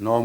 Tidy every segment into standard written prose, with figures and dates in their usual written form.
9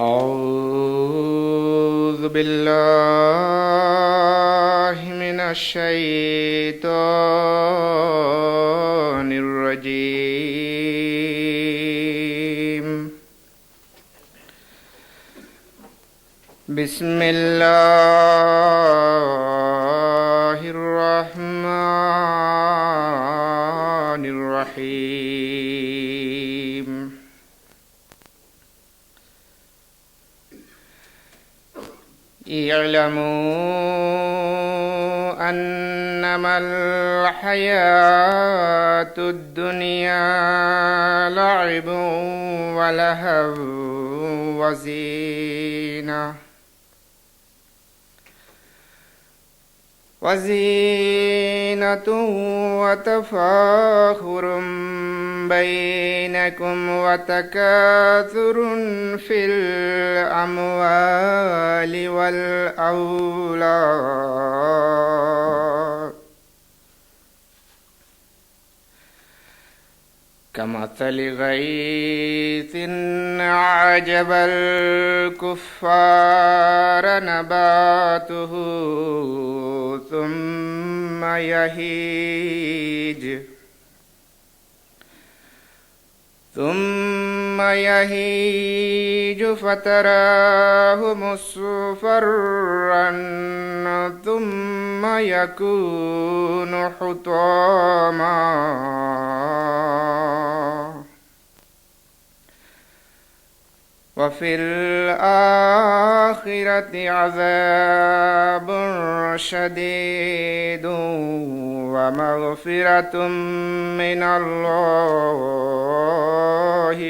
أعوذ بالله من الشيطان الرجيم. بسم الله الرحمن الرحيم. اعلموا أنما الحياة الدنيا لعب ولهو وزينة وتفاخر بينكم وتكاثر في الأموال والأولاد كمثل غيث أعجب الكفار نباته ثم يهيج فتراه مصفرا ثم يكون حطاما وفي الآخرة عذاب شديد ومغفرة من الله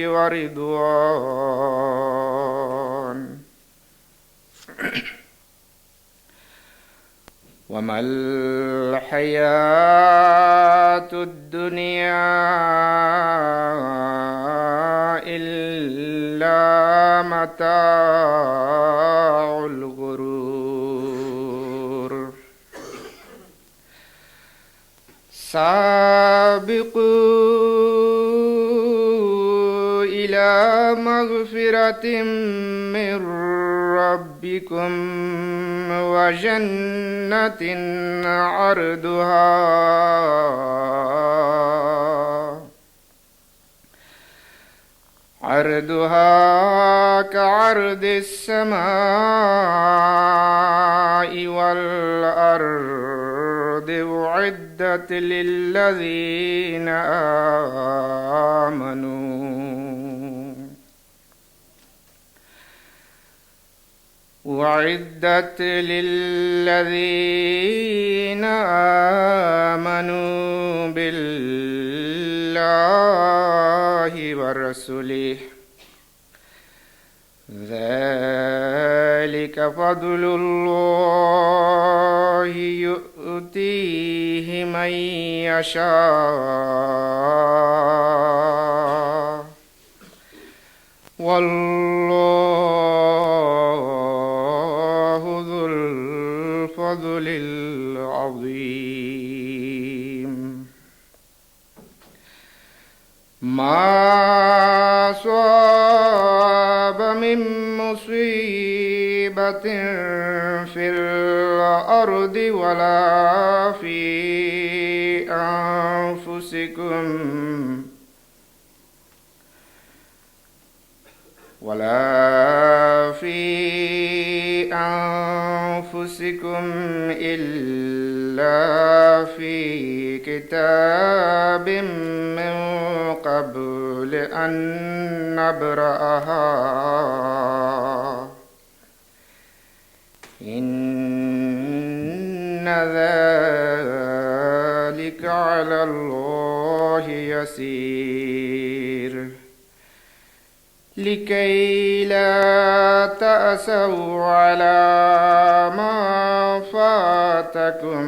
ورضوان. وما الحياة الدنيا إلا متاع الغرور. سابقوا إلى مغفرة من ربكم وجنة عرضها كعرض السماء والأرض أعدت للذين آمنوا بالله ورسوله. ذلك فضل الله يؤتيه من يشاء والله ذو الفضل العظيم. ما أصاب من مصيبة في الأرض ولا في أنفسكم ولا في أنفسكم إلا في كتاب من قبل أن نبرأها إن ذلك على الله يسير لكي لا تأسوا على ما فاتكم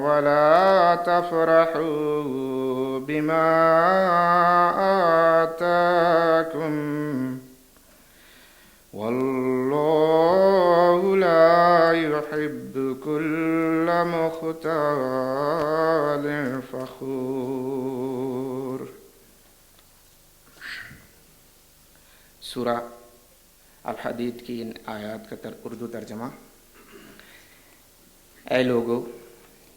ولا تفرحوا بما آتاكم والله لا يحب كل مختال فخور۔ سورہ الحدید کی ان آیات کا اردو ترجمہ۔ اے لوگو،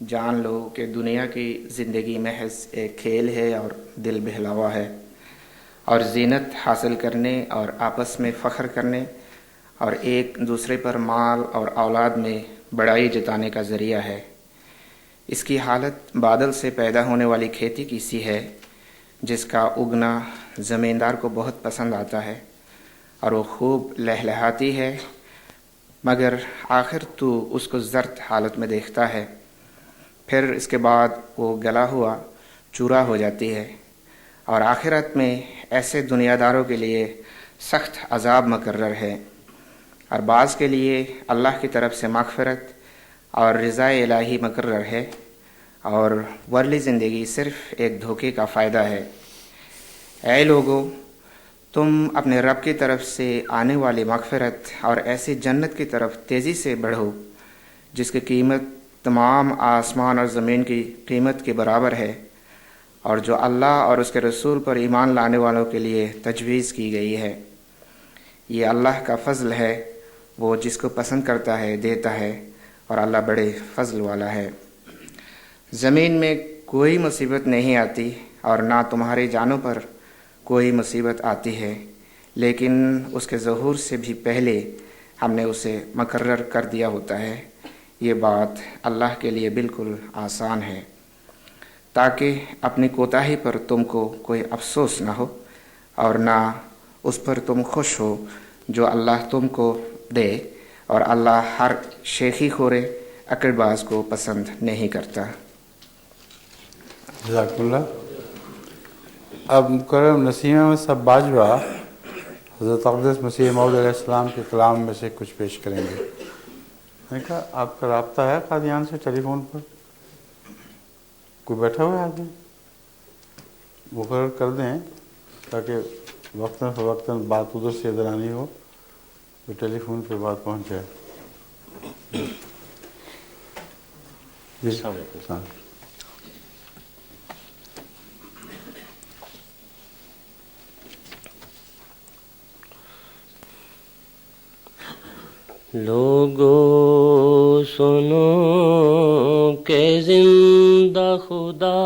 جان لو کہ دنیا کی زندگی محض ایک کھیل ہے اور دل بہلاوا ہے، اور زینت حاصل کرنے اور آپس میں فخر کرنے اور ایک دوسرے پر مال اور اولاد میں بڑائی جتانے کا ذریعہ ہے۔ اس کی حالت بادل سے پیدا ہونے والی کھیتی کی سی ہے، جس کا اگنا زمیندار کو بہت پسند آتا ہے اور وہ خوب لہلہاتی ہے، مگر آخر تو اس کو زرد حالت میں دیکھتا ہے، پھر اس کے بعد وہ گلا ہوا چورا ہو جاتی ہے، اور آخرت میں ایسے دنیا داروں کے لیے سخت عذاب مقرر ہے، اور بعض کے لیے اللہ کی طرف سے مغفرت اور رضا الہی مقرر ہے، اور ورلی زندگی صرف ایک دھوکے کا فائدہ ہے۔ اے لوگو، تم اپنے رب کی طرف سے آنے والی مغفرت اور ایسی جنت کی طرف تیزی سے بڑھو جس کی قیمت تمام آسمان اور زمین کی قیمت کے برابر ہے، اور جو اللہ اور اس کے رسول پر ایمان لانے والوں کے لیے تجویز کی گئی ہے۔ یہ اللہ کا فضل ہے، وہ جس کو پسند کرتا ہے دیتا ہے، اور اللہ بڑے فضل والا ہے۔ زمین میں کوئی مصیبت نہیں آتی اور نہ تمہاری جانوں پر کوئی مصیبت آتی ہے، لیکن اس کے ظہور سے بھی پہلے ہم نے اسے مقرر کر دیا ہوتا ہے۔ یہ بات اللہ کے لیے بالکل آسان ہے، تاکہ اپنی کوتاہی پر تم کو کوئی افسوس نہ ہو اور نہ اس پر تم خوش ہو جو اللہ تم کو دے، اور اللہ ہر شیخی خورے عقل باز کو پسند نہیں کرتا۔ جزاک اللہ۔ اب مکرم نسیمہ میں سب باجوہ حضرت اقدس مسیح موعود علیہ السلام کے کلام میں سے کچھ پیش کریں گے۔ میں نے کہا آپ کا رابطہ ہے قادیان سے ٹیلی فون پر؟ کوئی بیٹھا ہوا ہے آدمی؟ مقرر کر دیں تاکہ وقتاً فوقتاً بات ادھر سے ادھر آنی ہو تو ٹیلی فون پہ بات پہنچ جائے۔ جی السلام علیکم۔ لوگو سنو کہ زندہ خدا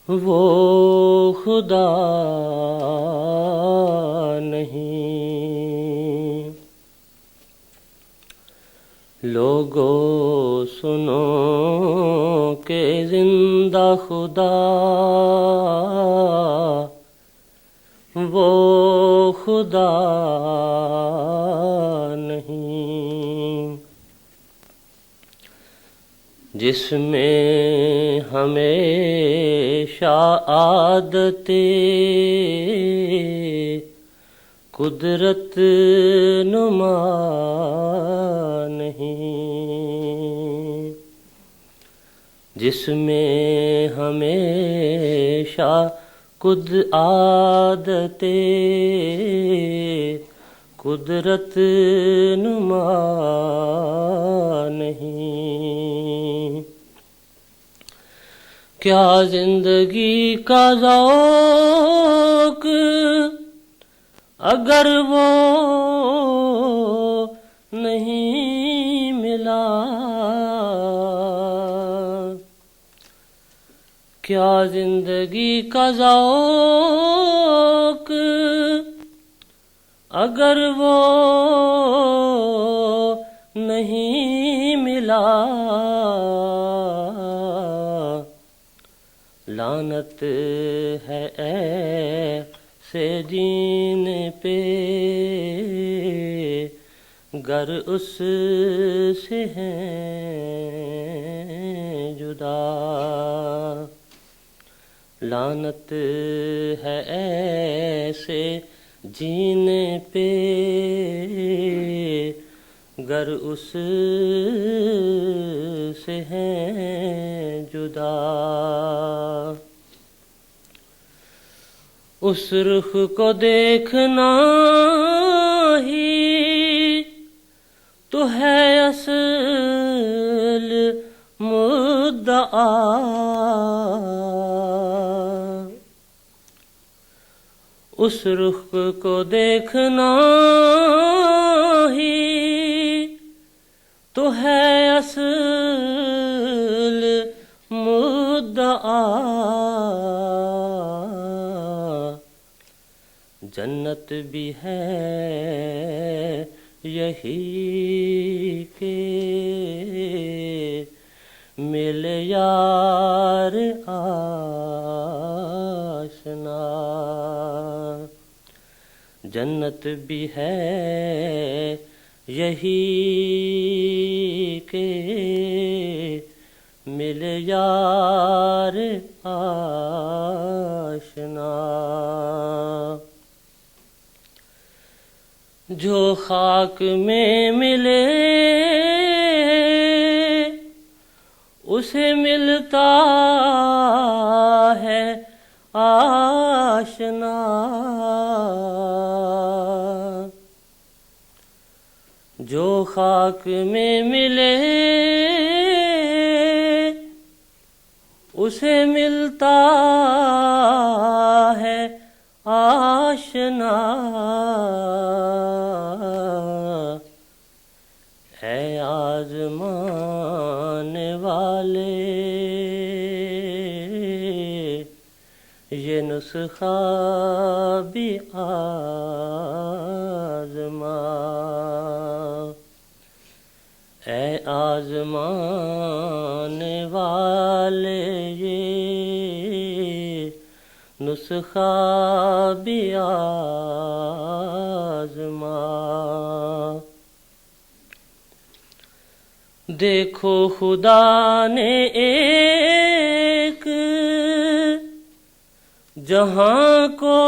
وہ خدا نہیں۔ لوگو سنو کہ زندہ خدا وہ خدا نہیں، جس میں ہمیشہ عادت قدرت نما نہیں، جس میں ہمیشہ عادت قدرت نما نہیں۔ کیا زندگی کا ذوق اگر وہ نہیں ملا، کیا زندگی کا ذوق اگر وہ نہیں ملا، لعنت ہے ایسے جینے پہ گر اس سے ہیں جدا، لعنت ہے ایسے جینے پہ گر اس سے ہیں جدا۔ اس رخ کو دیکھنا ہی تو ہے اصل مدعا، اس رخ کو دیکھنا ہی تو ہے اصل مدعا، جنت بھی ہے یہی کہ مل یار آشنا، جنت بھی ہے یہی کہ مل یار آشنا، جو خاک میں ملے اسے ملتا ہے آشنا، جو خاک میں ملے اسے ملتا ہے آشنا، اے آزمانے والے یہ نسخہ بھی آزما، اے آزمانے والے یہ نسخہ بھی آزما، دیکھو خدا نے ایک جہاں کو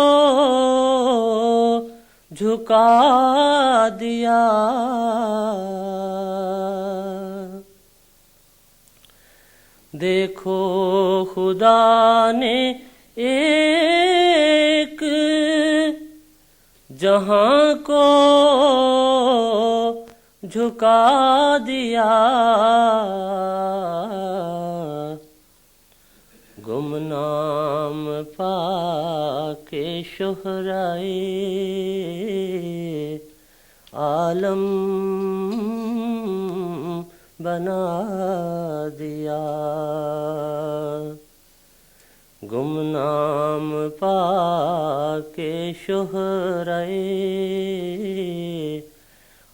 جھکا دیا، دیکھو خدا نے ایک جہاں کو جھکا دیا، گمنام پا کے شہرائے عالم بنا دیا، گمنام پا کے شہرائے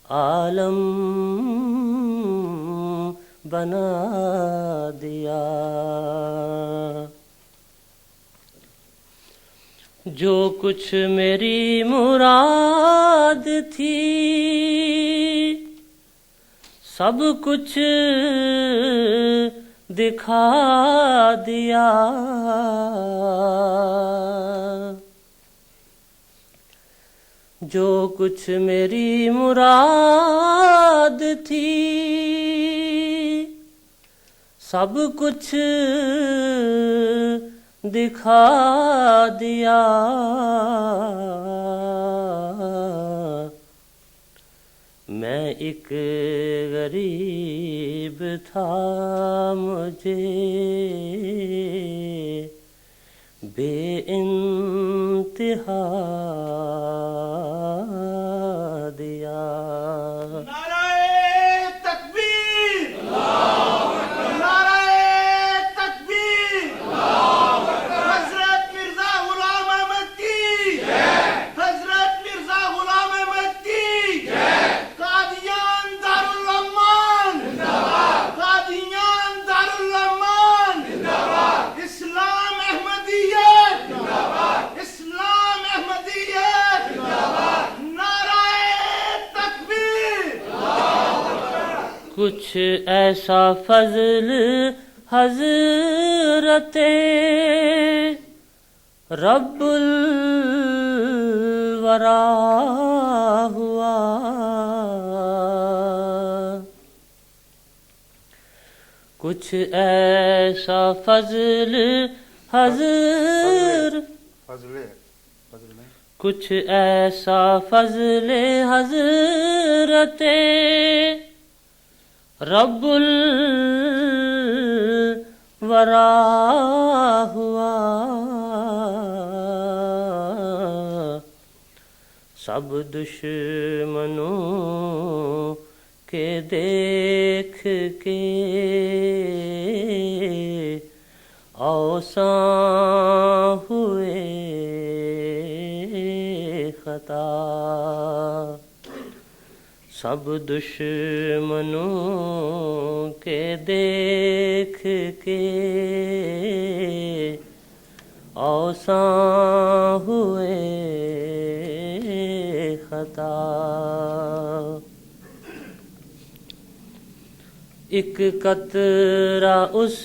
عالم بنا دیا، جو کچھ میری مراد تھی سب کچھ دکھا دیا، جو کچھ میری مراد تھی سب کچھ دکھا دیا، میں ایک غریب تھا مجھے بے انتہا دیا، تکبیر، نعرہ تکبیر، کچھ ایسا فضل حضرت رب الورا ہوا، کچھ ایسا فضل کچھ ایسا فضل حضرت رب الورا ہوا، سب دشمنوں کے دیکھ کے اوساں ہوئے خطا، سب دشمنوں کے دیکھ کے اوساں ہوئے خطا، ایک قطرہ اس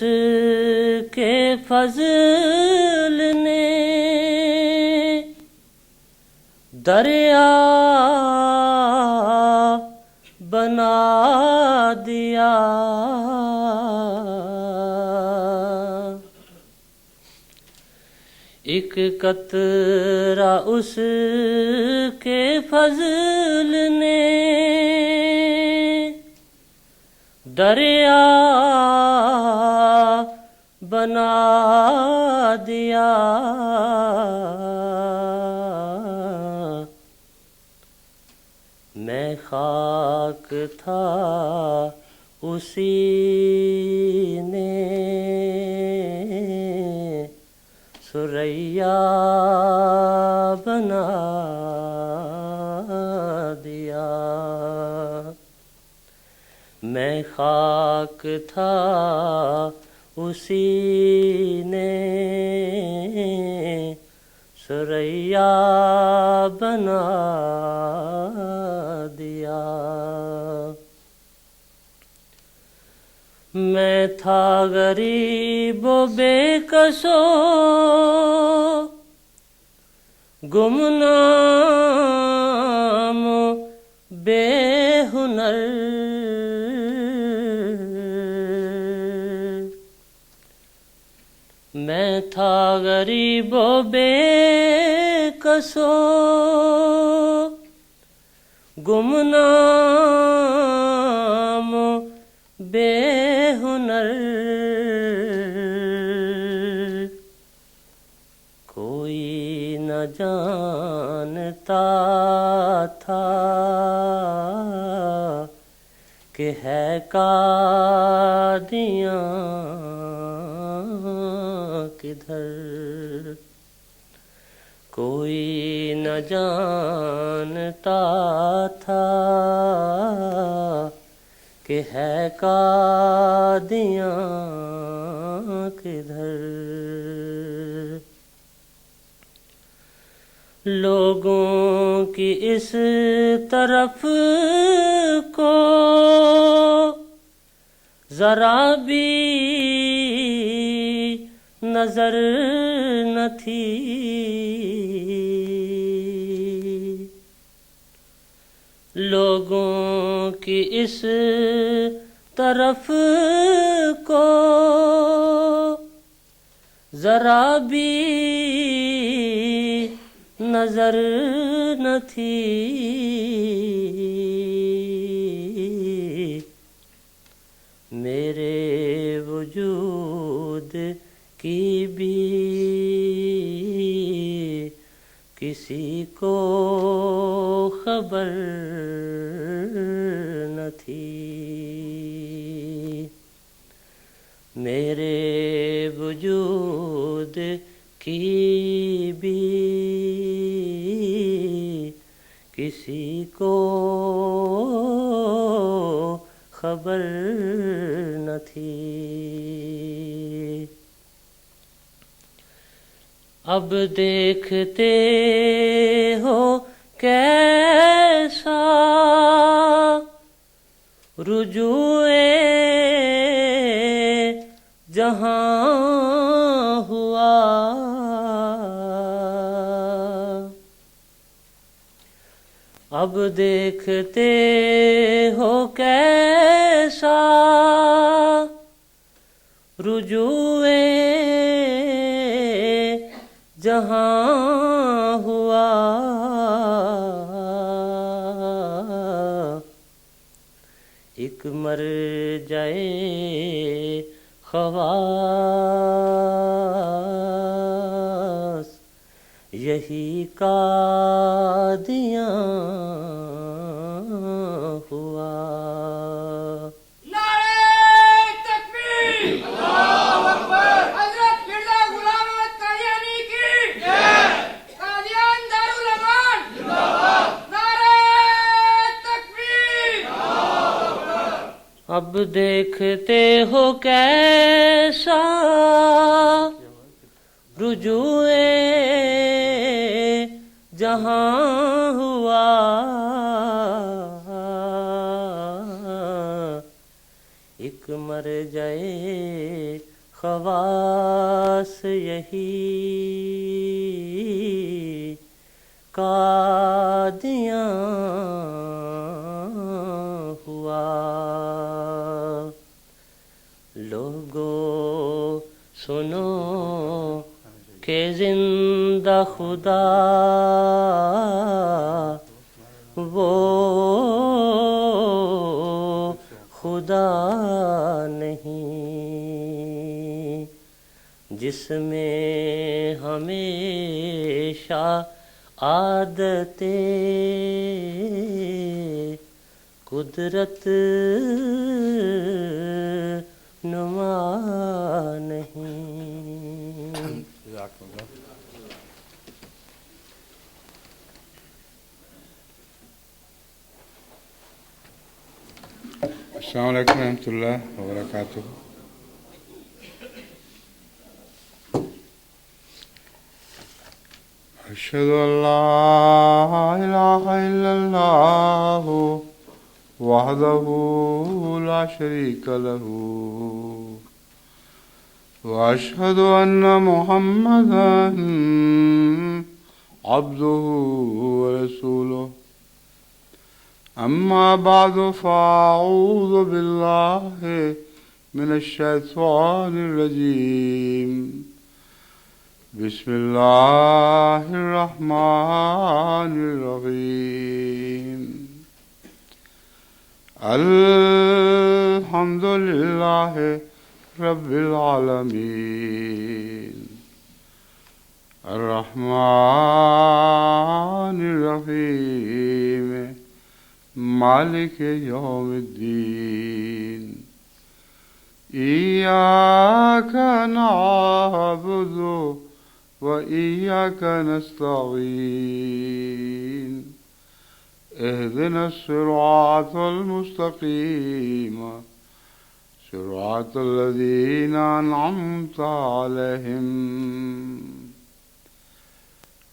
کے فضل نے دریا بنا دیا، ایک قطرہ اس کے فضل نے دریا بنا دیا، میں خاک تھا اسی نے ثریا بنا دیا، میں خاک تھا اسی نے ثریا بنا دیا، میں تھا غریب و بے کس و گمنام بے ہنر، میں تھا غریب و بے کس و گمنام بے ہنر، کوئی نہ جانتا تھا کہ ہے قادیاں کدھر، کوئی نہ جانتا تھا کہ ہے قادیاں کدھر، لوگوں کی اس طرف کو ذرا بھی نظر نہ تھی، لوگوں کی اس طرف کو ذرا بھی نظر نہ تھی، میرے وجود کی بھی کسی کو خبر نہ تھی، میرے وجود کی بھی کسی کو خبر نہ تھی، اب دیکھتے ہو کیسا رجوع جہاں ہوا، اب دیکھتے ہو کیسا رجوع جہاں ہوا، ایک مر جائے خواص یہی قادیاں ہوا۔ اب دیکھتے ہو کیسا رجوع جہاں ہوا، ایک مر جائے خواص یہی قادیاں ہوا۔ لوگو سنو کہ زندہ خدا وہ خدا نہیں جس میں ہمیشہ عادت قدرت نما نہیں۔ السلام علیکم ورحمۃ اللہ وبرکاتہ۔ اشہد ان لا الہ الا اللہ وحدہ لا شریک لہ واشہد ان محمدا عبدہ ورسولہ۔ اما بعد فاعوذ باللہ من الشیطان الرجیم، بسم اللہ الرحمن الرحیم۔ الحمد للہ رب العالمین، الرحمن الرحیم، مالک یوم الدین۔ ایاک نعبد وإياك نستعين، اهدنا الصراط المستقيم، صراط الذين أنعمت عليهم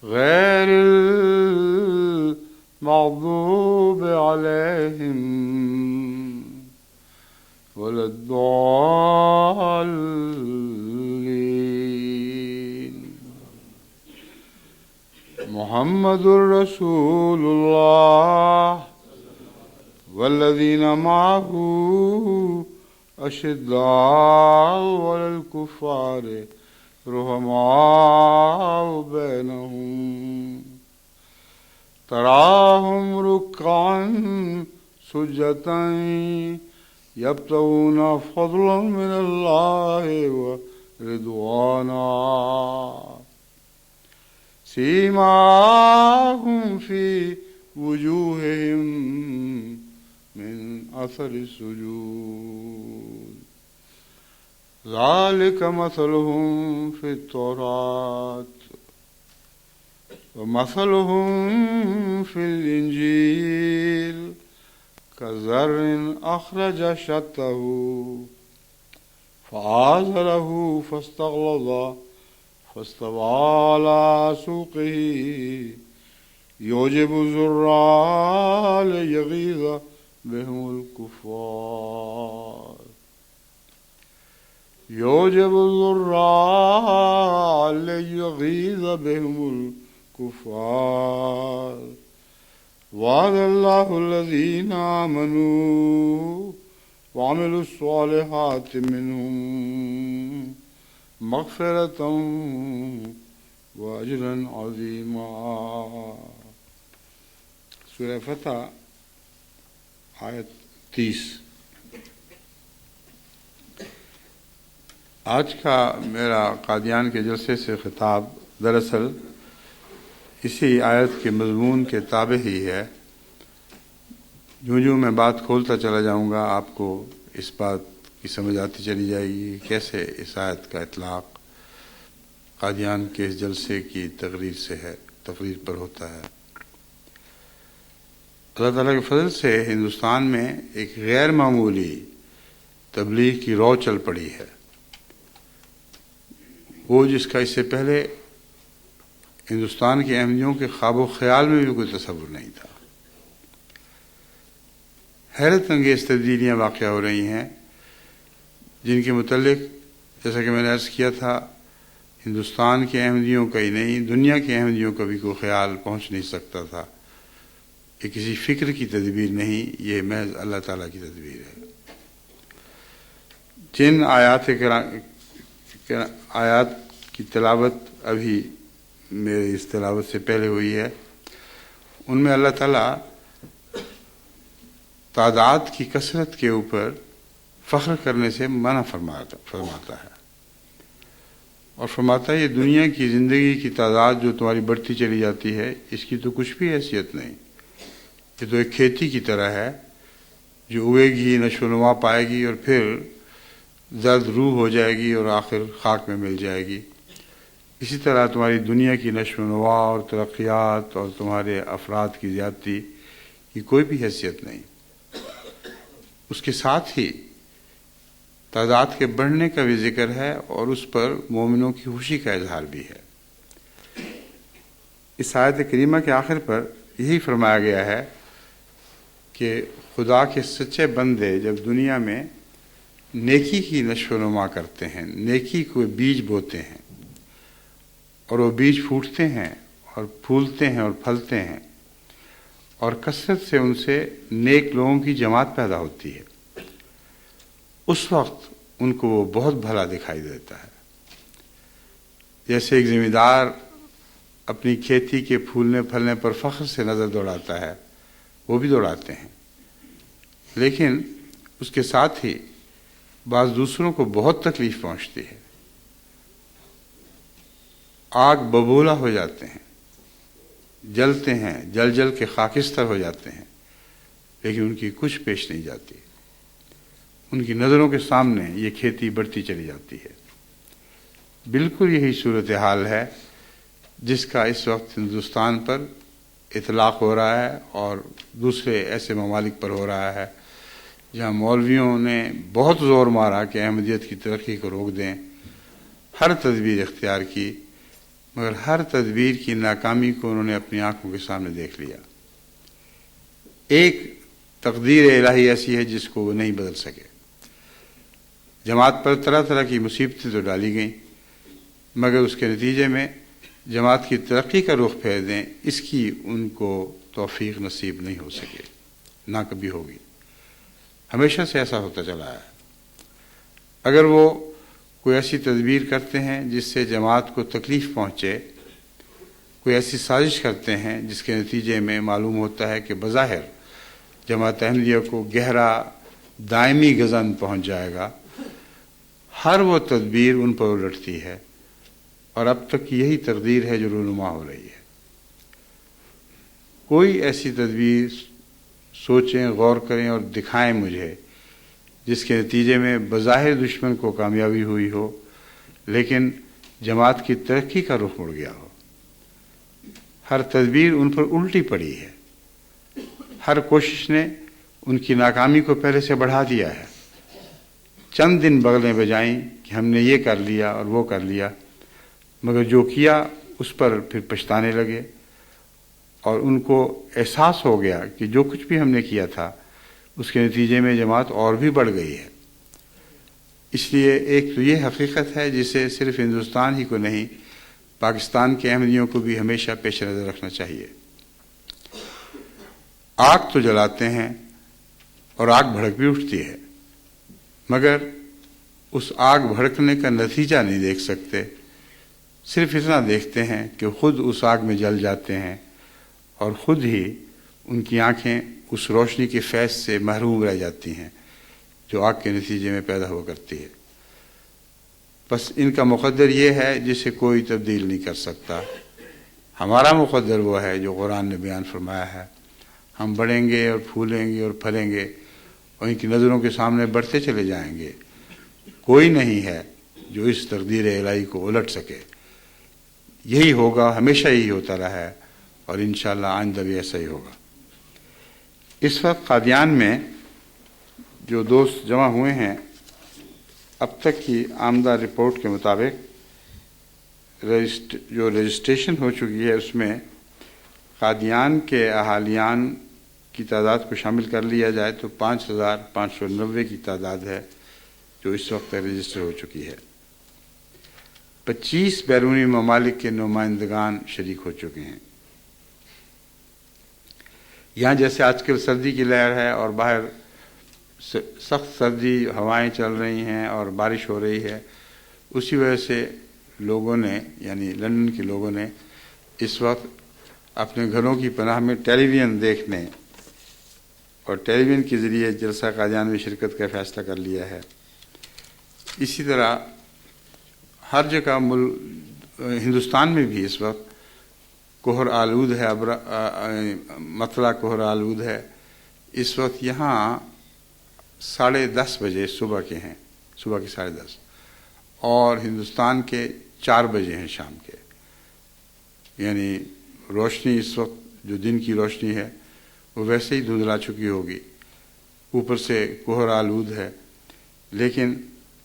غير المغضوب عليهم ولا الضالين۔ محمد رسول اللہ والذین معه اشداء علی الکفار رحماء بینہم، تراہم رکعا سجدا یبتغون فضلا من اللہ ورضوانا، سیماہم فی وجوہہم من اثر السجود، ذالک مثلہم فی التوراۃ ومثلہم فی الانجیل کزرع اخرج شطہ فآزرہ فاستغلظ فاستوى على سوقه يعجب الزراع ليغيظ بهم الكفار يوجب الضراء ليغيظ بهم الكفار وعد الله الذين آمنوا وعملوا الصالحات منهم مغفرة وأجرا عظيما. سورہ فتح آیت 30. آج کا میرا قادیان کے جلسے سے خطاب دراصل اسی آیت کے مضمون کے تابع ہی ہے. جو میں بات کھولتا چلا جاؤں گا آپ کو اس بات کی سمجھ آتی چلی جائے گی کیسے اس آیت کا اطلاق قادیان کے اس جلسے کی تقریر پر ہوتا ہے. اللہ تعالیٰ کے فضل سے ہندوستان میں ایک غیر معمولی تبلیغ کی رو چل پڑی ہے، وہ جس کا اس سے پہلے ہندوستان کے احمدیوں کے خواب و خیال میں بھی کوئی تصور نہیں تھا. حیرت انگیز تبدیلیاں واقع ہو رہی ہیں جن کے متعلق جیسا کہ میں نے عرض کیا تھا ہندوستان کے احمدیوں کا ہی نہیں دنیا کے احمدیوں کا بھی کوئی خیال پہنچ نہیں سکتا تھا. یہ کسی فکر کی تدبیر نہیں، یہ محض اللہ تعالیٰ کی تدبیر ہے. جن آیات کی تلاوت ابھی میری اس تلاوت سے پہلے ہوئی ہے ان میں اللہ تعالیٰ تعداد کی کثرت کے اوپر فخر کرنے سے منع فرماتا ہے اور فرماتا ہے یہ دنیا کی زندگی کی تعداد جو تمہاری بڑھتی چلی جاتی ہے اس کی تو کچھ بھی حیثیت نہیں. یہ تو ایک کھیتی کی طرح ہے جو اگے گی، نشو و نما پائے گی اور پھر زرد روح ہو جائے گی اور آخر خاک میں مل جائے گی. اسی طرح تمہاری دنیا کی نشو و نما اور ترقیات اور تمہارے افراد کی زیادتی کی کوئی بھی حیثیت نہیں. اس کے ساتھ ہی تعداد کے بڑھنے کا بھی ذکر ہے اور اس پر مومنوں کی خوشی کا اظہار بھی ہے. اس آیت کریمہ کے آخر پر یہی فرمایا گیا ہے کہ خدا کے سچے بندے جب دنیا میں نیکی کی نشو و نما کرتے ہیں، نیکی کو بیج بوتے ہیں اور وہ بیج پھوٹتے ہیں اور پھولتے ہیں اور پھلتے ہیں اور کثرت سے ان سے نیک لوگوں کی جماعت پیدا ہوتی ہے، اس وقت ان کو وہ بہت بھلا دکھائی دیتا ہے. جیسے ایک ذمہ دار اپنی کھیتی کے پھولنے پھلنے پر فخر سے نظر دوڑاتا ہے، وہ بھی دوڑاتے ہیں، لیکن اس کے ساتھ ہی بعض دوسروں کو بہت تکلیف پہنچتی ہے. آگ ببولا ہو جاتے ہیں، جلتے ہیں، جل کے خاکستر ہو جاتے ہیں، لیکن ان کی کچھ پیش نہیں جاتی. ان کی نظروں کے سامنے یہ کھیتی بڑھتی چلی جاتی ہے. بالکل یہی صورتحال ہے جس کا اس وقت ہندوستان پر اطلاق ہو رہا ہے اور دوسرے ایسے ممالک پر ہو رہا ہے جہاں مولویوں نے بہت زور مارا کہ احمدیت کی ترقی کو روک دیں، ہر تدبیر اختیار کی، مگر ہر تدبیر کی ناکامی کو انہوں نے اپنی آنکھوں کے سامنے دیکھ لیا. ایک تقدیر الہی ایسی ہے جس کو وہ نہیں بدل سکے. جماعت پر طرح طرح کی مصیبتیں تو ڈالی گئیں مگر اس کے نتیجے میں جماعت کی ترقی کا رخ پھیر دیں اس کی ان کو توفیق نصیب نہیں ہو سکے، نہ کبھی ہوگی. ہمیشہ سے ایسا ہوتا چلا ہے. اگر وہ کوئی ایسی تدبیر کرتے ہیں جس سے جماعت کو تکلیف پہنچے، کوئی ایسی سازش کرتے ہیں جس کے نتیجے میں معلوم ہوتا ہے کہ بظاہر جماعت احمدیہ کو گہرا دائمی غضن پہنچ جائے گا، ہر وہ تدبیر ان پر الٹتی ہے اور اب تک یہی تقدیر ہے جو رونما ہو رہی ہے. کوئی ایسی تدبیر سوچیں، غور کریں اور دکھائیں مجھے جس کے نتیجے میں بظاہر دشمن کو کامیابی ہوئی ہو لیکن جماعت کی ترقی کا رخ مڑ گیا ہو. ہر تدبیر ان پر الٹی پڑی ہے، ہر کوشش نے ان کی ناکامی کو پہلے سے بڑھا دیا ہے. چند دن بغلیں بجائیں کہ ہم نے یہ کر لیا اور وہ کر لیا، مگر جو کیا اس پر پھر پچھتانے لگے اور ان کو احساس ہو گیا کہ جو کچھ بھی ہم نے کیا تھا اس کے نتیجے میں جماعت اور بھی بڑھ گئی ہے۔ اس لیے ایک تو یہ حقیقت ہے جسے صرف ہندوستان ہی کو نہیں، پاکستان کے احمدیوں کو بھی ہمیشہ پیش نظر رکھنا چاہیے۔ آگ تو جلاتے ہیں اور آگ بھڑک بھی اٹھتی ہے، مگر اس آگ بھڑکنے کا نتیجہ نہیں دیکھ سکتے، صرف اتنا دیکھتے ہیں کہ خود اس آگ میں جل جاتے ہیں اور خود ہی ان کی آنکھیں اس روشنی کے فیض سے محروم رہ جاتی ہیں جو آگ کے نتیجے میں پیدا ہوا کرتی ہے۔ بس ان کا مقدر یہ ہے جسے کوئی تبدیل نہیں کر سکتا۔ ہمارا مقدر وہ ہے جو قرآن نے بیان فرمایا ہے، ہم بڑھیں گے اور پھولیں گے اور پھلیں گے اور ان کی نظروں کے سامنے بڑھتے چلے جائیں گے۔ کوئی نہیں ہے جو اس تقدیر الہی کو الٹ سکے۔ یہی ہوگا، ہمیشہ یہی ہوتا رہا ہے اور انشاءاللہ آئندہ بھی ایسا ہی ہوگا۔ اس وقت قادیان میں جو دوست جمع ہوئے ہیں، اب تک کی آمدہ رپورٹ کے مطابق جو رجسٹریشن ہو چکی ہے اس میں قادیان کے اہالیان کی تعداد کو شامل کر لیا جائے تو 5590 کی تعداد ہے جو اس وقت رجسٹر ہو چکی ہے۔ 25 بیرونی ممالک کے نمائندگان شریک ہو چکے ہیں۔ یہاں جیسے آج کل سردی کی لہر ہے اور باہر سخت سردی ہوائیں چل رہی ہیں اور بارش ہو رہی ہے، اسی وجہ سے لوگوں نے، یعنی لندن کے لوگوں نے اس وقت اپنے گھروں کی پناہ میں ٹیلی ویژن دیکھنے اور ٹیلی ویژن کے ذریعے جلسہ قادیان میں شرکت کا فیصلہ کر لیا ہے۔ اسی طرح ہر جگہ ہندوستان میں بھی اس وقت کوہر آلود ہے، مطلع کوہر آلود ہے۔ اس وقت یہاں 10:30 بجے صبح کے ہیں، صبح کے 10:30، اور ہندوستان کے 4 بجے ہیں شام کے، یعنی روشنی اس وقت جو دن کی روشنی ہے وہ ویسے ہی دھندلا چکی ہوگی، اوپر سے کوہر آلود ہے، لیکن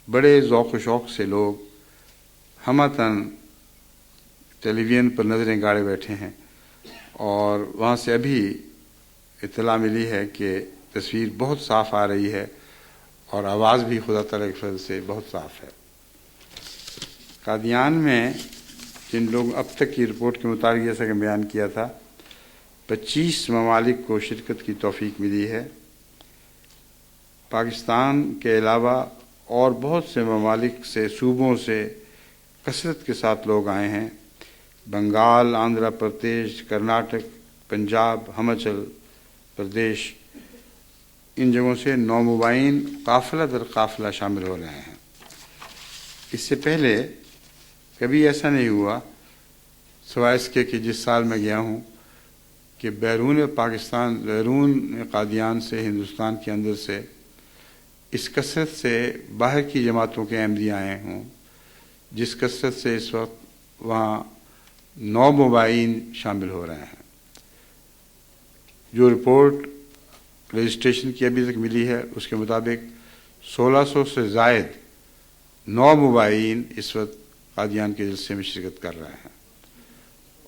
بڑے ذوق و شوق سے لوگ ہمتاً ٹیلی ویژن پر نظریں گاڑے بیٹھے ہیں، اور وہاں سے ابھی اطلاع ملی ہے کہ تصویر بہت صاف آ رہی ہے اور آواز بھی خدا تعالیٰ کے فضل سے بہت صاف ہے۔ قادیان میں جن لوگ اب تک کی رپورٹ کے مطابق جیسا کہ بیان کیا تھا 25 ممالک کو شرکت کی توفیق ملی ہے۔ پاکستان کے علاوہ اور بہت سے ممالک سے، صوبوں سے کثرت کے ساتھ لوگ آئے ہیں۔ بنگال، آندھرا پردیش، کرناٹک، پنجاب، ہماچل پردیش، ان جگہوں سے نومبائن قافلہ در قافلہ شامل ہو رہے ہیں۔ اس سے پہلے کبھی ایسا نہیں ہوا سوائے اس کے کہ جس سال میں گیا ہوں کہ بیرون پاکستان، بیرون قادیان سے، ہندوستان کے اندر سے اس کثرت سے باہر کی جماعتوں کے احمدی آئے ہوں، جس کثرت سے اس وقت وہاں 9 مبائن شامل ہو رہے ہیں۔ جو رپورٹ رجسٹریشن کی ابھی تک ملی ہے اس کے مطابق 1600 سے زائد 9 مبائن اس وقت قادیان کے جلسے میں شرکت کر رہے ہیں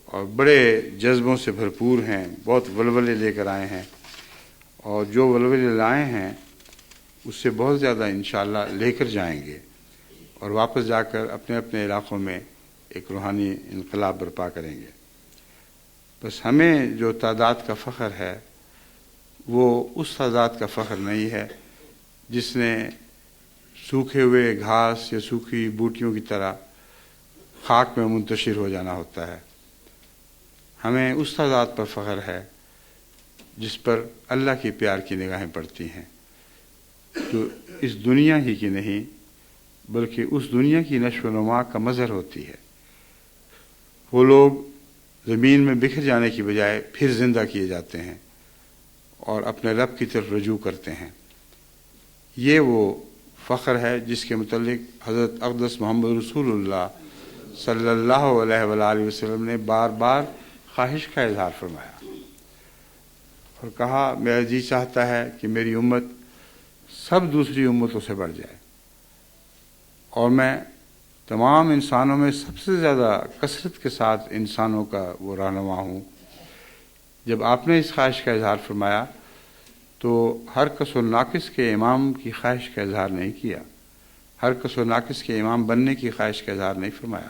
اور بڑے جذبوں سے بھرپور ہیں، بہت ولولے لے کر آئے ہیں، اور جو ولولے لائے ہیں اس سے بہت زیادہ انشاءاللہ لے کر جائیں گے اور واپس جا کر اپنے اپنے علاقوں میں ایک روحانی انقلاب برپا کریں گے۔ بس ہمیں جو تعداد کا فخر ہے وہ اس تعداد کا فخر نہیں ہے جس نے سوکھے ہوئے گھاس یا سوکھی بوٹیوں کی طرح خاک میں منتشر ہو جانا ہوتا ہے۔ ہمیں اس تعداد پر فخر ہے جس پر اللہ کی پیار کی نگاہیں پڑتی ہیں، جو اس دنیا ہی کی نہیں بلکہ اس دنیا کی نشو و نما کا مظہر ہوتی ہے۔ وہ لوگ زمین میں بکھر جانے کی بجائے پھر زندہ کیے جاتے ہیں اور اپنے رب کی طرف رجوع کرتے ہیں۔ یہ وہ فخر ہے جس کے متعلق حضرت اقدس محمد رسول اللہ صلی اللہ علیہ وآلہ وسلم نے بار بار خواہش کا اظہار فرمایا اور کہا میرا جی چاہتا ہے کہ میری امت سب دوسری امتوں سے بڑھ جائے اور میں تمام انسانوں میں سب سے زیادہ کثرت کے ساتھ انسانوں کا وہ رہنما ہوں۔ جب آپ نے اس خواہش کا اظہار فرمایا تو ہر کس و ناقص کے امام کی خواہش کا اظہار نہیں کیا، ہر کس و ناقص کے امام بننے کی خواہش کا اظہار نہیں فرمایا،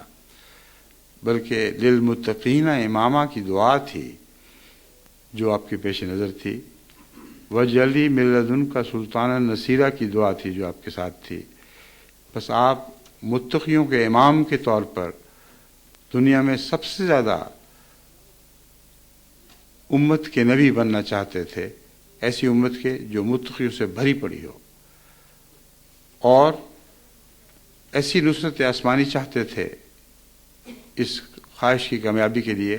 بلکہ للمتقین امامہ کی دعا تھی جو آپ کے پیش نظر تھی، وجلی من لدنک سلطانا نصیرہ کی دعا تھی جو آپ کے ساتھ تھی۔ بس آپ متقیوں کے امام کے طور پر دنیا میں سب سے زیادہ امت کے نبی بننا چاہتے تھے، ایسی امت کے جو متقیوں سے بھری پڑی ہو، اور ایسی نصرت آسمانی چاہتے تھے اس خواہش کی کامیابی کے لیے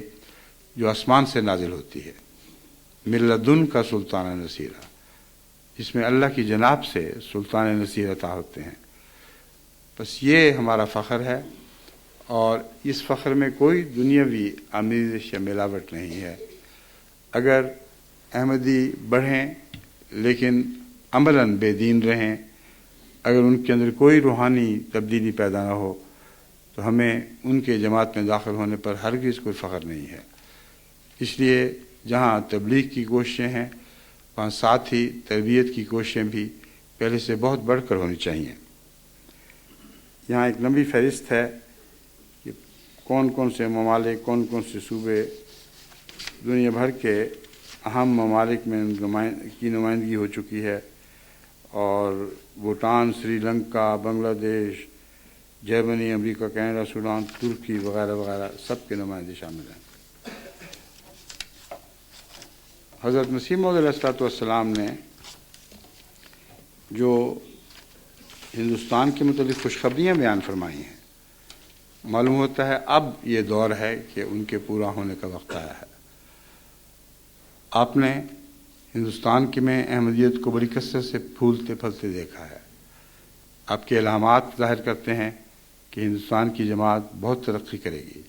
جو آسمان سے نازل ہوتی ہے، من لدنک سلطان نصیرہ، جس میں اللہ کی جناب سے سلطان نصیر عطا ہوتے ہیں۔ بس یہ ہمارا فخر ہے، اور اس فخر میں کوئی دنیاوی آمیزش یا ملاوٹ نہیں ہے۔ اگر احمدی بڑھیں لیکن عملاً بے دین رہیں، اگر ان کے اندر کوئی روحانی تبدیلی پیدا نہ ہو، تو ہمیں ان کے جماعت میں داخل ہونے پر ہرگز کوئی فخر نہیں ہے۔ اس لیے جہاں تبلیغ کی کوششیں ہیں، وہاں ساتھ ہی تربیت کی کوششیں بھی پہلے سے بہت بڑھ کر ہونی چاہیے۔ یہاں ایک لمبی فہرست ہے کہ کون کون سے ممالک، کون کون سے صوبے دنیا بھر کے اہم ممالک میں کی نمائندگی ہو چکی ہے، اور بھوٹان، سری لنکا، بنگلہ دیش، جرمنی، امریکہ، کینیڈا، سوڈان، ترکی وغیرہ وغیرہ سب کے نمائندے شامل ہیں۔ حضرت مسیح موعود علیہ السلام نے جو ہندوستان کے متعلق خوشخبریاں بیان فرمائی ہیں، معلوم ہوتا ہے اب یہ دور ہے کہ ان کے پورا ہونے کا وقت آیا ہے۔ آپ نے ہندوستان کے میں احمدیت کو بڑی کثرت سے پھولتے پھلتے دیکھا ہے۔ آپ کے علامات ظاہر کرتے ہیں کہ ہندوستان کی جماعت بہت ترقی کرے گی،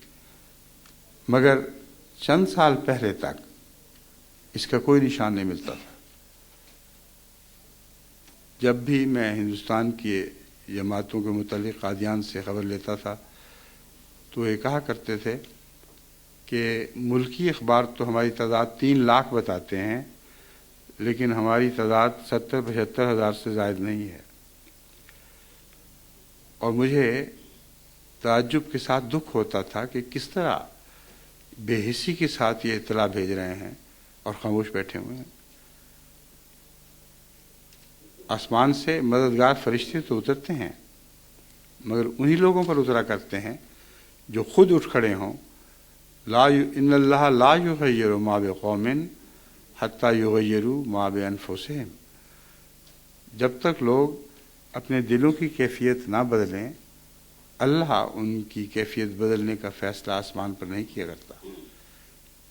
مگر چند سال پہلے تک اس کا کوئی نشان نہیں ملتا تھا۔ جب بھی میں ہندوستان کی جماعتوں کے متعلق قادیان سے خبر لیتا تھا تو یہ کہا کرتے تھے کہ ملکی اخبار تو ہماری تعداد 3 لاکھ بتاتے ہیں، لیکن ہماری تعداد 70-75 ہزار سے زائد نہیں ہے۔ اور مجھے تعجب کے ساتھ دکھ ہوتا تھا کہ کس طرح بے حسی کے ساتھ یہ اطلاع بھیج رہے ہیں اور خاموش بیٹھے ہوئے ہیں۔ آسمان سے مددگار فرشتے تو اترتے ہیں، مگر انہی لوگوں پر اترا کرتے ہیں جو خود اٹھ کھڑے ہوں۔ ان اللہ لا یغیر ما بقوم حتی یغیروا ما بانفسہم۔ جب تک لوگ اپنے دلوں کی کیفیت نہ بدلیں، اللہ ان کی کیفیت بدلنے کا فیصلہ آسمان پر نہیں کیا کرتا۔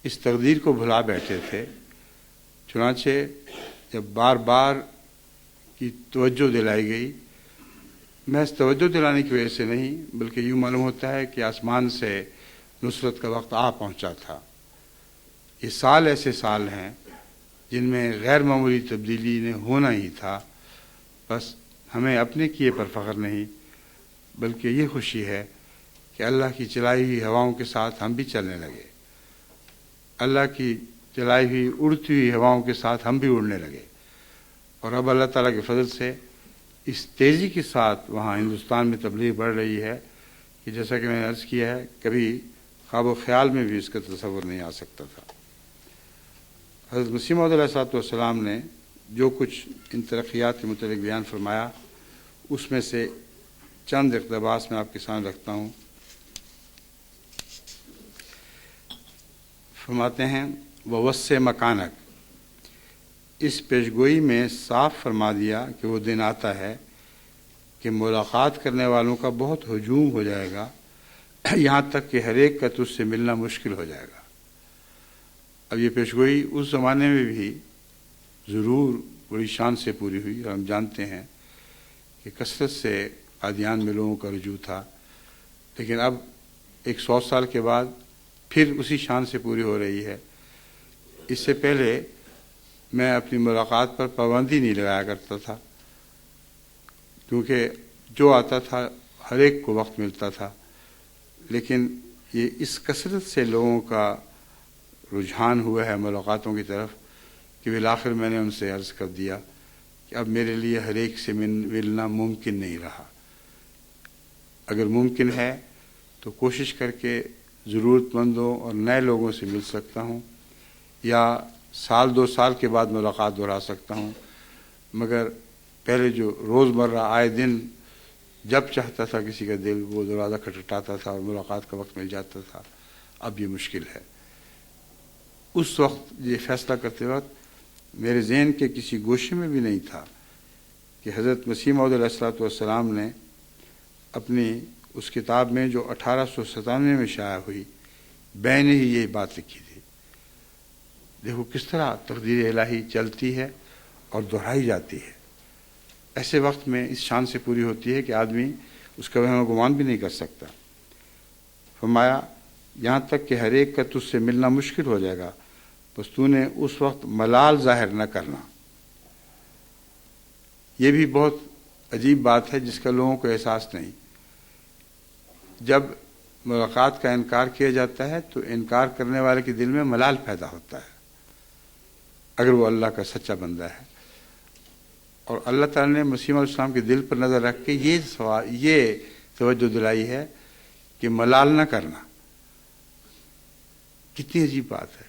اس تقدیر کو بھلا بیٹھے تھے، چنانچہ جب بار بار کی توجہ دلائی گئی، محض توجہ دلانے کی وجہ سے نہیں بلکہ یوں معلوم ہوتا ہے کہ آسمان سے نصرت کا وقت آ پہنچا تھا۔ یہ سال ایسے سال ہیں جن میں غیر معمولی تبدیلی نے ہونا ہی تھا۔ بس ہمیں اپنے کیے پر فخر نہیں، بلکہ یہ خوشی ہے کہ اللہ کی چلائی ہوئی ہواؤں کے ساتھ ہم بھی چلنے لگے، اللہ کی چلائی ہوئی اڑتی ہوئی ہواؤں کے ساتھ ہم بھی اڑنے لگے، اور اب اللہ تعالیٰ کے فضل سے اس تیزی کے ساتھ وہاں ہندوستان میں تبلیغ بڑھ رہی ہے کہ جیسا کہ میں نے عرض کیا ہے کبھی خواب و خیال میں بھی اس کا تصور نہیں آ سکتا تھا۔ حضرت مسیح موعود علیہ السلام نے جو کچھ ان ترقیات کے متعلق بیان فرمایا، اس میں سے چند اقتباس میں آپ کے سامنے رکھتا ہوں۔ فرماتے ہیں ووسع مکانک، اس پیشگوئی میں صاف فرما دیا کہ وہ دن آتا ہے کہ ملاقات کرنے والوں کا بہت ہجوم ہو جائے گا، یہاں تک کہ ہر ایک کا تجھ سے ملنا مشکل ہو جائے گا۔ اب یہ پیشگوئی اس زمانے میں بھی ضرور بڑی شان سے پوری ہوئی، اور ہم جانتے ہیں کہ کثرت سے قادیان میں لوگوں کا رجوع تھا، لیکن اب 100 سال کے بعد پھر اسی شان سے پوری ہو رہی ہے۔ اس سے پہلے میں اپنی ملاقات پر پابندی نہیں لگایا کرتا تھا، کیونکہ جو آتا تھا ہر ایک کو وقت ملتا تھا، لیکن یہ اس کثرت سے لوگوں کا رجحان ہوا ہے ملاقاتوں کی طرف کہ بالآخر میں نے ان سے عرض کر دیا کہ اب میرے لیے ہر ایک سے ملنا ممکن نہیں رہا. اگر ممکن ہے تو کوشش کر کے ضرورت مندوں اور نئے لوگوں سے مل سکتا ہوں، یا سال 2 سال کے بعد ملاقات دہرا سکتا ہوں، مگر پہلے جو روزمرہ آئے دن جب چاہتا تھا کسی کا دل وہ دروازہ کھٹکھٹاتا تھا اور ملاقات کا وقت مل جاتا تھا، اب یہ مشکل ہے. اس وقت یہ فیصلہ کرتے وقت میرے ذہن کے کسی گوشے میں بھی نہیں تھا کہ حضرت مسیح موعود علیہ السلام نے اپنی اس کتاب میں جو 1897 میں شائع ہوئی بین ہی یہی بات لکھی تھی. دیکھو کس طرح تقدیر الہی چلتی ہے اور دہرائی جاتی ہے. ایسے وقت میں اس شان سے پوری ہوتی ہے کہ آدمی اس کا وہم و گمان بھی نہیں کر سکتا. فرمایا یہاں تک کہ ہر ایک کا تجھ سے ملنا مشکل ہو جائے گا، بس تو نے اس وقت ملال ظاہر نہ کرنا. یہ بھی بہت عجیب بات ہے جس کا لوگوں کو احساس نہیں. جب ملاقات کا انکار کیا جاتا ہے تو انکار کرنے والے کے دل میں ملال پیدا ہوتا ہے اگر وہ اللہ کا سچا بندہ ہے. اور اللہ تعالیٰ نے مسیح علیہ السلام کے دل پر نظر رکھ کے یہ توجہ دلائی ہے کہ ملال نہ کرنا. کتنی عجیب بات ہے.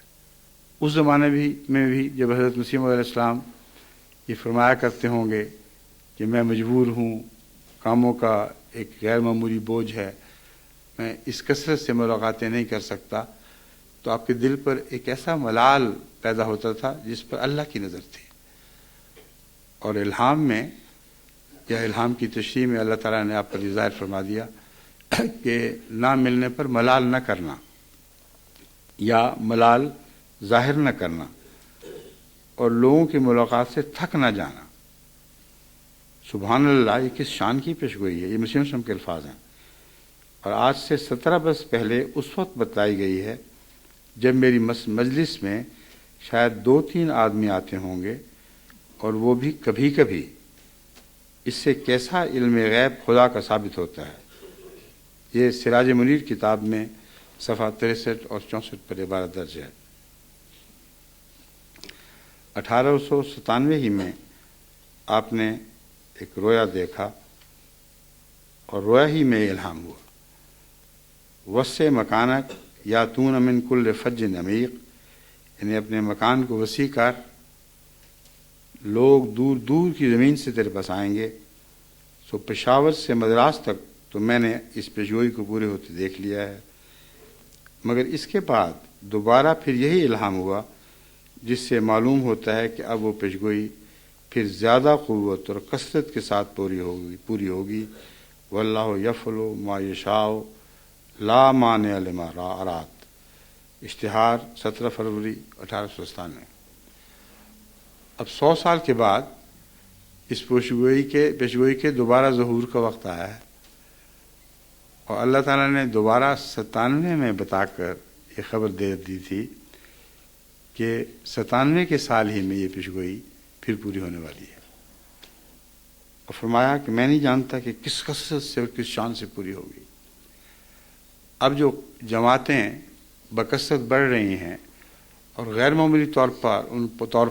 اس زمانے میں بھی جب حضرت مسیح علیہ السلام یہ فرمایا کرتے ہوں گے کہ میں مجبور ہوں، کاموں کا ایک غیر معمولی بوجھ ہے، میں اس کثرت سے ملاقاتیں نہیں کر سکتا، تو آپ کے دل پر ایک ایسا ملال پیدا ہوتا تھا جس پر اللہ کی نظر تھی. اور الہام میں یا الہام کی تشریح میں اللہ تعالیٰ نے آپ پر یہ ظاہر فرما دیا کہ نہ ملنے پر ملال نہ کرنا یا ملال ظاہر نہ کرنا اور لوگوں کی ملاقات سے تھک نہ جانا. سبحان اللہ، یہ کس شان کی پیشگوئی ہے. یہ مسیح وسلم کے الفاظ ہیں اور آج سے 17 برس پہلے اس وقت بتائی گئی ہے جب میری مجلس میں شاید 2-3 آدمی آتے ہوں گے اور وہ بھی کبھی کبھی. اس سے کیسا علم غیب خدا کا ثابت ہوتا ہے. یہ سراج منیر کتاب میں صفحہ 63 اور 64 پر عبارت درج ہے. 1897 ہی میں آپ نے ایک رویا دیکھا اور رویا ہی میں الہام ہوا. وسع مکانک یا تون من کل فج عمیق، یعنی اپنے مکان کو وسیع کر، لوگ دور دور کی زمین سے تیرے پاس آئیں گے. سو پشاور سے مدراس تک تو میں نے اس پیشگوئی کو پورے ہوتے دیکھ لیا ہے، مگر اس کے بعد دوبارہ پھر یہی الہام ہوا جس سے معلوم ہوتا ہے کہ اب وہ پیشگوئی پھر زیادہ قوت اور کثرت کے ساتھ پوری ہوگی. واللہ یفعل ما یشاء لا مانع لما اراد. اشتہار 17 فروری 1897. اب 100 سال کے بعد اس پیشگوئی کے دوبارہ ظہور کا وقت آیا ہے اور اللہ تعالیٰ نے دوبارہ 97 میں بتا کر یہ خبر دے دی تھی کہ 97 کے سال ہی میں یہ پیشگوئی پھر پوری ہونے والی ہے. اور فرمایا کہ میں نہیں جانتا کہ کس کثرت سے اور کس شان سے پوری ہوگی. اب جو جماعتیں بکثرت بڑھ رہی ہیں اور غیر معمولی طور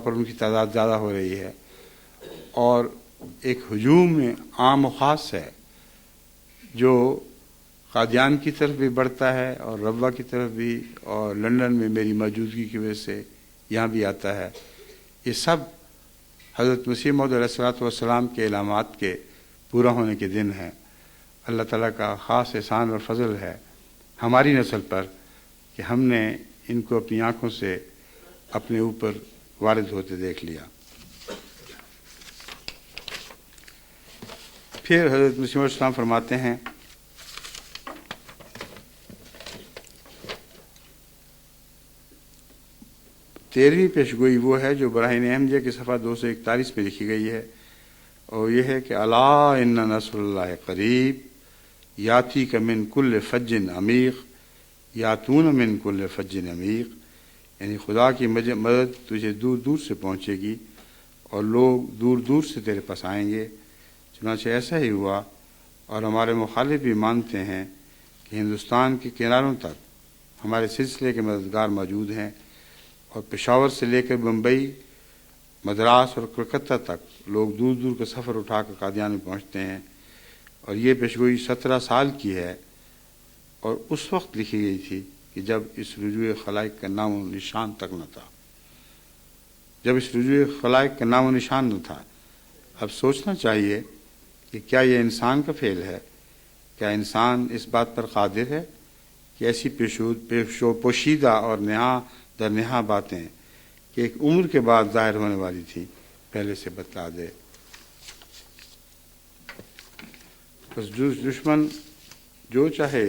پر ان کی تعداد زیادہ ہو رہی ہے اور ایک ہجوم عام و خاص ہے جو قادیان کی طرف بھی بڑھتا ہے اور ربوہ کی طرف بھی اور لندن میں میری موجودگی کی وجہ سے یہاں بھی آتا ہے. یہ سب حضرت مسیح موعود علیہ السلام کے علامات کے پورا ہونے کے دن ہیں. اللہ تعالیٰ کا خاص احسان اور فضل ہے ہماری نسل پر کہ ہم نے ان کو اپنی آنکھوں سے اپنے اوپر وارد ہوتے دیکھ لیا. پھر حضرت مسیح علیہ السلام فرماتے ہیں تیرہویں پیشگوئی وہ ہے جو براہین احمدیہ کی صفحہ 241 میں لکھی گئی ہے اور یہ ہے کہ الا ان نصر اللہ قریب یاتی کا من کل فج عمیق یاتون من کل فج عمیق، یعنی خدا کی مدد تجھے دور دور سے پہنچے گی اور لوگ دور دور سے تیرے پاس آئیں گے. چنانچہ ایسا ہی ہوا اور ہمارے مخالف بھی مانتے ہیں کہ ہندوستان کے کناروں تک ہمارے سلسلے کے مددگار موجود ہیں اور پشاور سے لے کر بمبئی مدراس اور کلکتہ تک لوگ دور دور کا سفر اٹھا کر قادیان میں پہنچتے ہیں، اور یہ پیشگوئی 17 سال کی ہے، اور اس وقت لکھی گئی تھی کہ جب اس رجوع خلائق کا نام و نشان تک نہ تھا، جب اس رجوع خلائق کا نام و نشان نہ تھا۔ اب سوچنا چاہیے کہ کیا یہ انسان کا فعل ہے؟ کیا انسان اس بات پر قادر ہے کہ ایسی پوشیدہ اور نہا در نہا باتیں کہ ایک عمر کے بعد ظاہر ہونے والی تھی پہلے سے بتلا دے؟ بس دشمن جو چاہے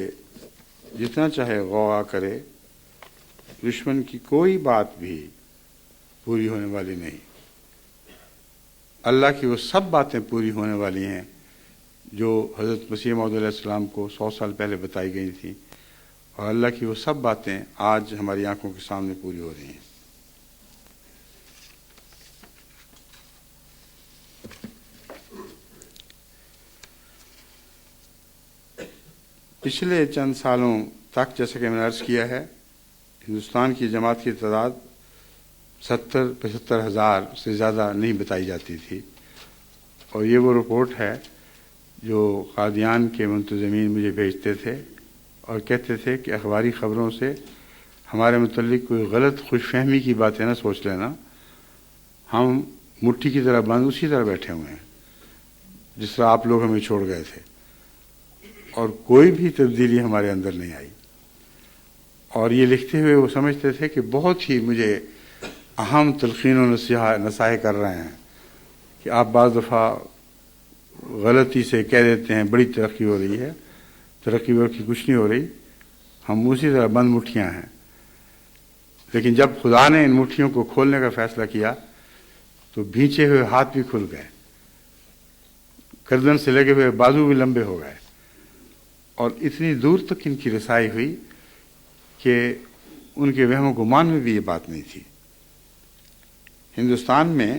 جتنا چاہے غوغا کرے، دشمن کی کوئی بات بھی پوری ہونے والی نہیں۔ اللہ کی وہ سب باتیں پوری ہونے والی ہیں جو حضرت مسیح موعود علیہ السلام کو 100 سال پہلے بتائی گئی تھیں، اور اللہ کی وہ سب باتیں آج ہماری آنکھوں کے سامنے پوری ہو رہی ہیں۔ پچھلے چند سالوں تک جیسا کہ میں نے عرض کیا ہے، ہندوستان کی جماعت کی تعداد 70-75 ہزار سے زیادہ نہیں بتائی جاتی تھی، اور یہ وہ رپورٹ ہے جو قادیان کے منتظمین مجھے بھیجتے تھے اور کہتے تھے کہ اخباری خبروں سے ہمارے متعلق کوئی غلط خوش فہمی کی باتیں نہ سوچ لینا، ہم مٹھی کی طرح بند اسی طرح بیٹھے ہوئے ہیں جس طرح آپ لوگ ہمیں چھوڑ گئے تھے، اور کوئی بھی تبدیلی ہمارے اندر نہیں آئی۔ اور یہ لکھتے ہوئے وہ سمجھتے تھے کہ بہت ہی مجھے اہم تلقین و نصائح کر رہے ہیں کہ آپ بعض دفعہ غلطی سے کہہ دیتے ہیں بڑی ترقی ہو رہی ہے، ترقی ورقی کچھ نہیں ہو رہی، ہم اسی طرح بند مٹھیاں ہیں۔ لیکن جب خدا نے ان مٹھیوں کو کھولنے کا فیصلہ کیا تو بھینچے ہوئے ہاتھ بھی کھل گئے، گردن سے لگے ہوئے بازو بھی لمبے ہو گئے، اور اتنی دور تک ان کی رسائی ہوئی کہ ان کے وہم و گمان میں بھی یہ بات نہیں تھی۔ ہندوستان میں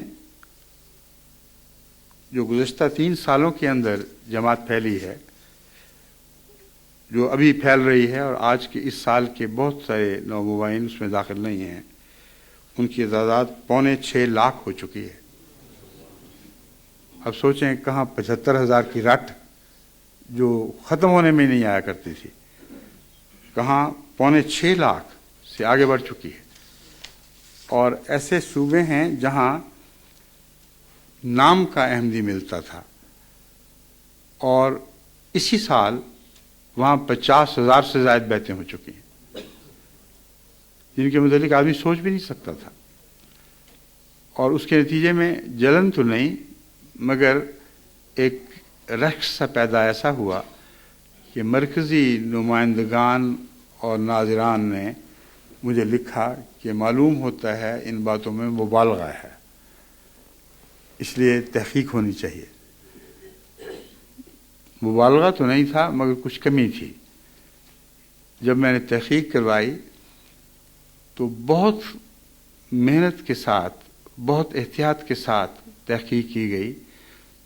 جو گزشتہ 3 سالوں کے اندر جماعت پھیلی ہے، جو ابھی پھیل رہی ہے، اور آج کے اس سال کے بہت سارے نومبائن اس میں داخل نہیں ہیں، ان کی تعداد 5.25 لاکھ ہو چکی ہے۔ اب سوچیں کہاں 75,000 کی رٹ جو ختم ہونے میں نہیں آیا کرتی تھی، کہاں 5.25 لاکھ سے آگے بڑھ چکی ہے۔ اور ایسے صوبے ہیں جہاں نام کا احمدی ملتا تھا، اور اسی سال وہاں 50,000 سے زائد بیعتیں ہو چکی ہیں، جن کے متعلق آدمی سوچ بھی نہیں سکتا تھا۔ اور اس کے نتیجے میں جلن تو نہیں مگر ایک رقص سا پیدا ایسا ہوا کہ مرکزی نمائندگان اور ناظران نے مجھے لکھا کہ معلوم ہوتا ہے ان باتوں میں مبالغہ ہے، اس لیے تحقیق ہونی چاہیے۔ مبالغہ تو نہیں تھا مگر کچھ کمی تھی۔ جب میں نے تحقیق کروائی تو بہت محنت کے ساتھ، بہت احتیاط کے ساتھ تحقیق کی گئی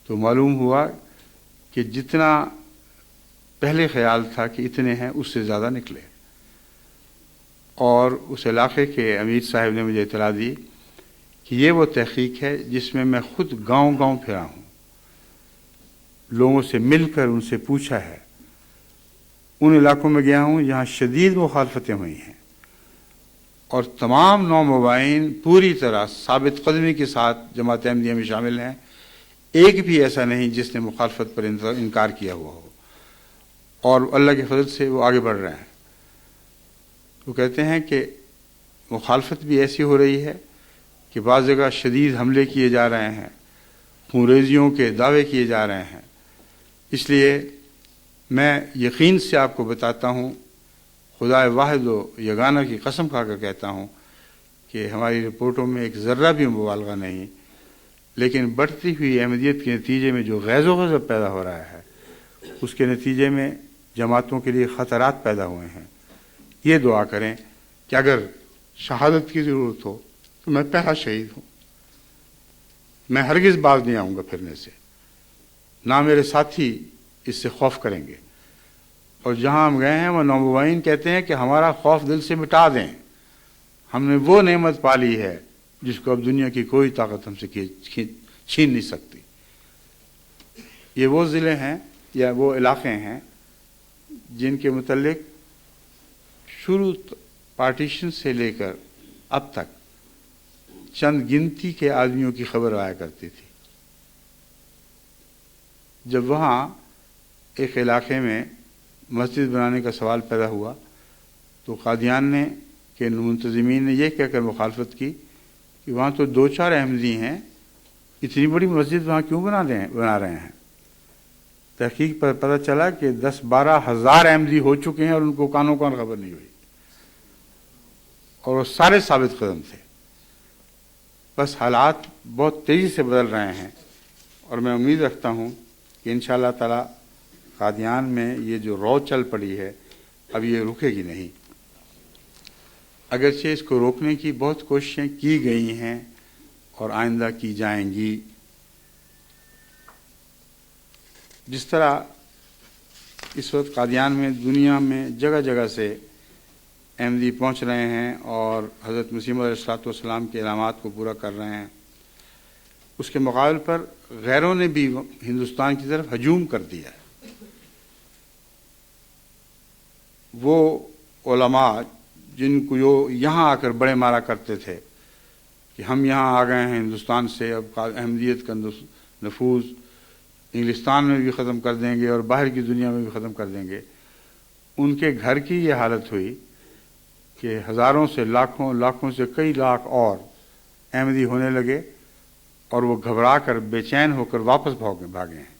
تو معلوم ہوا کہ جتنا پہلے خیال تھا کہ اتنے ہیں اس سے زیادہ نکلے۔ اور اس علاقے کے امیر صاحب نے مجھے اطلاع دی کہ یہ وہ تحقیق ہے جس میں خود گاؤں گاؤں پھرا ہوں، لوگوں سے مل کر ان سے پوچھا ہے، ان علاقوں میں گیا ہوں جہاں شدید مخالفتیں ہوئی ہیں، اور تمام 9 مبائن پوری طرح ثابت قدمی کے ساتھ جماعت احمدیہ میں شامل ہیں، ایک بھی ایسا نہیں جس نے مخالفت پر انکار کیا ہوا ہو، اور اللہ کے فضل سے وہ آگے بڑھ رہے ہیں۔ وہ کہتے ہیں کہ مخالفت بھی ایسی ہو رہی ہے کہ بعض جگہ شدید حملے کیے جا رہے ہیں، خونریزیوں کے دعوے کیے جا رہے ہیں۔ اس لیے میں یقین سے آپ کو بتاتا ہوں، خدا واحد و یگانہ کی قسم کھا کر کہتا ہوں کہ ہماری رپورٹوں میں ایک ذرہ بھی مبالغہ نہیں، لیکن بڑھتی ہوئی احمدیت کے نتیجے میں جو غیظ و غضب پیدا ہو رہا ہے، اس کے نتیجے میں جماعتوں کے لیے خطرات پیدا ہوئے ہیں۔ یہ دعا کریں کہ اگر شہادت کی ضرورت ہو تو میں پہلا شہید ہوں، میں ہرگز باز نہیں آؤں گا پھرنے سے، نہ میرے ساتھی اس سے خوف کریں گے۔ اور جہاں ہم گئے ہیں وہ نومبائن کہتے ہیں کہ ہمارا خوف دل سے مٹا دیں، ہم نے وہ نعمت پالی ہے جس کو اب دنیا کی کوئی طاقت ہم سے چھین نہیں سکتی۔ یہ وہ ضلع ہیں یا وہ علاقے ہیں جن کے متعلق شروع پارٹیشن سے لے کر اب تک چند گنتی کے آدمیوں کی خبر آیا کرتی تھی۔ جب وہاں ایک علاقے میں مسجد بنانے کا سوال پیدا ہوا تو قادیان نے کے منتظمین نے یہ کہہ کر مخالفت کی کہ وہاں تو 2-4 احمدی ہیں، اتنی بڑی مسجد وہاں کیوں بنا رہے ہیں؟ تحقیق پر پتہ چلا کہ 10-12 ہزار احمدی ہو چکے ہیں اور ان کو کانوں کان خبر نہیں ہوئی، اور وہ سارے ثابت قدم تھے۔ بس حالات بہت تیزی سے بدل رہے ہیں، اور میں امید رکھتا ہوں کہ انشاءاللہ تعالی قادیان میں یہ جو رو چل پڑی ہے اب یہ رکے گی نہیں۔ اگرچہ اس کو روکنے کی بہت کوششیں کی گئی ہیں اور آئندہ کی جائیں گی۔ جس طرح اس وقت قادیان میں دنیا میں جگہ جگہ سے احمدی پہنچ رہے ہیں اور حضرت مسیح موعود علیہ السلام کے علامات کو پورا کر رہے ہیں، اس کے مقابل پر غیروں نے بھی ہندوستان کی طرف ہجوم کر دیا ہے۔ وہ علماء جن کو یہاں آ کر بڑے مارا کرتے تھے کہ ہم یہاں آ گئے ہیں ہندوستان سے، اب احمدیت کا نفوذ انگلستان میں بھی ختم کر دیں گے اور باہر کی دنیا میں بھی ختم کر دیں گے، ان کے گھر کی یہ حالت ہوئی کہ ہزاروں سے لاکھوں سے کئی لاکھ اور احمدی ہونے لگے، اور وہ گھبرا کر بے چین ہو کر واپس بھاگے ہیں،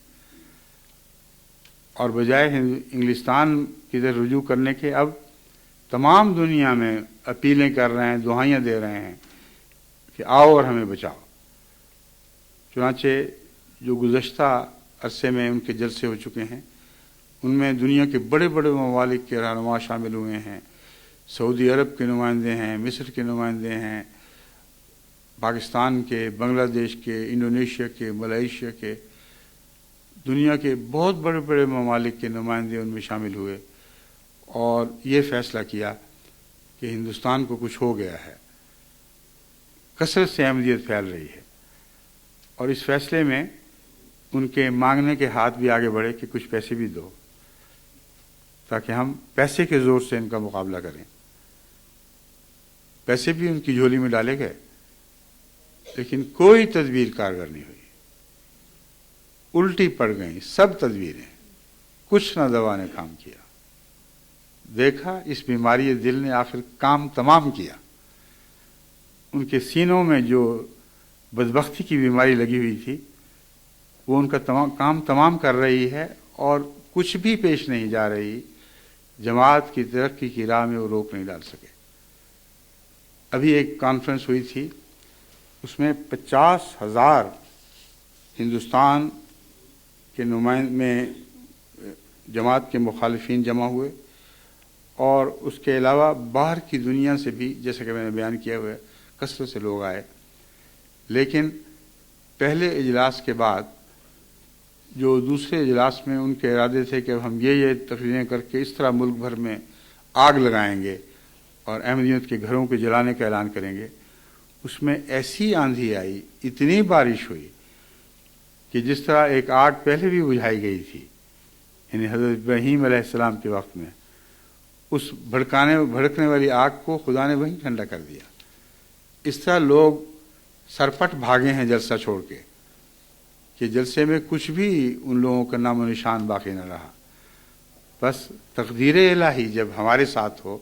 اور بجائے انگلستان کی طرف رجوع کرنے کے اب تمام دنیا میں اپیلیں کر رہے ہیں، دعائیاں دے رہے ہیں کہ آؤ اور ہمیں بچاؤ۔ چنانچہ جو گزشتہ عرصے میں ان کے جلسے ہو چکے ہیں ان میں دنیا کے بڑے بڑے ممالک کے رہنما شامل ہوئے ہیں، سعودی عرب کے نمائندے ہیں، مصر کے نمائندے ہیں، پاکستان کے، بنگلہ دیش کے، انڈونیشیا کے، ملائیشیا کے، دنیا کے بہت بڑے بڑے ممالک کے نمائندے ان میں شامل ہوئے، اور یہ فیصلہ کیا کہ ہندوستان کو کچھ ہو گیا ہے، کثرت سے احمدیت پھیل رہی ہے، اور اس فیصلے میں ان کے مانگنے کے ہاتھ بھی آگے بڑھے کہ کچھ پیسے بھی دو تاکہ ہم پیسے کے زور سے ان کا مقابلہ کریں۔ پیسے بھی ان کی جھولی میں ڈالے گئے، لیکن کوئی تدبیر کارگر نہیں ہوئی، الٹی پڑ گئیں سب تدبیریں، کچھ نہ دوا نے کام کیا۔ دیکھا اس بیماری دل نے آخر کام تمام کیا، ان کے سینوں میں جو بدبختی کی بیماری لگی ہوئی تھی وہ ان کا کام تمام کر رہی ہے، اور کچھ بھی پیش نہیں جا رہی، جماعت کی ترقی کی راہ میں وہ روک نہیں ڈال سکے۔ ابھی ایک کانفرنس ہوئی تھی، اس میں 50,000 ہندوستان کے میں جماعت کے مخالفین جمع ہوئے، اور اس کے علاوہ باہر کی دنیا سے بھی، جیسا کہ میں نے بیان کیا ہوا ہے، کثرت سے لوگ آئے۔ لیکن پہلے اجلاس کے بعد جو دوسرے اجلاس میں ان کے ارادے تھے کہ اب ہم یہ تقریریں کر کے اس طرح ملک بھر میں آگ لگائیں گے اور احمدیت کے گھروں کو جلانے کا اعلان کریں گے، اس میں ایسی آندھی آئی، اتنی بارش ہوئی کہ جس طرح ایک آگ پہلے بھی بجھائی گئی تھی، یعنی حضرت ابراہیم علیہ السلام کے وقت میں، اس بھڑکنے والی آگ کو خدا نے وہیں ٹھنڈا کر دیا۔ اس طرح لوگ سرپٹ بھاگے ہیں جلسہ چھوڑ کے کہ جلسے میں کچھ بھی ان لوگوں کا نام و نشان باقی نہ رہا۔ بس تقدیر الہی جب ہمارے ساتھ ہو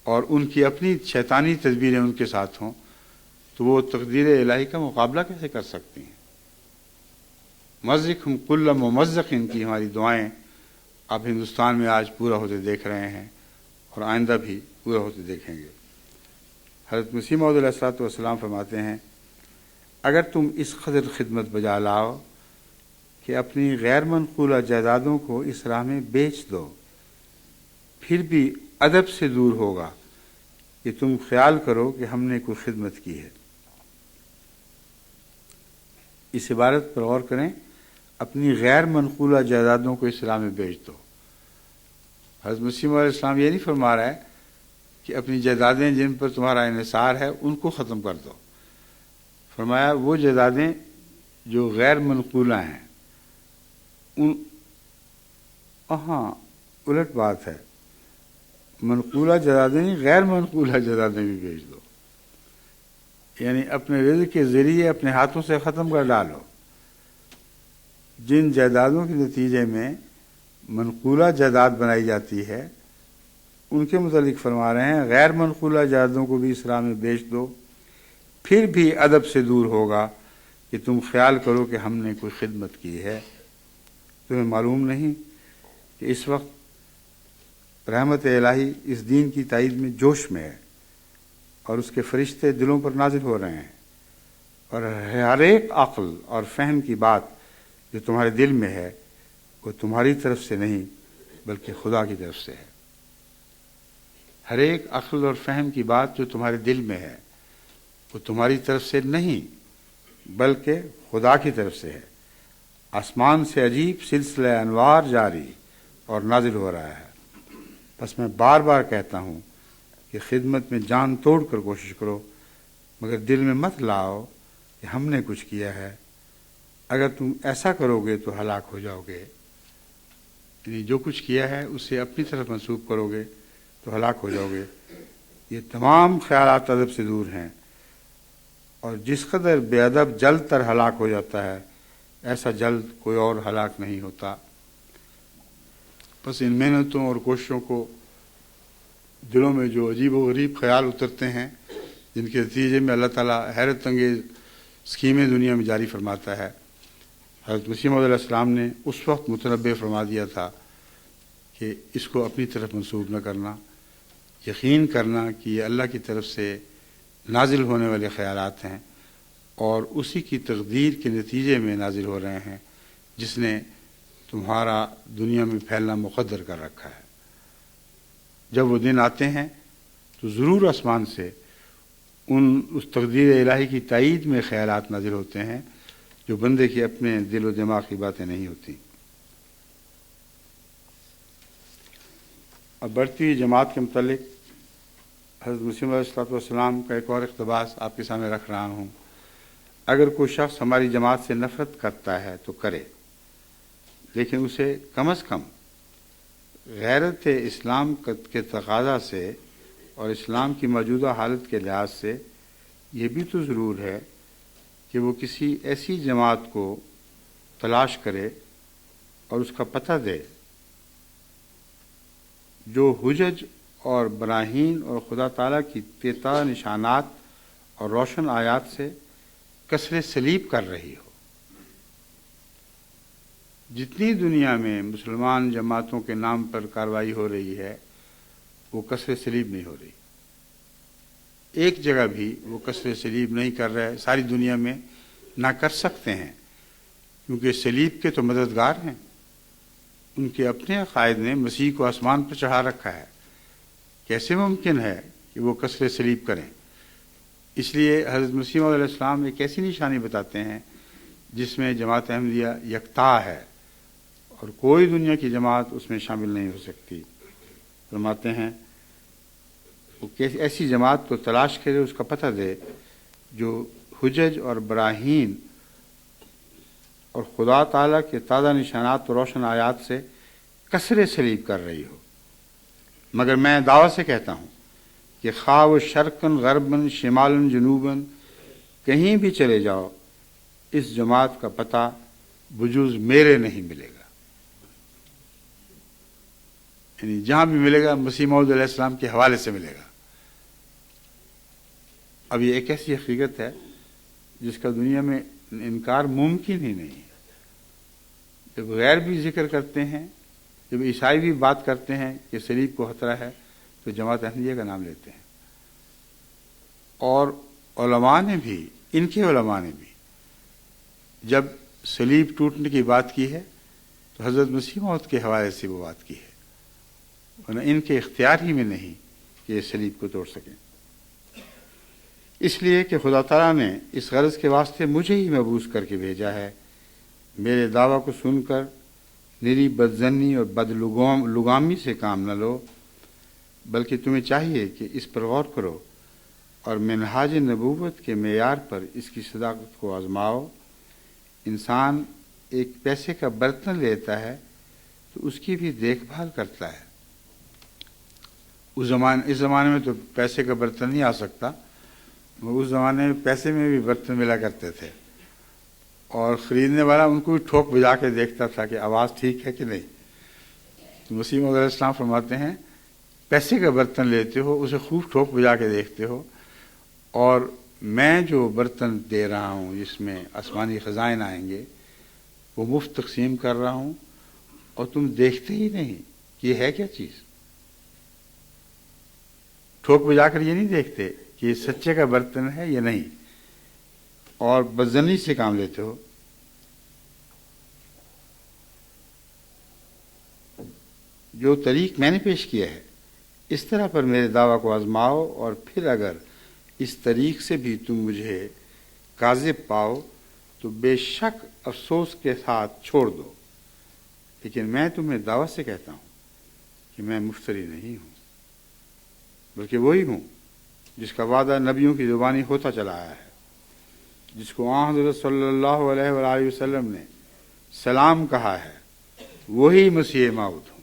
اور ان کی اپنی شیطانی تدبیریں ان کے ساتھ ہوں تو وہ تقدیر الہی کا مقابلہ کیسے کر سکتی ہیں؟ مزقہم کل ممزق، ان کی ہماری دعائیں آپ ہندوستان میں آج پورا ہوتے دیکھ رہے ہیں اور آئندہ بھی پورا ہوتے دیکھیں گے۔ حضرت مسیح موعود علیہ السلام فرماتے ہیں، اگر تم اس قدر خدمت بجا لاؤ کہ اپنی غیر منقولہ جائیدادوں کو اس راہ میں بیچ دو، پھر بھی ادب سے دور ہوگا کہ تم خیال کرو کہ ہم نے کوئی خدمت کی ہے۔ اس عبارت پر غور کریں، اپنی غیر منقولہ جائیدادوں کو اس راہ میں بیچ دو۔ حضرت مسیح موعود علیہ السلام یہ نہیں فرما رہا ہے کہ اپنی جائیدادیں جن پر تمہارا انحصار ہے ان کو ختم کر دو، فرمایا وہ جائیدادیں جو غیر منقولہ ہیں ان ہاں الٹ بات ہے، منقولہ جائیدادیں نہیں، غیر منقولہ جائیدادیں بھی بیچ دو، یعنی اپنے رزق کے ذریعے اپنے ہاتھوں سے ختم کر ڈالو۔ جن جائیدادوں کے نتیجے میں منقولہ جائیداد بنائی جاتی ہے ان کے متعلق فرما رہے ہیں غیر منقولہ جائیدادوں کو بھی اس راہ میں بیچ دو، پھر بھی ادب سے دور ہوگا کہ تم خیال کرو کہ ہم نے کوئی خدمت کی ہے۔ تمہیں معلوم نہیں کہ اس وقت رحمت الہی اس دین کی تائید میں جوش میں ہے اور اس کے فرشتے دلوں پر نازل ہو رہے ہیں، اور ہر ایک عقل اور فہم کی بات جو تمہارے دل میں ہے وہ تمہاری طرف سے نہیں بلکہ خدا کی طرف سے ہے۔ ہر ایک عقل اور فہم کی بات جو تمہارے دل میں ہے وہ تمہاری طرف سے نہیں بلکہ خدا کی طرف سے ہے۔ آسمان سے عجیب سلسلہ انوار جاری اور نازل ہو رہا ہے۔ بس میں بار بار کہتا ہوں کہ خدمت میں جان توڑ کر کوشش کرو، مگر دل میں مت لاؤ کہ ہم نے کچھ کیا ہے۔ اگر تم ایسا کرو گے تو ہلاک ہو جاؤ گے، یعنی جو کچھ کیا ہے اسے اپنی طرف منسوب کرو گے تو ہلاک ہو جاؤ گے۔ یہ تمام خیالات ادب سے دور ہیں، اور جس قدر بے ادب جلد تر ہلاک ہو جاتا ہے ایسا جلد کوئی اور ہلاک نہیں ہوتا۔ بس ان محنتوں اور کوششوں کو دلوں میں جو عجیب و غریب خیال اترتے ہیں جن کے نتیجے میں اللہ تعالیٰ حیرت انگیز اسکیمیں دنیا میں جاری فرماتا ہے، حضرت مسیح موعود علیہ السلام نے اس وقت متنبع فرما دیا تھا کہ اس کو اپنی طرف منسوب نہ کرنا، یقین کرنا کہ یہ اللہ کی طرف سے نازل ہونے والے خیالات ہیں اور اسی کی تقدیر کے نتیجے میں نازل ہو رہے ہیں جس نے تمہارا دنیا میں پھیلنا مقدر کر رکھا ہے۔ جب وہ دن آتے ہیں تو ضرور آسمان سے اس تقدیر الہی کی تائید میں خیالات نازل ہوتے ہیں جو بندے کے اپنے دل و دماغ کی باتیں نہیں ہوتی۔ اب بڑھتی ہوئی جماعت کے متعلق حضرت مسیح علیہ السلام کا ایک اور اقتباس آپ کے سامنے رکھ رہا ہوں۔ اگر کوئی شخص ہماری جماعت سے نفرت کرتا ہے تو کرے، لیکن اسے کم از کم غیرت اسلام کے تقاضا سے اور اسلام کی موجودہ حالت کے لحاظ سے یہ بھی تو ضرور ہے کہ وہ کسی ایسی جماعت کو تلاش کرے اور اس کا پتہ دے جو حجج اور براہین اور خدا تعالیٰ کی تیتا نشانات اور روشن آیات سے کسر صلیب کر رہی ہو۔ جتنی دنیا میں مسلمان جماعتوں کے نام پر کارروائی ہو رہی ہے وہ کسر صلیب نہیں ہو رہی، ایک جگہ بھی وہ کسر صلیب نہیں کر رہے، ساری دنیا میں نہ کر سکتے ہیں کیونکہ صلیب کے تو مددگار ہیں، ان کے اپنے عقائد نے مسیح کو آسمان پر چڑھا رکھا ہے، کیسے ممکن ہے کہ وہ کسر صلیب کریں؟ اس لیے حضرت مسیح علیہ السلام ایک ایسی نشانی بتاتے ہیں جس میں جماعت احمدیہ یکتا ہے اور کوئی دنیا کی جماعت اس میں شامل نہیں ہو سکتی۔ فرماتے ہیں وہ ایسی جماعت کو تلاش کرے، اس کا پتہ دے جو حجج اور براہین اور خدا تعالیٰ کے تازہ نشانات و روشن آیات سے کسر صلیب کر رہی ہو۔ مگر میں دعویٰ سے کہتا ہوں کہ خواہ و شرقاً غرباً شمالاً جنوباً کہیں بھی چلے جاؤ اس جماعت کا پتہ بجوز میرے نہیں ملے گا، یعنی جہاں بھی ملے گا مسیح موعود علیہ السلام کے حوالے سے ملے گا۔ اب یہ ایک ایسی حقیقت ہے جس کا دنیا میں انکار ممکن ہی نہیں ہے۔ جب غیر بھی ذکر کرتے ہیں، جب عیسائی بھی بات کرتے ہیں کہ صلیب کو خطرہ ہے تو جماعت احمدیہ کا نام لیتے ہیں، اور علماء نے بھی، ان کے علماء نے بھی جب صلیب ٹوٹنے کی بات کی ہے تو حضرت مسیح موعود کے حوالے سے وہ بات کی ہے، ورنہ ان کے اختیار ہی میں نہیں کہ یہ صلیب کو توڑ سکیں۔ اس لیے کہ خدا تعالیٰ نے اس غرض کے واسطے مجھے ہی مبعوث کر کے بھیجا ہے۔ میرے دعویٰ کو سن کر نری بدظنی اور لگامی سے کام نہ لو، بلکہ تمہیں چاہیے کہ اس پر غور کرو اور منہاج نبوت کے معیار پر اس کی صداقت کو آزماؤ۔ انسان ایک پیسے کا برتن لیتا ہے تو اس کی بھی دیکھ بھال کرتا ہے۔ اس زمانے میں تو پیسے کا برتن نہیں آ سکتا، اس زمانے میں پیسے میں بھی برتن ملا کرتے تھے، اور خریدنے والا ان کو بھی ٹھوک بجا کے دیکھتا تھا کہ آواز ٹھیک ہے کہ نہیں۔ تو مسیح موعود علیہ السلام فرماتے ہیں پیسے کا برتن لیتے ہو، اسے خوب ٹھوک بجا کے دیکھتے ہو، اور میں جو برتن دے رہا ہوں جس میں آسمانی خزائن آئیں گے وہ مفت تقسیم کر رہا ہوں، اور تم دیکھتے ہی نہیں کہ یہ ہے کیا چیز۔ ٹھوک بجا کر یہ نہیں دیکھتے کہ یہ سچے کا برتن ہے یا نہیں، اور بدظنی سے کام لیتے ہو۔ جو طریق میں نے پیش کیا ہے اس طرح پر میرے دعویٰ کو آزماؤ، اور پھر اگر اس طریق سے بھی تم مجھے کاذب پاؤ تو بے شک افسوس کے ساتھ چھوڑ دو، لیکن میں تمہیں دعوت سے کہتا ہوں کہ میں مفتری نہیں ہوں، بلکہ وہی ہوں جس کا وعدہ نبیوں کی زبانی ہوتا چلا آیا ہے، جس کو آن حضرت صلی اللہ علیہ وآلہ وسلم نے سلام کہا ہے، وہی مسیح موعود ہوں۔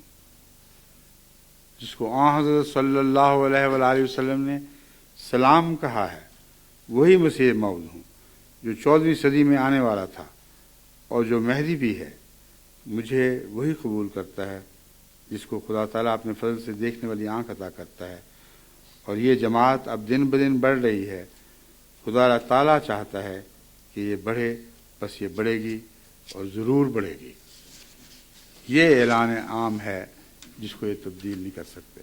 جس کو آن حضرت صلی اللہ علیہ وآلہ وسلم نے سلام کہا ہے، وہی مسیح موعود ہوں جو 14ویں صدی میں آنے والا تھا، اور جو مہدی بھی ہے۔ مجھے وہی قبول کرتا ہے جس کو خدا تعالیٰ اپنے فضل سے دیکھنے والی آنکھ عطا کرتا ہے، اور یہ جماعت اب دن بدن بڑھ رہی ہے۔ خدا تعالیٰ چاہتا ہے کہ یہ بڑھے، بس یہ بڑھے گی اور ضرور بڑھے گی۔ یہ اعلان عام ہے جس کو یہ تبدیل نہیں کر سکتے۔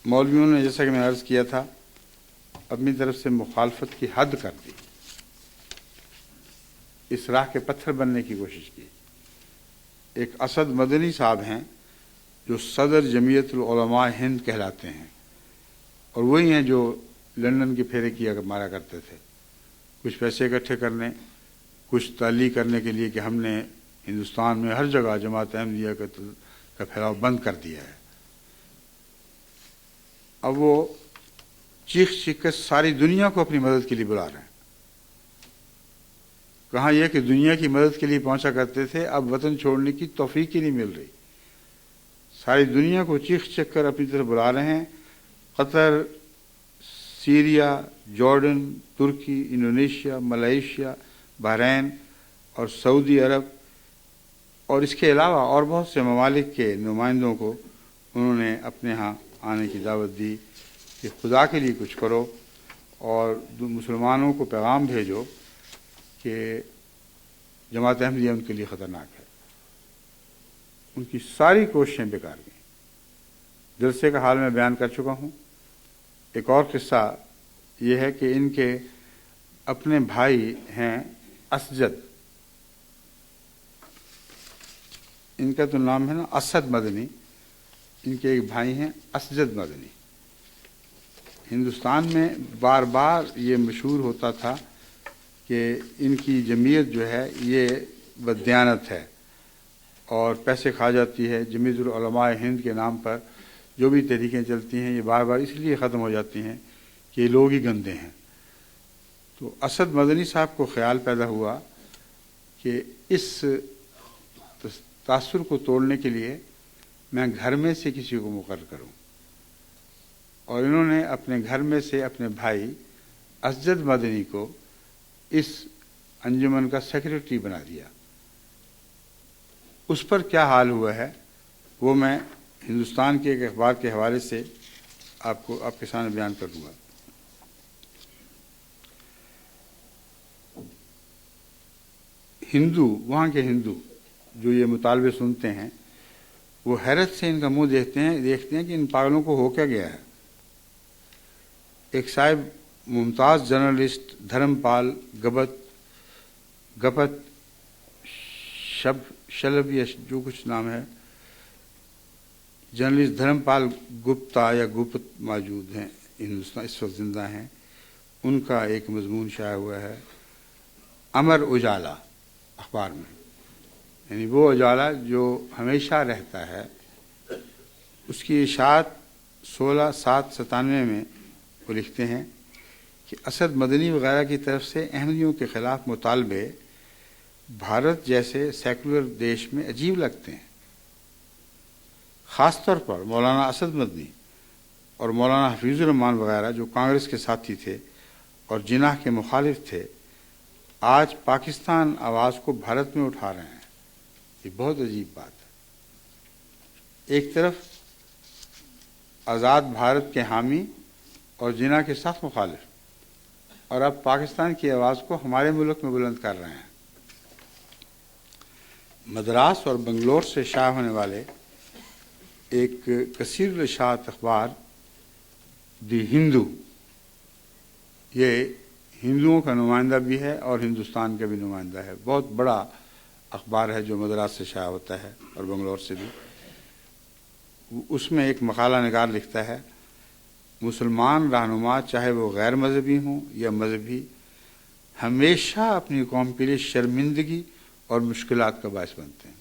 مولویوں نے جیسا کہ میں عرض کیا تھا اپنی طرف سے مخالفت کی حد کر دی، اس راہ کے پتھر بننے کی کوشش کی۔ ایک اسد مدنی صاحب ہیں جو صدر جمعیت العلماء ہند کہلاتے ہیں، اور وہی ہیں جو لندن کے پھیرے کیا مارا کرتے تھے، کچھ پیسے اکٹھے کرنے، کچھ تعلیق کرنے کے لیے کہ ہم نے ہندوستان میں ہر جگہ جماعت احمدیہ کا پھیلاؤ بند کر دیا ہے۔ اب وہ چیخ چیخ کر ساری دنیا کو اپنی مدد کے لیے بلا رہے ہیں۔ کہاں یہ کہ دنیا کی مدد کے لیے پہنچا کرتے تھے، اب وطن چھوڑنے کی توفیق ہی نہیں مل رہی۔ ساری دنیا کو چیخ چیخ کر اپنی طرف بلا رہے ہیں۔ قطر، سیریا، جارڈن، ترکی، انڈونیشیا، ملائیشیا، بحرین اور سعودی عرب، اور اس کے علاوہ اور بہت سے ممالک کے نمائندوں کو انہوں نے اپنے ہاں آنے کی دعوت دی کہ خدا کے لیے کچھ کرو، اور مسلمانوں کو پیغام بھیجو کہ جماعت احمدیہ ان کے لیے خطرناک ہے۔ ان کی ساری کوششیں بیکار گئیں۔ جلسے کا حال میں بیان کر چکا ہوں۔ ایک اور قصہ یہ ہے کہ ان کے اپنے بھائی ہیں اسجد، ان کا تو نام ہے نا اسد مدنی، ان کے ایک بھائی ہیں اسجد مدنی۔ ہندوستان میں بار بار یہ مشہور ہوتا تھا کہ ان کی جمعیت جو ہے یہ بددیانت ہے اور پیسے کھا جاتی ہے۔ جمعیت العلماء ہند کے نام پر جو بھی تحریکیں چلتی ہیں یہ بار بار اس لیے ختم ہو جاتی ہیں کہ یہ لوگ ہی گندے ہیں۔ تو اسد مدنی صاحب کو خیال پیدا ہوا کہ اس تاثر کو توڑنے کے لیے میں گھر میں سے کسی کو مقرر کروں، اور انہوں نے اپنے گھر میں سے اپنے بھائی اسجد مدنی کو اس انجمن کا سیکریٹری بنا دیا۔ اس پر کیا حال ہوا ہے وہ میں ہندوستان کے ایک اخبار کے حوالے سے آپ کے سامنے بیان کر دوں گا۔ ہندو، وہاں کے ہندو جو یہ مطالبے سنتے ہیں وہ حیرت سے ان کا منہ دیکھتے ہیں کہ ان پاگلوں کو ہو کیا گیا ہے۔ ایک صاحب ممتاز جرنلسٹ دھرم پال گپت شلب یا جو کچھ نام ہے، جرنلسٹ دھرم پال گپتا یا گپت موجود ہیں ہندوستان، اس وقت زندہ ہیں۔ ان کا ایک مضمون شائع ہوا ہے امر اجالا اخبار میں، یعنی وہ اجالا جو ہمیشہ رہتا ہے، اس کی اشاعت 16/7/97 میں وہ لکھتے ہیں کہ اسد مدنی وغیرہ کی طرف سے احمدیوں کے خلاف مطالبے بھارت جیسے سیکولر دیش میں عجیب لگتے ہیں، خاص طور پر مولانا اسد مدنی اور مولانا حفیظ الرحمان وغیرہ جو کانگریس کے ساتھی تھے اور جناح کے مخالف تھے، آج پاکستان آواز کو بھارت میں اٹھا رہے ہیں۔ یہ بہت عجیب بات ہے، ایک طرف آزاد بھارت کے حامی اور جناح کے سخت مخالف، اور اب پاکستان کی آواز کو ہمارے ملک میں بلند کر رہے ہیں۔ مدراس اور بنگلور سے شائع ہونے والے ایک کثیر الاشاعت اخبار دی ہندو، یہ ہندوؤں کا نمائندہ بھی ہے اور ہندوستان کا بھی نمائندہ ہے، بہت بڑا اخبار ہے جو مدراس سے شائع ہوتا ہے اور بنگلور سے بھی۔ اس میں ایک مقالہ نگار لکھتا ہے، مسلمان رہنما چاہے وہ غیر مذہبی ہوں یا مذہبی، ہمیشہ اپنی قوم کے لیے شرمندگی اور مشکلات کا باعث بنتے ہیں۔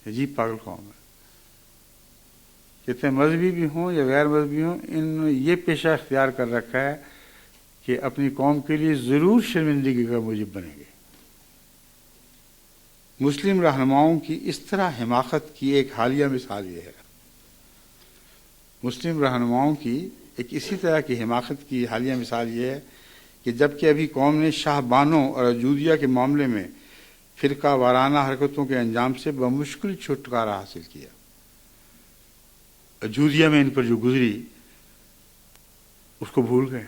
عجیب پاگل قوم ہے، کہتے ہیں مذہبی بھی ہوں یا غیر مذہبی ہوں، انہوں نے یہ پیشہ اختیار کر رکھا ہے کہ اپنی قوم کے لیے ضرور شرمندگی کا موجب بنیں گے۔ مسلم رہنماؤں کی اس طرح حماقت کی ایک حالیہ مثال یہ ہے، مسلم رہنماؤں کی ایک اسی طرح کی حماقت کی حالیہ مثال یہ ہے کہ جبکہ ابھی قوم نے شاہ بانوں اور اجودیہ کے معاملے میں فرقہ وارانہ حرکتوں کے انجام سے بمشکل چھٹکارا حاصل کیا، اجودیہ میں ان پر جو گزری اس کو بھول گئے،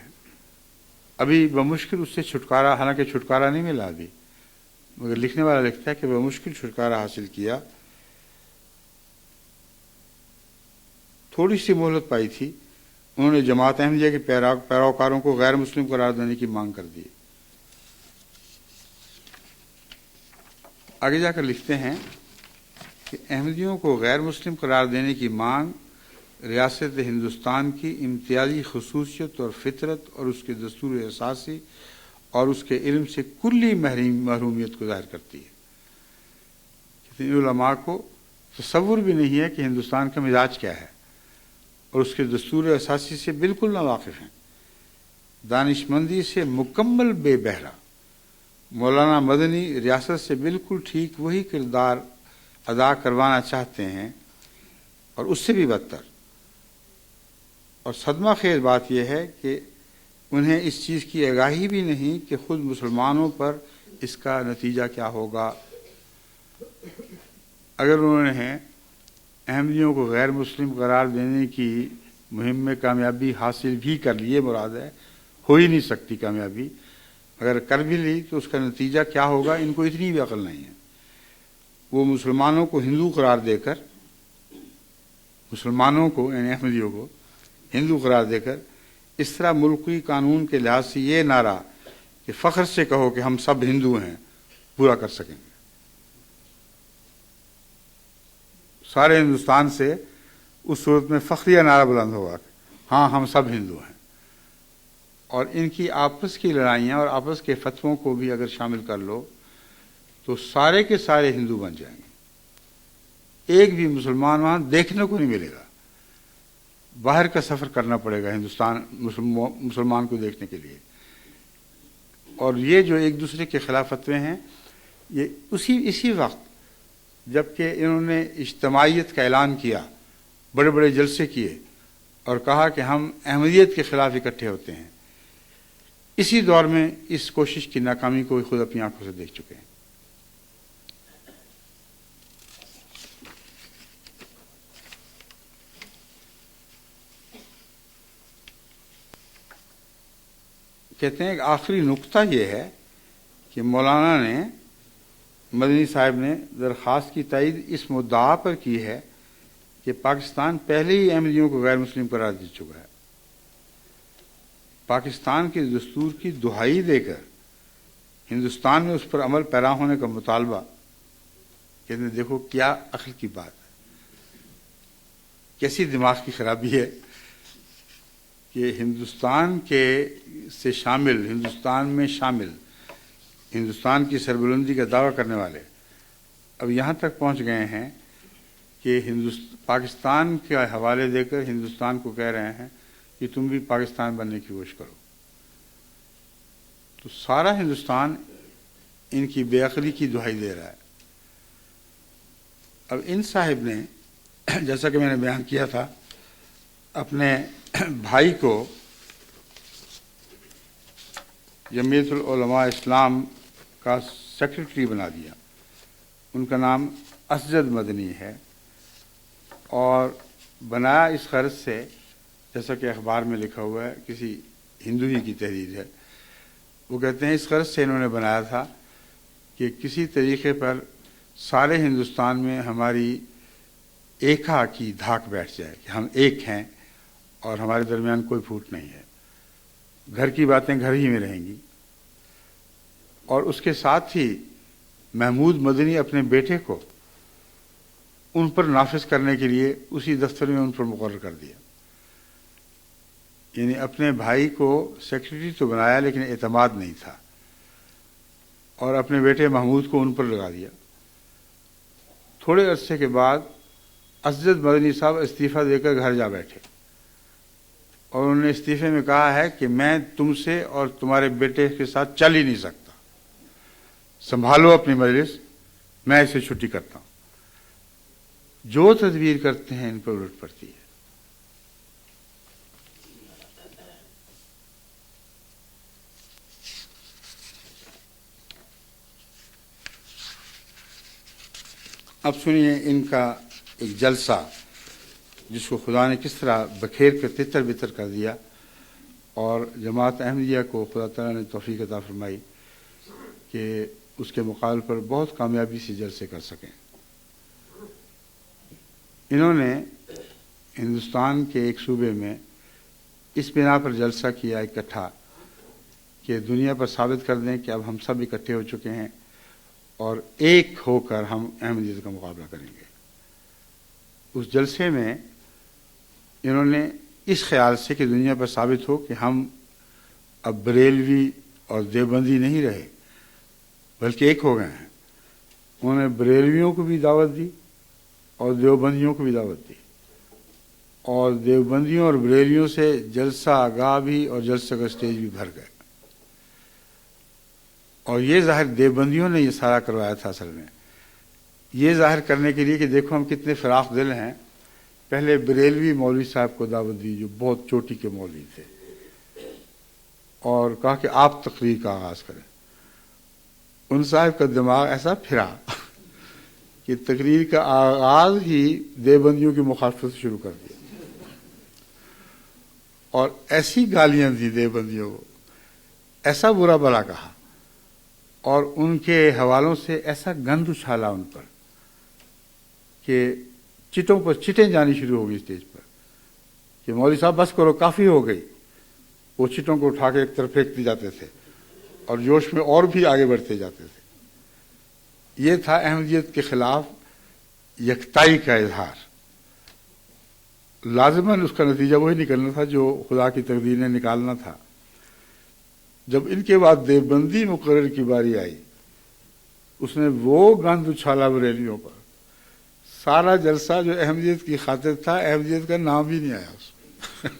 ابھی بمشکل اس سے چھٹکارا، حالانکہ چھٹکارا نہیں ملا ابھی، مگر لکھنے والا لکھتا ہے کہ بمشکل چھٹکارا حاصل کیا۔ تھوڑی سی مہلت پائی تھی، انہوں نے جماعت احمدیہ کے پیروکاروں کو غیر مسلم قرار دینے کی مانگ کر دی۔ آگے جا کر لکھتے ہیں کہ احمدیوں کو غیر مسلم قرار دینے کی مانگ ریاست ہندوستان کی امتیازی خصوصیت اور فطرت اور اس کے دستور اساسی اور اس کے علم سے کلی محرومیت کو ظاہر کرتی ہے۔ ان علماء کو تصور بھی نہیں ہے کہ ہندوستان کا مزاج کیا ہے اور اس کے دستور اساسی سے بالکل ناواقف ہیں، دانش مندی سے مکمل بے بہرا۔ مولانا مدنی ریاست سے بالکل ٹھیک وہی کردار ادا کروانا چاہتے ہیں اور اس سے بھی بدتر، اور صدمہ خیز بات یہ ہے کہ انہیں اس چیز کی آگاہی بھی نہیں کہ خود مسلمانوں پر اس کا نتیجہ کیا ہوگا۔ اگر انہوں نے احمدیوں کو غیر مسلم قرار دینے کی مہم میں کامیابی حاصل بھی کر لی، مراد ہے ہو ہی نہیں سکتی کامیابی، اگر کر بھی لی تو اس کا نتیجہ کیا ہوگا ان کو اتنی بھی عقل نہیں ہے۔ وہ مسلمانوں کو ہندو قرار دے کر، مسلمانوں کو یعنی احمدیوں کو ہندو قرار دے کر اس طرح ملکی قانون کے لحاظ سے یہ نعرہ کہ فخر سے کہو کہ ہم سب ہندو ہیں پورا کر سکیں گے۔ سارے ہندوستان سے اس صورت میں فخریہ نعرہ بلند ہوگا کہ ہاں ہم سب ہندو ہیں، اور ان کی آپس کی لڑائیاں اور آپس کے فتووں کو بھی اگر شامل کر لو تو سارے کے سارے ہندو بن جائیں گے، ایک بھی مسلمان وہاں دیکھنے کو نہیں ملے گا، باہر کا سفر کرنا پڑے گا ہندوستان مسلمان کو دیکھنے کے لیے۔ اور یہ جو ایک دوسرے کے خلاف فتوے ہیں، یہ اسی وقت جبکہ انہوں نے اجتماعیت کا اعلان کیا، بڑے بڑے جلسے کیے اور کہا کہ ہم احمدیت کے خلاف اکٹھے ہوتے ہیں، اسی دور میں اس کوشش کی ناکامی کو خود اپنی آنکھوں سے دیکھ چکے ہیں۔ کہتے ہیں کہ آخری نقطہ یہ ہے کہ مولانا نے مدنی صاحب نے درخواست کی تائید اس مدعا پر کی ہے کہ پاکستان پہلے ہی احمدیوں کو غیر مسلم قرار دے چکا ہے۔ پاکستان کے دستور کی دہائی دے کر ہندوستان میں اس پر عمل پیرا ہونے کا مطالبہ، کہتے ہیں دیکھو کیا عقل کی بات ہے، کیسی دماغ کی خرابی ہے کہ ہندوستان سے شامل، ہندوستان میں شامل، ہندوستان کی سربلندی کا دعویٰ کرنے والے اب یہاں تک پہنچ گئے ہیں کہ کہ پاکستان کے حوالے دے کر ہندوستان کو کہہ رہے ہیں کہ تم بھی پاکستان بننے کی کوشش کرو، تو سارا ہندوستان ان کی بے عقلی کی دہائی دے رہا ہے۔ اب ان صاحب نے جیسا کہ میں نے بیان کیا تھا اپنے بھائی کو جمعیت العلماء اسلام کا سیکرٹری بنا دیا۔ ان کا نام اسجد مدنی ہے، اور بنایا اس غرض سے، جیسا کہ اخبار میں لکھا ہوا ہے، کسی ہندو ہی کی تحریر ہے، وہ کہتے ہیں اس غرض سے انہوں نے بنایا تھا کہ کسی طریقے پر سارے ہندوستان میں ہماری ایکا کی دھاک بیٹھ جائے کہ ہم ایک ہیں اور ہمارے درمیان کوئی پھوٹ نہیں ہے، گھر کی باتیں گھر ہی میں رہیں گی۔ اور اس کے ساتھ ہی محمود مدنی اپنے بیٹے کو ان پر نافذ کرنے کے لیے اسی دفتر میں ان پر مقرر کر دیا، یعنی اپنے بھائی کو سیکرٹری تو بنایا لیکن اعتماد نہیں تھا، اور اپنے بیٹے محمود کو ان پر لگا دیا۔ تھوڑے عرصے کے بعد اسجد مدنی صاحب استعفیٰ دے کر گھر جا بیٹھے، اور انہوں نے استعفے میں کہا ہے کہ میں تم سے اور تمہارے بیٹے کے ساتھ چل ہی نہیں سکتا، سنبھالو اپنی مجلس، میں اسے چھٹی کرتا ہوں۔ جو تدبیر کرتے ہیں ان پر الٹ پڑتی ہے۔ اب سنیے ان کا ایک جلسہ جس کو خدا نے کس طرح بکھیر کر تتر بتر کر دیا، اور جماعت احمدیہ کو خدا تعالیٰ نے توفیق عطا فرمائی کہ اس کے مقابل پر بہت کامیابی سے جلسے کر سکیں۔ انہوں نے ہندوستان کے ایک صوبے میں اس بنا پر جلسہ کیا اکٹھا کہ دنیا پر ثابت کر دیں کہ اب ہم سب اکٹھے ہو چکے ہیں اور ایک ہو کر ہم احمدیت کا مقابلہ کریں گے۔ اس جلسے میں انہوں نے اس خیال سے کہ دنیا پر ثابت ہو کہ ہم اب بریلوی اور دیوبندی نہیں رہے بلکہ ایک ہو گئے ہیں، انہوں نے بریلویوں کو بھی دعوت دی اور دیوبندیوں کو بھی دعوت دی، اور دیوبندیوں اور بریلویوں سے جلسہ آگاہ بھی اور جلسہ کا اسٹیج بھی بھر گئے۔ اور یہ ظاہر دیوبندیوں نے یہ سارا کروایا تھا، اصل میں یہ ظاہر کرنے کے لیے کہ دیکھو ہم کتنے فراخ دل ہیں۔ پہلے بریلوی مولوی صاحب کو دعوت دی جو بہت چوٹی کے مولوی تھے، اور کہا کہ آپ تقریر کا آغاز کریں۔ ان صاحب کا دماغ ایسا پھرا کہ تقریر کا آغاز ہی دیوبندیوں کی مخالفت سے شروع کر دیا، اور ایسی گالیاں دی دیوبندیوں کو، ایسا برا بلا کہا، اور ان کے حوالوں سے ایسا گند اچھالا ان پر کہ چٹوں پر چٹیں جانی شروع ہو گئی اسٹیج پر کہ مولوی صاحب بس کرو، کافی ہو گئی۔ وہ چٹوں کو اٹھا کے ایک طرف پھینکتے جاتے تھے اور جوش میں اور بھی آگے بڑھتے جاتے تھے۔ یہ تھا احمدیت کے خلاف یکتائی کا اظہار۔ لازماً اس کا نتیجہ وہی نکلنا تھا جو خدا کی تقدیر نے نکالنا تھا۔ جب ان کے بعد دیوبندی مقرر کی باری آئی، اس نے وہ گند اچھالا بریلیوں پر، سارا جلسہ جو احمدیت کی خاطر تھا احمدیت کا نام بھی نہیں آیا اس میں۔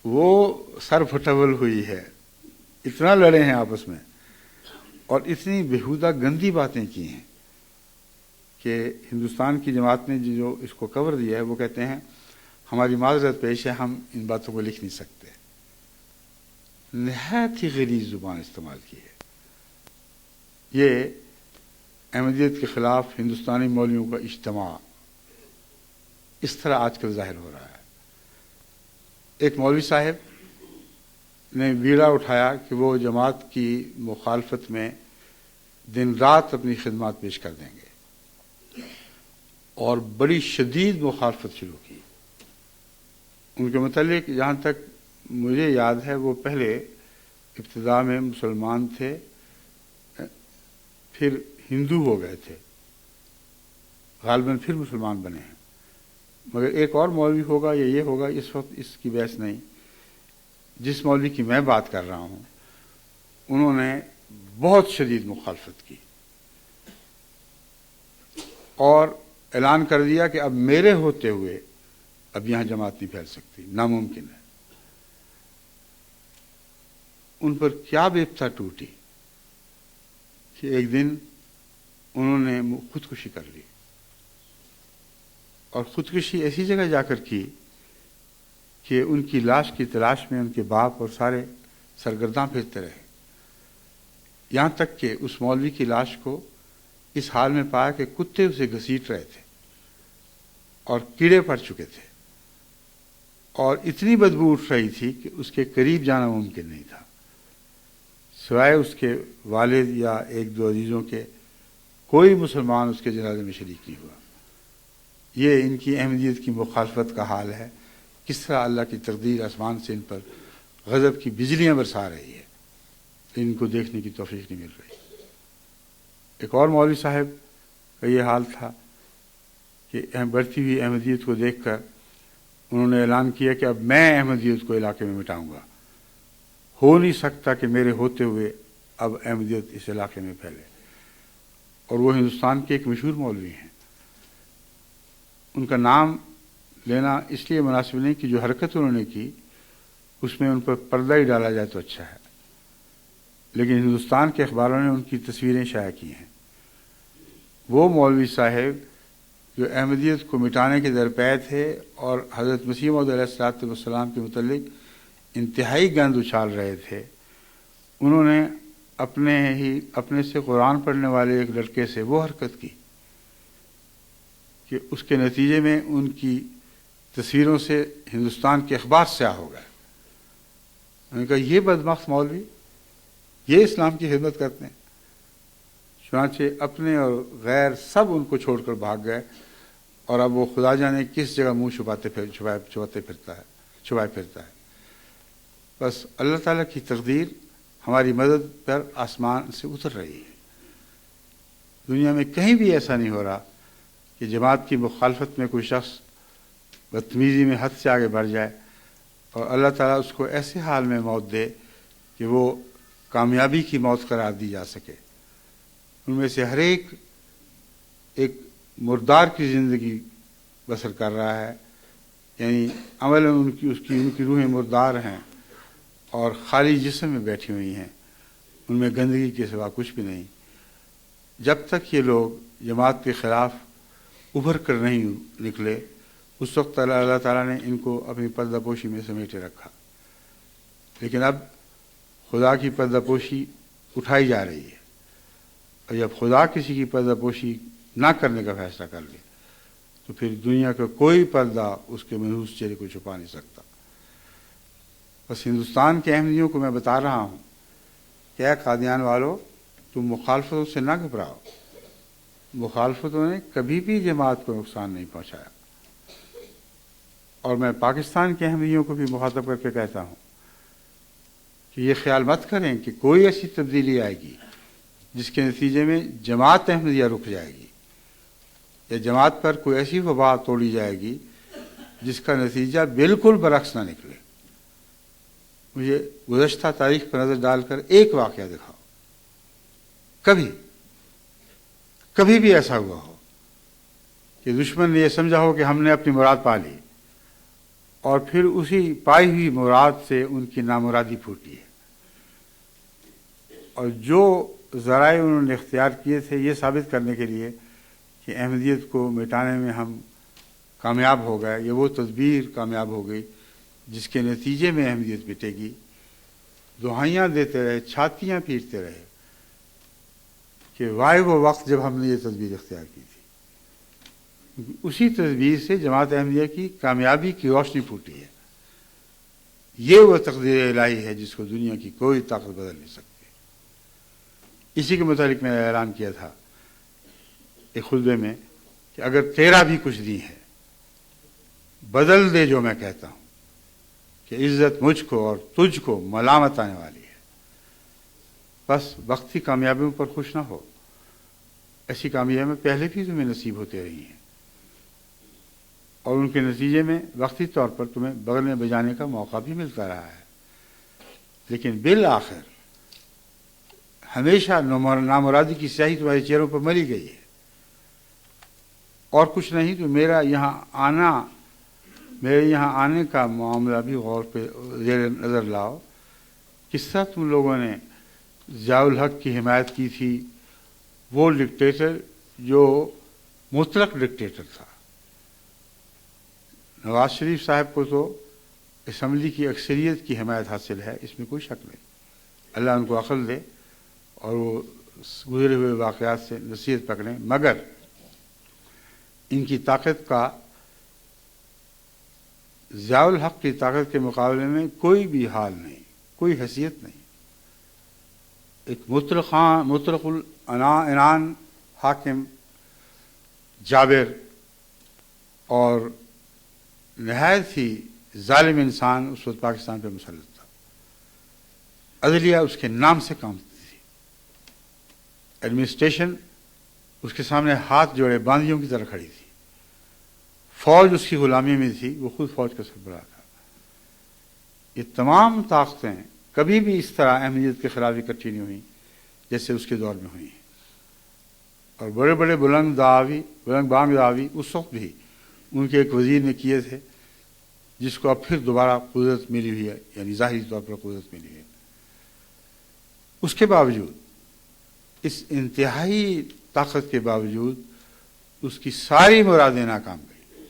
وہ سر پھٹول ہوئی ہے، اتنا لڑے ہیں آپس میں اور اتنی بےہودہ گندی باتیں کی ہیں کہ ہندوستان کی جماعت نے جو اس کو کور دیا ہے وہ کہتے ہیں ہماری معذرت پیش ہے، ہم ان باتوں کو لکھ نہیں سکتے۔ نہایت ہی غلیظ زبان استعمال کی ہے۔ یہ احمدیت کے خلاف ہندوستانی مولویوں کا اجتماع اس طرح آج کل ظاہر ہو رہا ہے۔ ایک مولوی صاحب نے بیڑا اٹھایا کہ وہ جماعت کی مخالفت میں دن رات اپنی خدمات پیش کر دیں گے، اور بڑی شدید مخالفت شروع کی۔ ان کے متعلق جہاں تک مجھے یاد ہے وہ پہلے ابتدا میں مسلمان تھے، پھر ہندو ہو گئے تھے، غالباً پھر مسلمان بنے ہیں، مگر ایک اور مولوی ہوگا یا یہ ہوگا، اس وقت اس کی بحث نہیں۔ جس مولوی کی میں بات کر رہا ہوں انہوں نے بہت شدید مخالفت کی، اور اعلان کر دیا کہ اب میرے ہوتے ہوئے اب یہاں جماعت نہیں پھیل سکتی، ناممکن ہے۔ ان پر کیا بیپتا ٹوٹی کہ ایک دن انہوں نے خودکشی کر لی، اور خودکشی ایسی جگہ جا کر کی کہ ان کی لاش کی تلاش میں ان کے باپ اور سارے سرگرداں پھرتے رہے، یہاں تک کہ اس مولوی کی لاش کو اس حال میں پایا کہ کتے اسے گھسیٹ رہے تھے اور کیڑے پڑ چکے تھے، اور اتنی بدبو اٹھ رہی تھی کہ اس کے قریب جانا ممکن نہیں تھا، سوائے اس کے والد یا ایک دو عزیزوں کے کوئی مسلمان اس کے جنازے میں شریک نہیں ہوا۔ یہ ان کی احمدیت کی مخالفت کا حال ہے، کس طرح اللہ کی تقدیر آسمان سے ان پر غضب کی بجلیاں برسا رہی ہے، ان کو دیکھنے کی توفیق نہیں مل رہی۔ ایک اور مولوی صاحب کا یہ حال تھا کہ بڑھتی ہوئی احمدیت کو دیکھ کر انہوں نے اعلان کیا کہ اب میں احمدیت کو علاقے میں مٹاؤں گا، ہو نہیں سکتا کہ میرے ہوتے ہوئے اب احمدیت اس علاقے میں پھیلے۔ اور وہ ہندوستان کے ایک مشہور مولوی ہیں، ان کا نام لینا اس لیے مناسب نہیں کہ جو حرکت انہوں نے کی اس میں ان پر پردہ ہی ڈالا جائے تو اچھا ہے، لیکن ہندوستان کے اخباروں نے ان کی تصویریں شائع کی ہیں۔ وہ مولوی صاحب جو احمدیت کو مٹانے کے درپے تھے اور حضرت مسیح موعود علیہ الصلوۃ والسلام کے متعلق انتہائی گند اچھال رہے تھے، انہوں نے اپنے سے قرآن پڑھنے والے ایک لڑکے سے وہ حرکت کی کہ اس کے نتیجے میں ان کی تصویروں سے ہندوستان کے اخبار سیاہ ہو گئے۔ میں نے کہا یہ بدبخت مولوی یہ اسلام کی خدمت کرتے ہیں؟ چنانچہ اپنے اور غیر سب ان کو چھوڑ کر بھاگ گئے، اور اب وہ خدا جانے کس جگہ منہ چھپائے پھرتا ہے۔ بس اللہ تعالیٰ کی تقدیر ہماری مدد پر آسمان سے اتر رہی ہے۔ دنیا میں کہیں بھی ایسا نہیں ہو رہا کہ جماعت کی مخالفت میں کوئی شخص بدتمیزی میں حد سے آگے بڑھ جائے اور اللہ تعالیٰ اس کو ایسے حال میں موت دے کہ وہ کامیابی کی موت قرار دی جا سکے۔ ان میں سے ہر ایک مردار کی زندگی بسر کر رہا ہے، یعنی عمل ان کی روحیں مردار ہیں اور خالی جسم میں بیٹھی ہوئی ہیں، ان میں گندگی کے سوا کچھ بھی نہیں۔ جب تک یہ لوگ جماعت کے خلاف ابھر کر نہیں نکلے اس وقت اللہ تعالیٰ نے ان کو اپنی پردہ پوشی میں سمیٹے رکھا، لیکن اب خدا کی پردہ پوشی اٹھائی جا رہی ہے، اور جب خدا کسی کی پردہ پوشی نہ کرنے کا فیصلہ کر لے تو پھر دنیا کا کوئی پردہ اس کے منحوس چہرے کو چھپا نہیں سکتا۔ بس ہندوستان کے احمدیوں کو میں بتا رہا ہوں کہ اے قادیان والو، تم مخالفتوں سے نہ گھبراؤ، مخالفتوں نے کبھی بھی جماعت کو نقصان نہیں پہنچایا۔ اور میں پاکستان کے احمدیوں کو بھی مخاطب کر کے کہتا ہوں کہ یہ خیال مت کریں کہ کوئی ایسی تبدیلی آئے گی جس کے نتیجے میں جماعت احمدیہ رک جائے گی، یا جماعت پر کوئی ایسی وبا توڑی جائے گی جس کا نتیجہ بالکل برعکس نہ نکلے۔ مجھے گزشتہ تاریخ پر نظر ڈال کر ایک واقعہ دکھاؤ، کبھی بھی ایسا ہوا ہو کہ دشمن نے یہ سمجھا ہو کہ ہم نے اپنی مراد پا لی، اور پھر اسی پائی ہوئی مراد سے ان کی نامرادی پھوٹی ہے۔ اور جو ذرائع انہوں نے اختیار کیے تھے یہ ثابت کرنے کے لیے کہ احمدیت کو مٹانے میں ہم کامیاب ہو گئے، یہ وہ تدبیر کامیاب ہو گئی جس کے نتیجے میں احمدیت مٹے گی، دہائیاں دیتے رہے، چھاتیاں پیٹتے رہے کہ وائے وہ وقت جب ہم نے یہ تدبیر اختیار کی تھی۔ اسی تدبیر سے جماعت احمدیہ کی کامیابی کی روشنی پھوٹی ہے۔ یہ وہ تقدیر الہی ہے جس کو دنیا کی کوئی طاقت بدل نہیں سکتی۔ اسی کے متعلق میں نے اعلان کیا تھا ایک خطبے میں کہ اگر تیرا بھی کچھ نہیں ہے بدل دے جو میں کہتا ہوں کہ عزت مجھ کو اور تجھ کو ملامت آنے والی ہے۔ بس وقتی کامیابیوں پر خوش نہ ہو، ایسی کامیابیاں پہلے بھی تمہیں نصیب ہوتے رہی ہیں، اور ان کے نتیجے میں وقتی طور پر تمہیں بغلیں بجانے کا موقع بھی ملتا رہا ہے، لیکن بالآخر ہمیشہ نامرادی کی سیاہی تمہارے چہروں پر ملی گئی ہے، اور کچھ نہیں تو میرے یہاں آنے کا معاملہ بھی غور پہ زیر نظر لاؤ. کس طرح تم لوگوں نے ضیاء الحق کی حمایت کی تھی، وہ ڈکٹیٹر جو مطلق ڈکٹیٹر تھا. نواز شریف صاحب کو تو اسمبلی کی اکثریت کی حمایت حاصل ہے، اس میں کوئی شک نہیں. اللہ ان کو عقل دے اور وہ گزرے ہوئے واقعات سے نصیحت پکڑیں، مگر ان کی طاقت کا ضیاء الحق کی طاقت کے مقابلے میں کوئی بھی حال نہیں، کوئی حیثیت نہیں. ایک مطلق العنان حاکم جابر اور نہایت ہی ظالم انسان اس وقت پاکستان پہ مسلط تھا. عدلیہ اس کے نام سے کامتی تھی، ایڈمنسٹریشن اس کے سامنے ہاتھ جوڑے باندیوں کی طرح کھڑی تھی، فوج اس کی غلامی میں تھی، وہ خود فوج کا سربراہ تھا. یہ تمام طاقتیں کبھی بھی اس طرح اہمیت کے خلاف اکٹھی نہیں ہوئیں جیسے اس کے دور میں ہوئی ہیں. اور بڑے بڑے بلند بانگ دعوی اس وقت بھی ان کے ایک وزیر نے کیے تھے، جس کو اب پھر دوبارہ قدرت ملی ہوئی ہے، یعنی ظاہری طور پر قدرت ملی ہے. اس کے باوجود، اس انتہائی طاقت کے باوجود اس کی ساری مرادیں ناکام گئی.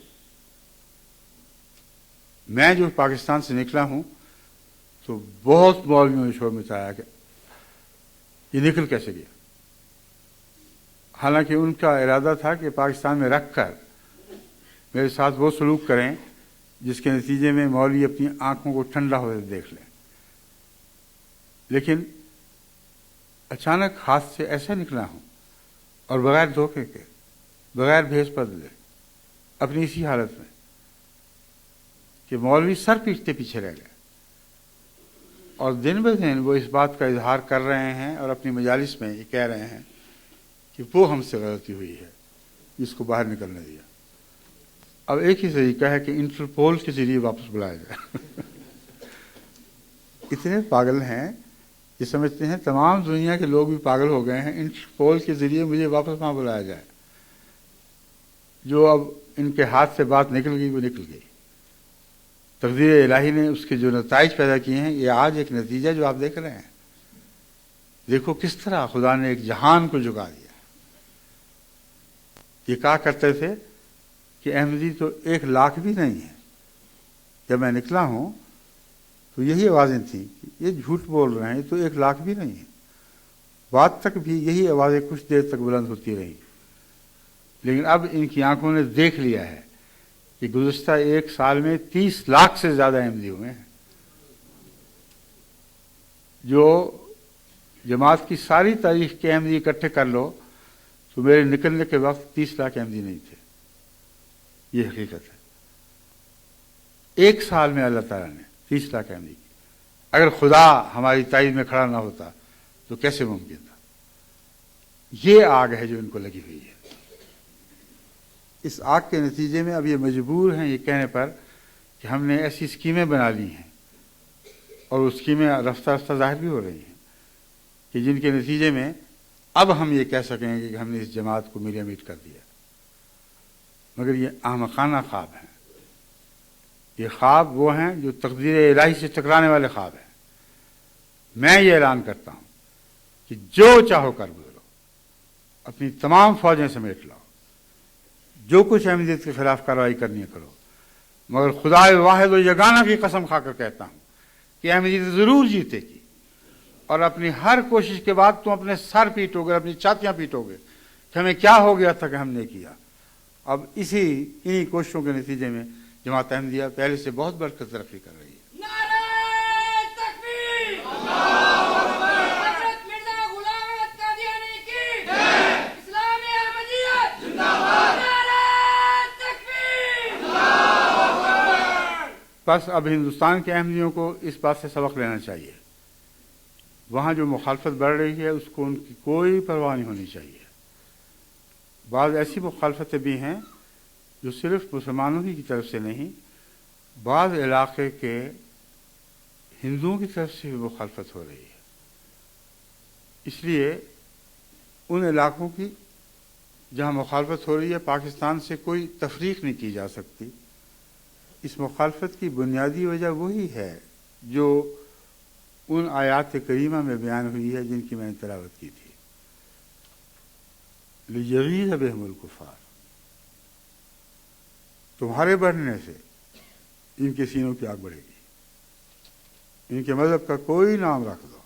میں جو پاکستان سے نکلا ہوں تو بہت مولویوں نے شور مچایا کہ یہ نکل کیسے گیا. حالانکہ ان کا ارادہ تھا کہ پاکستان میں رکھ کر میرے ساتھ وہ سلوک کریں جس کے نتیجے میں مولوی اپنی آنکھوں کو ٹھنڈا ہوتے دیکھ لیں. لیکن اچانک ہاتھ سے ایسا نکلا ہوں اور بغیر دھوکے کے، بغیر بھیس بدلے، اپنی اسی حالت میں کہ مولوی سر پیٹتے پیچھے رہ گئے. اور دن بہ دن وہ اس بات کا اظہار کر رہے ہیں اور اپنی مجالس میں یہ کہہ رہے ہیں کہ وہ ہم سے غلطی ہوئی ہے، جس کو باہر نکلنے دیا. اب ایک ہی طریقہ ہے کہ انٹرپول کے ذریعے واپس بلایا جائے. اتنے پاگل ہیں یہ سمجھتے ہیں تمام دنیا کے لوگ بھی پاگل ہو گئے ہیں، انٹرپول کے ذریعے مجھے واپس وہاں بلایا جائے. جو اب ان کے ہاتھ سے بات نکل گئی وہ نکل گئی. تقدیر الہی نے اس کے جو نتائج پیدا کیے ہیں، یہ آج ایک نتیجہ جو آپ دیکھ رہے ہیں. دیکھو کس طرح خدا نے ایک جہان کو جھکا دیا. یہ کہا کرتے تھے کہ احمدی تو 1,00,000 بھی نہیں ہے. جب میں نکلا ہوں تو یہی آوازیں تھیں کہ یہ جھوٹ بول رہے ہیں، یہ تو 1,00,000 بھی نہیں ہے. بات تک بھی یہی آوازیں کچھ دیر تک بلند ہوتی رہیں. لیکن اب ان کی آنکھوں نے دیکھ لیا ہے کہ گزشتہ 1 سال میں 30,00,000 سے زیادہ احمدی ہوئے ہیں. جو جماعت کی ساری تاریخ کے احمدی اکٹھے کر لو تو میرے نکلنے کے وقت 30,00,000 احمدی نہیں تھے. یہ حقیقت ہے. 1 سال میں اللہ تعالیٰ نے 30,00,000 احمدی کی. اگر خدا ہماری تائید میں کھڑا نہ ہوتا تو کیسے ممکن تھا. یہ آگ ہے جو ان کو لگی ہوئی ہے. اس آگ کے نتیجے میں اب یہ مجبور ہیں یہ کہنے پر کہ ہم نے ایسی اسکیمیں بنا لی ہیں، اور وہ اسکیمیں رفتہ رفتہ ظاہر بھی ہو رہی ہیں، کہ جن کے نتیجے میں اب ہم یہ کہہ سکیں گے کہ ہم نے اس جماعت کو میڈیا میٹ کر دیا. مگر یہ احمقانہ خواب ہیں. یہ خواب وہ ہیں جو تقدیر الہی سے ٹکرانے والے خواب ہیں. میں یہ اعلان کرتا ہوں کہ جو چاہو کر گزرو، اپنی تمام فوجیں سمیٹ لاؤ، جو کچھ احمدیت کے خلاف کارروائی کرنی ہے کرو، مگر خدا واحد و یگانہ کی قسم کھا کر کہتا ہوں کہ احمدیت ضرور جیتے گی. اور اپنی ہر کوشش کے بعد تم اپنے سر پیٹو گے، اپنی چھاتیاں پیٹو گے کہ ہمیں کیا ہو گیا تھا کہ ہم نے کیا. اب انہی کوششوں کے نتیجے میں جماعت احمدیہ پہلے سے بہت بڑھ کر ترقی کر رہی ہے. بس اب ہندوستان کے احمدیوں کو اس بات سے سبق لینا چاہیے. وہاں جو مخالفت بڑھ رہی ہے اس کو ان کی کوئی پرواہ نہیں ہونی چاہیے. بعض ایسی مخالفتیں بھی ہیں جو صرف مسلمانوں ہی کی طرف سے نہیں، بعض علاقے کے ہندوؤں کی طرف سے بھی مخالفت ہو رہی ہے. اس لیے ان علاقوں کی جہاں مخالفت ہو رہی ہے پاکستان سے کوئی تفریق نہیں کی جا سکتی. اس مخالفت کی بنیادی وجہ وہی ہے جو ان آیات کریمہ میں بیان ہوئی ہے جن کی میں نے تلاوت کی تھی. لِیَغِیظَ بِهِمُ الْکُفَّارَ، تمہارے بڑھنے سے ان کے سینوں کی آگ بڑھے گی. ان کے مذہب کا کوئی نام رکھ دو،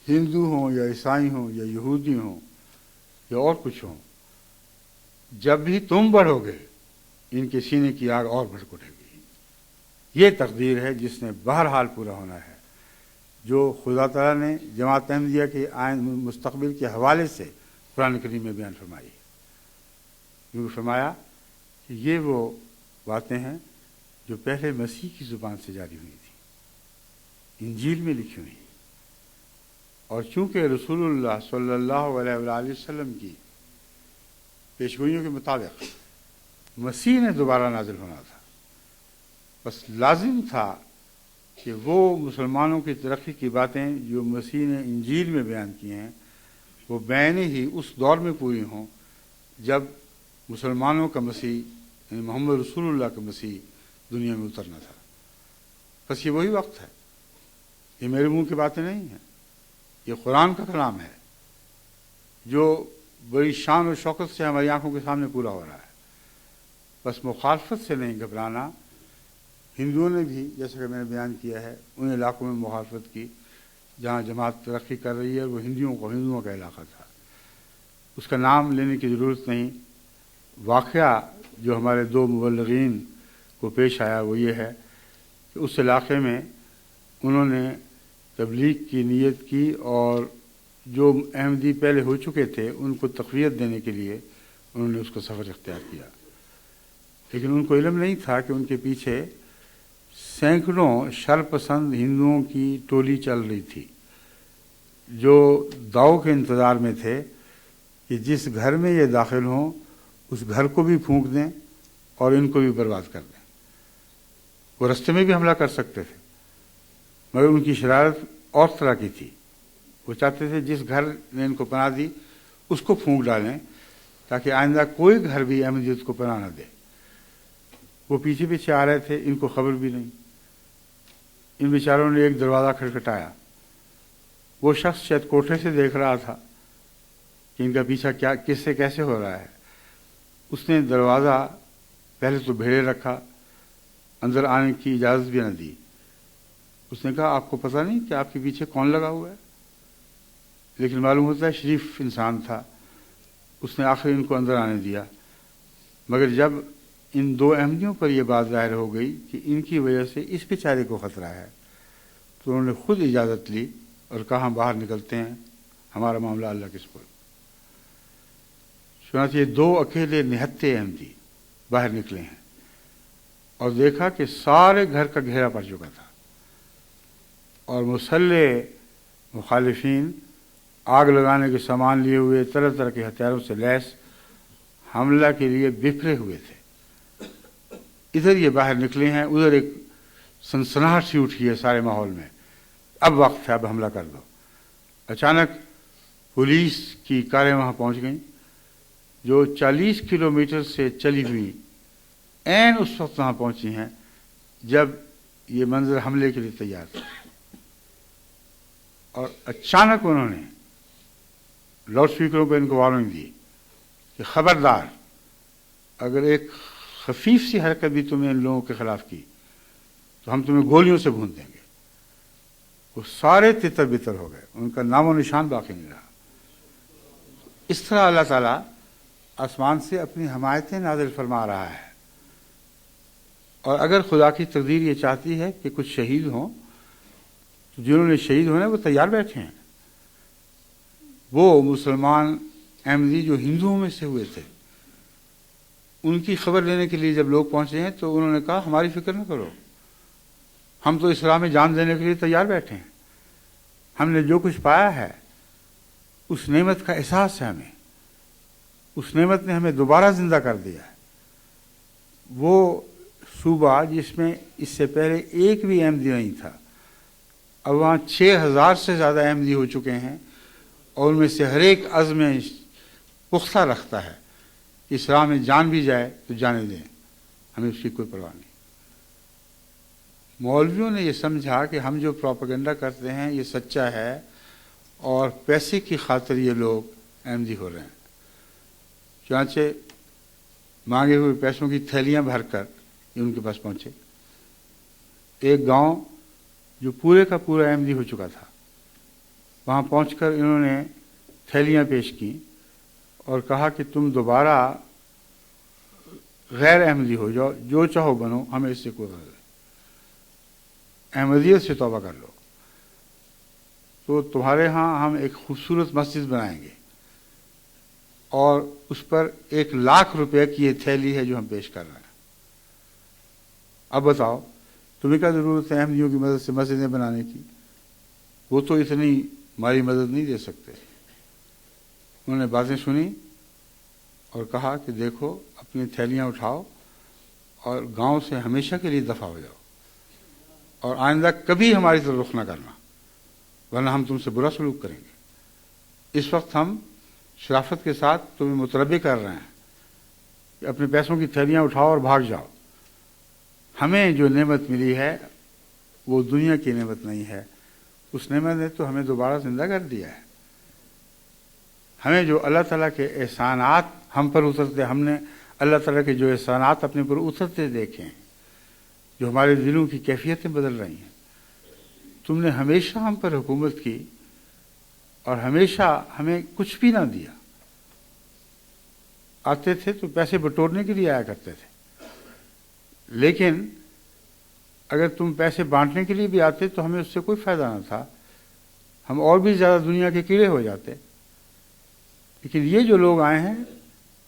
ہندو ہوں یا عیسائی ہوں یا یہودی ہوں یا اور کچھ ہوں، جب بھی تم بڑھو گے ان کے سینے کی آگ اور بھڑک اٹھے گی. یہ تقدیر ہے جس نے بہرحال پورا ہونا ہے، جو خدا تعالیٰ نے جماعت احمدیہ کے مستقبل کے حوالے سے قرآن کریم میں بیان فرمائی ہے. کیونکہ فرمایا کہ یہ وہ باتیں ہیں جو پہلے مسیح کی زبان سے جاری ہوئی تھی، انجیل میں لکھی ہوئی. اور چونکہ رسول اللہ صلی اللہ علیہ وآلہ وسلم کی پیشگوئیوں کے مطابق مسیح نے دوبارہ نازل ہونا تھا، بس لازم تھا کہ وہ مسلمانوں کی ترقی کی باتیں جو مسیح نے انجیل میں بیان کی ہیں وہ بین ہی اس دور میں پوری ہوں جب مسلمانوں کا مسیح یعنی محمد رسول اللہ کا مسیح دنیا میں اترنا تھا. بس یہ وہی وقت ہے. یہ میرے منہ کی باتیں نہیں ہیں، یہ قرآن کا کلام ہے جو بڑی شان و شوکت سے ہماری آنکھوں کے سامنے پورا ہو رہا ہے. بس مخالفت سے نہیں گھبرانا. ہندوؤں نے بھی جیسا کہ میں نے بیان کیا ہے ان علاقوں میں مخالفت کی جہاں جماعت ترقی کر رہی ہے. وہ ہندوؤں کا علاقہ تھا، اس کا نام لینے کی ضرورت نہیں. واقعہ جو ہمارے دو مبلغین کو پیش آیا وہ یہ ہے کہ اس علاقے میں انہوں نے تبلیغ کی نیت کی اور جو احمدی پہلے ہو چکے تھے ان کو تقویت دینے کے لیے انہوں نے اس کو سفر اختیار کیا. لیکن ان کو علم نہیں تھا کہ ان کے پیچھے سینکڑوں شرپسند ہندوؤں کی ٹولی چل رہی تھی جو داؤ کے انتظار میں تھے کہ جس گھر میں یہ داخل ہوں اس گھر کو بھی پھونک دیں اور ان کو بھی برباد کر دیں. وہ رستے میں بھی حملہ کر سکتے تھے مگر ان کی شرارت اور طرح کی تھی. وہ چاہتے تھے جس گھر نے ان کو پناہ دی اس کو پھونک ڈالیں تاکہ آئندہ کوئی گھر بھی احمدیت کو پناہ نہ دے. وہ پیچھے پیچھے آ رہے تھے، ان کو خبر بھی نہیں. ان بیچاروں نے ایک دروازہ کھٹکھٹایا. وہ شخص شاید کوٹھے سے دیکھ رہا تھا کہ ان کا پیچھا کس سے کیسے ہو رہا ہے. اس نے دروازہ پہلے تو بھیڑے رکھا، اندر آنے کی اجازت بھی نہ دی. اس نے کہا آپ کو پتہ نہیں کہ آپ کے پیچھے کون لگا ہوا ہے؟ لیکن معلوم ہوتا ہے شریف انسان تھا. اس نے آخر ان کو اندر آنے دیا. مگر جب ان دو احمدیوں پر یہ بات ظاہر ہو گئی کہ ان کی وجہ سے اس بیچارے کو خطرہ ہے تو انہوں نے خود اجازت لی اور کہا باہر نکلتے ہیں، ہمارا معاملہ اللہ کے سپرد. چنانچہ یہ دو اکیلے نہتے احمدی باہر نکلے ہیں اور دیکھا کہ سارے گھر کا گھیرا پڑ چکا تھا اور مسلح مخالفین آگ لگانے کے سامان لیے ہوئے طرح طرح کے ہتھیاروں سے لیس حملہ کے لیے بکھرے ہوئے تھے. ادھر یہ باہر نکلے ہیں، ادھر ایک سنسناہٹ سی اٹھی ہے سارے ماحول میں. اب وقت ہے، اب حملہ کر دو. اچانک پولیس کی کاریں وہاں پہنچ گئیں جو 40 کلومیٹر سے چلی ہوئی عین اس وقت وہاں پہنچی ہیں جب یہ منظر حملے کے لیے تیار تھا. اور اچانک انہوں نے لاؤڈ اسپیکروں پہ ان کو وارننگ دی کہ خبردار اگر ایک خفیف سی حرکت بھی تم نے ان لوگوں کے خلاف کی تو ہم تمہیں گولیوں سے بھون دیں گے. وہ سارے تتر بتر ہو گئے، ان کا نام و نشان باقی نہیں رہا. اس طرح اللہ تعالیٰ آسمان سے اپنی حمایتیں نازل فرما رہا ہے. اور اگر خدا کی تقدیر یہ چاہتی ہے کہ کچھ شہید ہوں تو جنہوں نے شہید ہونے وہ تیار بیٹھے ہیں. وہ مسلمان احمدی جو ہندوؤں میں سے ہوئے تھے ان کی خبر لینے کے لیے جب لوگ پہنچے ہیں تو انہوں نے کہا ہماری فکر نہ کرو، ہم تو اسلام میں جان دینے کے لیے تیار بیٹھے ہیں. ہم نے جو کچھ پایا ہے اس نعمت کا احساس ہے ہمیں، اس نعمت نے ہمیں دوبارہ زندہ کر دیا ہے. وہ صوبہ جس میں اس سے پہلے ایک بھی احمدی نہیں تھا، اب وہاں 6000 سے زیادہ احمدی ہو چکے ہیں اور ان میں سے ہر ایک عزم پختہ رکھتا ہے کہ اس راہ میں جان بھی جائے تو جانے دیں، ہمیں اس کی کوئی پرواہ نہیں۔ مولویوں نے یہ سمجھا کہ ہم جو پروپیگنڈا کرتے ہیں یہ سچا ہے اور پیسے کی خاطر یہ لوگ احمدی ہو رہے ہیں، چنانچہ مانگے ہوئے پیسوں کی تھیلیاں بھر کر یہ ان کے پاس پہنچے۔ ایک گاؤں جو پورے کا پورا احمدی ہو چکا تھا، وہاں پہنچ کر انہوں نے تھیلیاں پیش کی اور کہا کہ تم دوبارہ غیر احمدی ہو جاؤ، جو چاہو بنو، ہمیں اس سے کوئی غرض نہیں، احمدیت سے توبہ کر لو تو تمہارے ہاں ہم ایک خوبصورت مسجد بنائیں گے، اور اس پر 1,00,000 روپے کی یہ تھیلی ہے جو ہم پیش کر رہے ہیں۔ اب بتاؤ تمہیں کیا ضرورت ہے احمدیوں کی مدد سے مسجدیں بنانے کی؟ وہ تو اتنی ہماری مدد نہیں دے سکتے۔ انہوں نے باتیں سنی اور کہا کہ دیکھو اپنی تھیلیاں اٹھاؤ اور گاؤں سے ہمیشہ کے لیے دفع ہو جاؤ، اور آئندہ کبھی ہماری طرف رخ نہ کرنا، ورنہ ہم تم سے برا سلوک کریں گے۔ اس وقت ہم شرافت کے ساتھ تمہیں متنبہ کر رہے ہیں کہ اپنے پیسوں کی تھیلیاں اٹھاؤ اور بھاگ جاؤ۔ ہمیں جو نعمت ملی ہے وہ دنیا کی نعمت نہیں ہے، اس نعمت نے تو ہمیں دوبارہ زندہ کر دیا ہے۔ ہمیں جو اللہ تعالیٰ کے احسانات ہم پر اترتے، ہم نے اللہ تعالیٰ کے جو احسانات اپنے پر اترتے دیکھے ہیں، جو ہمارے دلوں کی کیفیتیں بدل رہی ہیں۔ تم نے ہمیشہ ہم پر حکومت کی اور ہمیشہ ہمیں کچھ بھی نہ دیا۔ آتے تھے تو پیسے بٹورنے کے لیے آیا کرتے تھے، لیکن اگر تم پیسے بانٹنے کے لیے بھی آتے تو ہمیں اس سے کوئی فائدہ نہ تھا، ہم اور بھی زیادہ دنیا کے کیڑے ہو جاتے۔ لیکن یہ جو لوگ آئے ہیں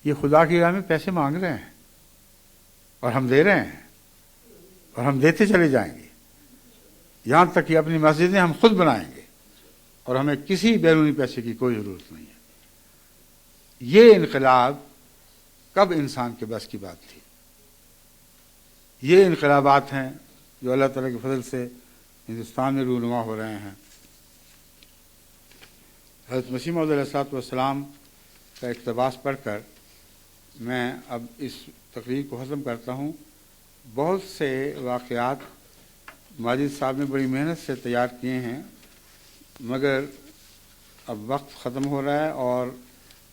یہ خدا کی راہ میں پیسے مانگ رہے ہیں اور ہم دے رہے ہیں، اور ہم دیتے چلے جائیں گے، یہاں تک کہ اپنی مسجدیں ہم خود بنائیں گے اور ہمیں کسی بیرونی پیسے کی کوئی ضرورت نہیں ہے۔ یہ انقلاب کب انسان کے بس کی بات تھی؟ یہ انقلابات ہیں جو اللہ تعالیٰ کے فضل سے ہندوستان میں رونما ہو رہے ہیں۔ حضرت مسیح موعود علیہ السلام کا اقتباس پڑھ کر میں اب اس تقریر کو ختم کرتا ہوں۔ بہت سے واقعات ماجد صاحب نے بڑی محنت سے تیار کیے ہیں، مگر اب وقت ختم ہو رہا ہے اور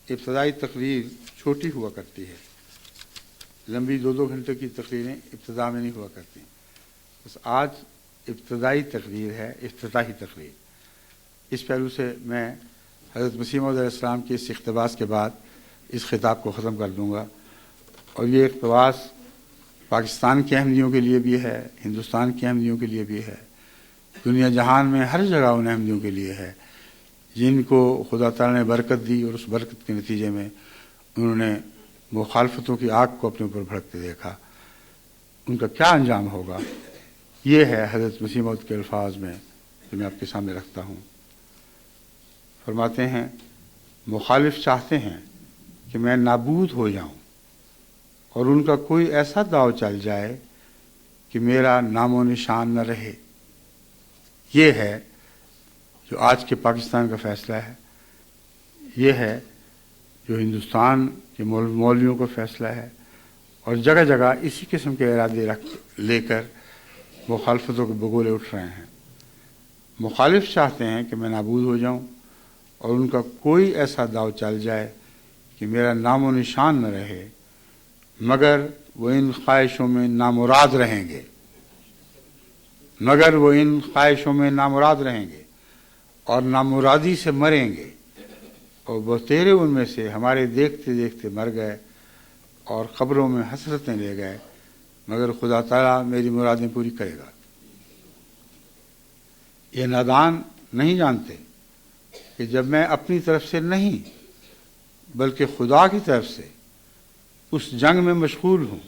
ابتدائی تقریر چھوٹی ہوا کرتی ہے، لمبی 2-2 گھنٹے کی تقریریں ابتدا میں نہیں ہوا کرتی۔ بس آج ابتدائی تقریر ہے، افتتاحی تقریر۔ اس پہلو سے میں حضرت مسیح موعود علیہ السلام کے اس اقتباس کے بعد اس خطاب کو ختم کر دوں گا، اور یہ اقتباس پاکستان کے احمدیوں کے لیے بھی ہے، ہندوستان کے احمدیوں کے لیے بھی ہے، دنیا جہان میں ہر جگہ ان احمدیوں کے لیے ہے جن کو خدا تعالیٰ نے برکت دی، اور اس برکت کے نتیجے میں انہوں نے مخالفتوں کی آگ کو اپنے اوپر بھڑکتے دیکھا۔ ان کا کیا انجام ہوگا، یہ ہے حضرت مسیح موعود کے الفاظ میں جو میں آپ کے سامنے رکھتا ہوں۔ فرماتے ہیں مخالف چاہتے ہیں کہ میں نابود ہو جاؤں اور ان کا کوئی ایسا داؤ چل جائے کہ میرا نام و نشان نہ رہے۔ یہ ہے جو آج کے پاکستان کا فیصلہ ہے، یہ ہے جو ہندوستان کے مولویوں کا فیصلہ ہے، اور جگہ جگہ اسی قسم کے ارادے لے کر مخالفتوں کے بگولے اٹھ رہے ہیں۔ مخالف چاہتے ہیں کہ میں نابود ہو جاؤں اور ان کا کوئی ایسا داؤ چل جائے کہ میرا نام و نشان نہ رہے، مگر وہ ان خواہشوں میں نامراد رہیں گے، مگر وہ ان خواہشوں میں نامراد رہیں گے اور نامرادی سے مریں گے، اور بتیرے ان میں سے ہمارے دیکھتے دیکھتے مر گئے اور قبروں میں حسرتیں لے گئے، مگر خدا تعالیٰ میری مرادیں پوری کرے گا۔ یہ نادان نہیں جانتے کہ جب میں اپنی طرف سے نہیں بلکہ خدا کی طرف سے اس جنگ میں مشغول ہوں،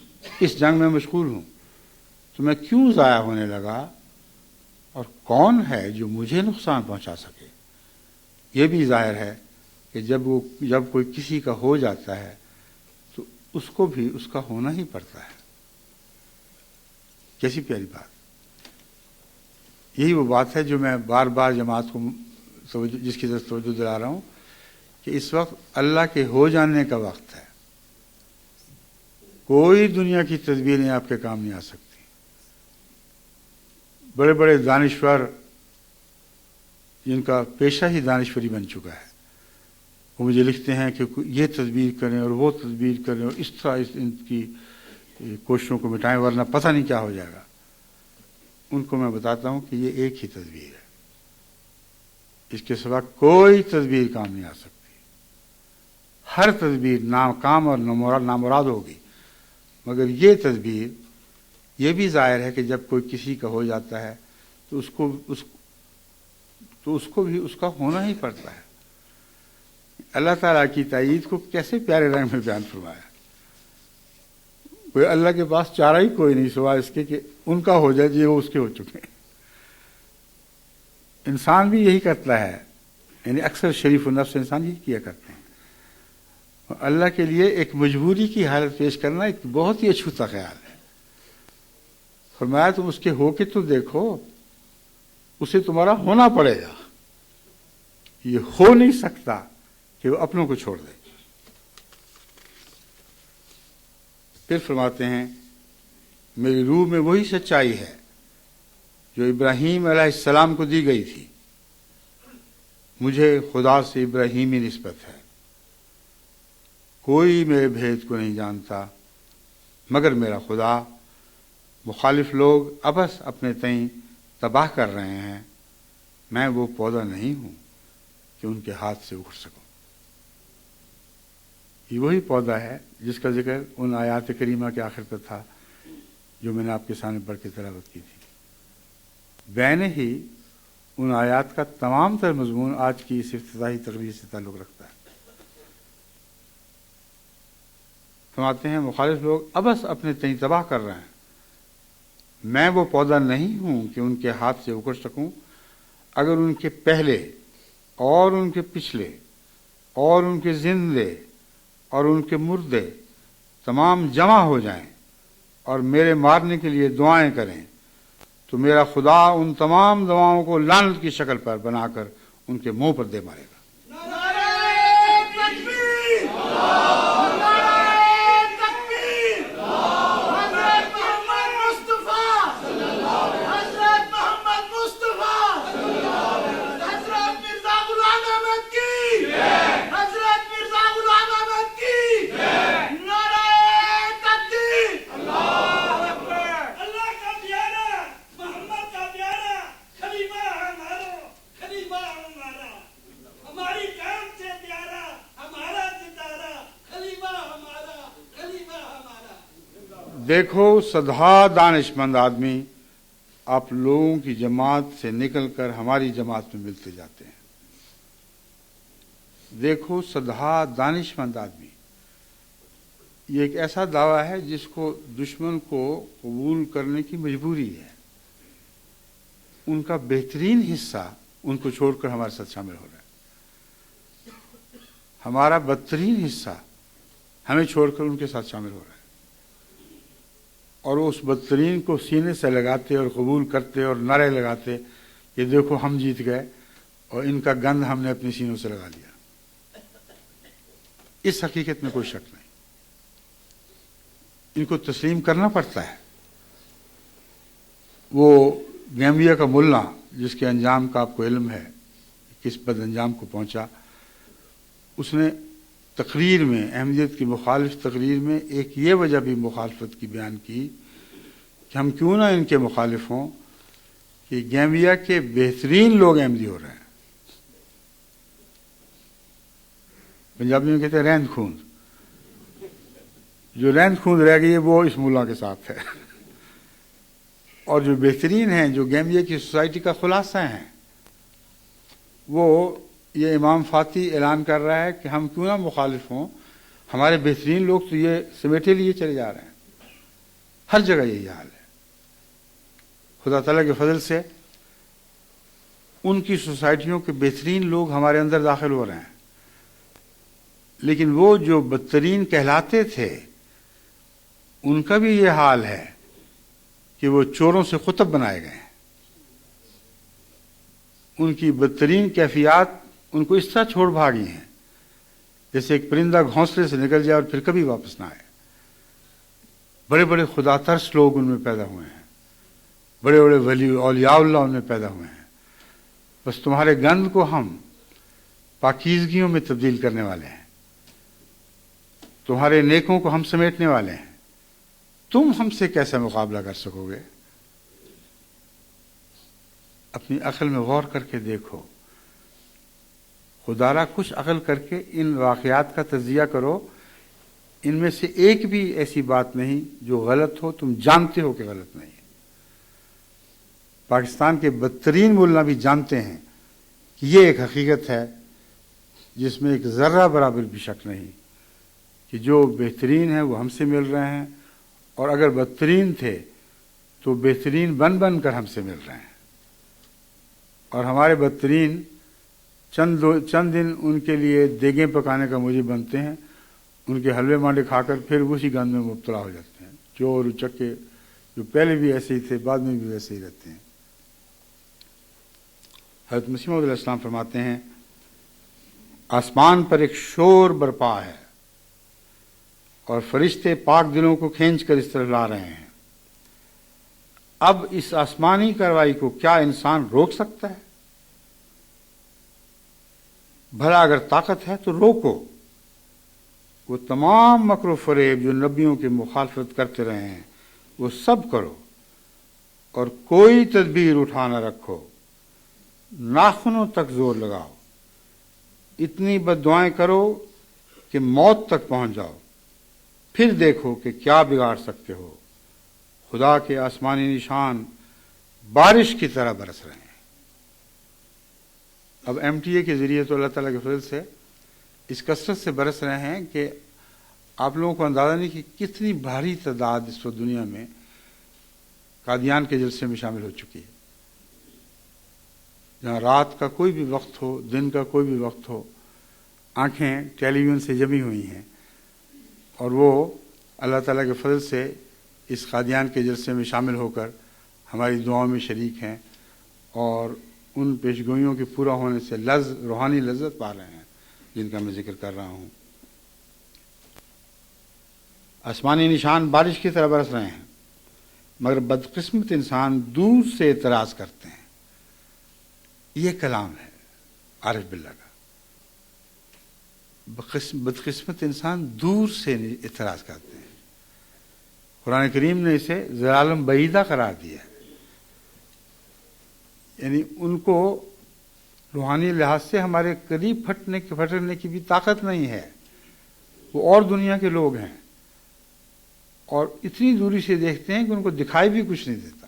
اس جنگ میں مشغول ہوں، تو میں کیوں ضائع ہونے لگا، اور کون ہے جو مجھے نقصان پہنچا سکے۔ یہ بھی ظاہر ہے کہ جب کوئی کسی کا ہو جاتا ہے تو اس کو بھی اس کا ہونا ہی پڑتا ہے۔ کیسی پیاری بات۔ یہی وہ بات ہے جو میں بار بار جماعت کو جس کی طرف توجہ دلا رہا ہوں کہ اس وقت اللہ کے ہو جانے کا وقت ہے. کوئی دنیا کی تدبیریں آپ کے کام نہیں آ سکتی. بڑے بڑے دانشور جن کا پیشہ ہی دانشوری بن چکا ہے، وہ مجھے لکھتے ہیں کہ یہ تدبیر کریں اور وہ تدبیر کریں اور اس طرح ان کی کوششوں کو مٹائیں ورنہ پتہ نہیں کیا ہو جائے گا. ان کو میں بتاتا ہوں کہ یہ ایک ہی تدبیر ہے، اس کے سوا کوئی تدبیر کام نہیں آ سکتی. ہر تدبیر ناکام اور نامراد ہوگی، مگر یہ تدبیر یہ بھی ظاہر ہے کہ جب کوئی کسی کا ہو جاتا ہے تو اس کو بھی اس کا ہونا ہی پڑتا ہے. اللہ تعالیٰ کی تائید کو کیسے پیارے رنگ میں بیان فرمایا. کوئی اللہ کے پاس چارہ ہی کوئی نہیں سوائے اس کے کہ ان کا ہو جائے جو اس کے ہو چکے ہیں. انسان بھی یہی کرتا ہے، یعنی اکثر شریف النفس انسان یہی کیا کرتے ہیں. اللہ کے لیے ایک مجبوری کی حالت پیش کرنا ایک بہت ہی اچھوتا خیال ہے. فرمایا تم اس کے ہو کے تو دیکھو، اسے تمہارا ہونا پڑے گا. یہ ہو نہیں سکتا کہ وہ اپنوں کو چھوڑ دے. پھر فرماتے ہیں میری روح میں وہی سچائی ہے جو ابراہیم علیہ السلام کو دی گئی تھی. مجھے خدا سے ابراہیمی نسبت ہے. کوئی میرے بھید کو نہیں جانتا مگر میرا خدا. مخالف لوگ ابس اپنے تئیں تباہ کر رہے ہیں. میں وہ پودا نہیں ہوں کہ ان کے ہاتھ سے اکھڑ سکوں. یہ وہی پودا ہے جس کا ذکر ان آیات کریمہ کے آخر پر تھا جو میں نے آپ کے سامنے پڑھ کے تلاوت کی تھی. بین ہی ان آیات کا تمام تر مضمون آج کی اس افتتاحی تقریر سے تعلق رکھتا ہے. فرماتے ہیں مخالف لوگ ابس اپنے تئیں تباہ کر رہے ہیں. میں وہ پودا نہیں ہوں کہ ان کے ہاتھ سے اکھڑ سکوں. اگر ان کے پہلے اور ان کے پچھلے اور ان کے زندے اور ان کے مردے تمام جمع ہو جائیں اور میرے مارنے کے لیے دعائیں کریں تو میرا خدا ان تمام دعاؤں کو لعنت کی شکل پر بنا کر ان کے منہ پر دے مارے گا. دیکھو صدہا دانش مند آدمی آپ لوگوں کی جماعت سے نکل کر ہماری جماعت میں ملتے جاتے ہیں. دیکھو صدہا دانش مند آدمی، یہ ایک ایسا دعویٰ ہے جس کو دشمن کو قبول کرنے کی مجبوری ہے. ان کا بہترین حصہ ان کو چھوڑ کر ہمارے ساتھ شامل ہو رہا ہے. ہمارا بدترین حصہ ہمیں چھوڑ کر ان کے ساتھ شامل ہو رہا ہے. اور وہ اس بدترین کو سینے سے لگاتے اور قبول کرتے اور نعرے لگاتے کہ دیکھو ہم جیت گئے اور ان کا گند ہم نے اپنے سینوں سے لگا لیا. اس حقیقت میں کوئی شک نہیں. ان کو تسلیم کرنا پڑتا ہے. وہ گیمبیا کا ملا جس کے انجام کا آپ کو علم ہے، کس بد انجام کو پہنچا، اس نے تقریر میں احمدیت کی مخالف تقریر میں ایک یہ وجہ بھی مخالفت کی بیان کی کہ ہم کیوں نہ ان کے مخالف ہوں کہ گیمبیا کے بہترین لوگ احمدی ہو رہے ہیں. پنجابی میں کہتے ہیں رہند خوند. جو رہند خوند رہ گئی ہے وہ اس ملا کے ساتھ ہے. اور جو بہترین ہیں، جو گیمبیا کی سوسائٹی کا خلاصہ ہیں، وہ یہ امام فاتی اعلان کر رہا ہے کہ ہم کیوں نہ مخالف ہوں، ہمارے بہترین لوگ تو یہ سمیٹے لیے چلے جا رہے ہیں. ہر جگہ یہی حال ہے. خدا تعالیٰ کے فضل سے ان کی سوسائٹیوں کے بہترین لوگ ہمارے اندر داخل ہو رہے ہیں. لیکن وہ جو بدترین کہلاتے تھے ان کا بھی یہ حال ہے کہ وہ چوروں سے قطب بنائے گئے ہیں. ان کی بدترین کیفیات ان کو اس طرح چھوڑ بھاگی ہیں جیسے ایک پرندہ گھونسلے سے نکل جائے اور پھر کبھی واپس نہ آئے. بڑے بڑے خدا ترس لوگ ان میں پیدا ہوئے ہیں، بڑے بڑے ولی اولیاء اللہ ان میں پیدا ہوئے ہیں. بس تمہارے گند کو ہم پاکیزگیوں میں تبدیل کرنے والے ہیں، تمہارے نیکوں کو ہم سمیٹنے والے ہیں. تم ہم سے کیسا مقابلہ کر سکو گے؟ اپنی عقل میں غور کر کے دیکھو. خدا را کچھ عقل کر کے ان واقعات کا تجزیہ کرو. ان میں سے ایک بھی ایسی بات نہیں جو غلط ہو، تم جانتے ہو کہ غلط نہیں. پاکستان کے بدترین ملا بھی جانتے ہیں کہ یہ ایک حقیقت ہے جس میں ایک ذرہ برابر بھی شک نہیں کہ جو بہترین ہیں وہ ہم سے مل رہے ہیں، اور اگر بدترین تھے تو بہترین بن بن کر ہم سے مل رہے ہیں. اور ہمارے بدترین چند دن ان کے لیے دیگیں پکانے کا موجب بنتے ہیں، ان کے حلوے مانڈے کھا کر پھر اسی گند میں مبتلا ہو جاتے ہیں. چور اچکے جو پہلے بھی ایسے ہی تھے بعد میں بھی ویسے ہی رہتے ہیں. حضرت مسیح موعود علیہ السلام فرماتے ہیں آسمان پر ایک شور برپا ہے اور فرشتے پاک دلوں کو کھینچ کر اس طرف لا رہے ہیں. اب اس آسمانی کارروائی کو کیا انسان روک سکتا ہے؟ بھلا اگر طاقت ہے تو روکو. وہ تمام مکر و فریب جو نبیوں کی مخالفت کرتے رہے ہیں وہ سب کرو، اور کوئی تدبیر اٹھا نہ رکھو. ناخنوں تک زور لگاؤ، اتنی بد دعائیں کرو کہ موت تک پہنچ جاؤ، پھر دیکھو کہ کیا بگاڑ سکتے ہو. خدا کے آسمانی نشان بارش کی طرح برس رہے ہیں. اب MTA کے ذریعے تو اللہ تعالیٰ کے فضل سے اس کثرت سے برس رہے ہیں کہ آپ لوگوں کو اندازہ نہیں کہ کتنی بھاری تعداد اس وقت دنیا میں قادیان کے جلسے میں شامل ہو چکی ہے. جہاں رات کا کوئی بھی وقت ہو، دن کا کوئی بھی وقت ہو، آنکھیں ٹیلی ویژن سے جمی ہوئی ہیں، اور وہ اللہ تعالیٰ کے فضل سے اس قادیان کے جلسے میں شامل ہو کر ہماری دعاؤں میں شریک ہیں، اور ان پیشگوئیوں کے پورا ہونے سے روحانی لذت پا رہے ہیں جن کا میں ذکر کر رہا ہوں. آسمانی نشان بارش کی طرح برس رہے ہیں، مگر بدقسمت انسان دور سے اعتراض کرتے ہیں. یہ کلام ہے عارف باللہ کا. بدقسمت انسان دور سے اعتراض کرتے ہیں. قرآن کریم نے اسے ضلالم بعیدہ قرار دیا ہے، یعنی ان کو روحانی لحاظ سے ہمارے قریب پھٹنے کی بھی طاقت نہیں ہے. وہ اور دنیا کے لوگ ہیں اور اتنی دوری سے دیکھتے ہیں کہ ان کو دکھائی بھی کچھ نہیں دیتا.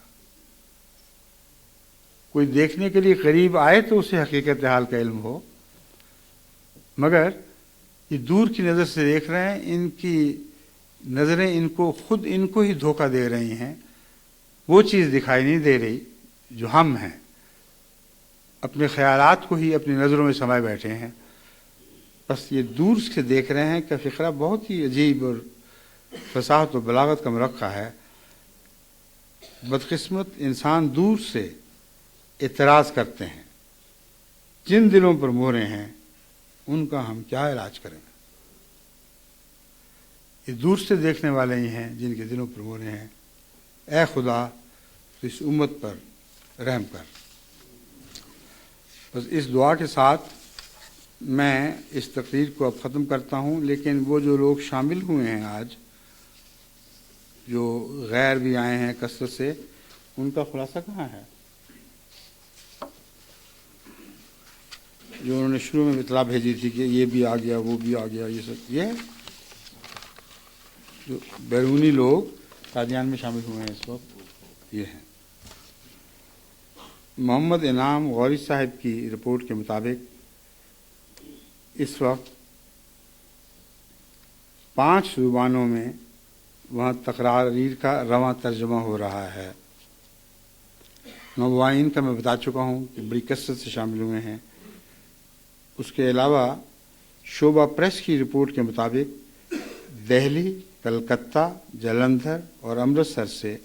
کوئی دیکھنے کے لیے قریب آئے تو اسے حقیقت حال کا علم ہو، مگر یہ دور کی نظر سے دیکھ رہے ہیں. ان کی نظریں ان کو ہی دھوکہ دے رہی ہیں. وہ چیز دکھائی نہیں دے رہی جو ہم ہیں. اپنے خیالات کو ہی اپنی نظروں میں سمائے بیٹھے ہیں. بس یہ دور سے دیکھ رہے ہیں کہ فقرہ بہت ہی عجیب اور فصاحت و بلاغت کا مرقع ہے. بدقسمت انسان دور سے اعتراض کرتے ہیں. جن دلوں پر مہرے ہیں ان کا ہم کیا علاج کریں؟ یہ دور سے دیکھنے والے ہی ہیں جن کے دلوں پر مہرے ہیں. اے خدا تو اس امت پر رحم کر. بس اس دعا کے ساتھ میں اس تقریر کو اب ختم کرتا ہوں. لیکن وہ جو لوگ شامل ہوئے ہیں آج، جو غیر بھی آئے ہیں کثرت سے، ان کا خلاصہ کہاں ہے؟ جو انہوں نے شروع میں اطلاع بھیجی تھی کہ یہ بھی آ گیا وہ بھی آ گیا، یہ سب یہ جو بیرونی لوگ قادیان میں شامل ہوئے ہیں اس وقت یہ ہیں. محمد انعام غوری صاحب کی رپورٹ کے مطابق اس وقت 5 زبانوں میں وہاں تقاریر کا رواں ترجمہ ہو رہا ہے. مبوائین کا میں بتا چکا ہوں کہ بڑی کثرت سے شامل ہوئے ہیں. اس کے علاوہ شعبہ پریس کی رپورٹ کے مطابق دہلی، کلکتہ، جلندھر اور امرتسر سے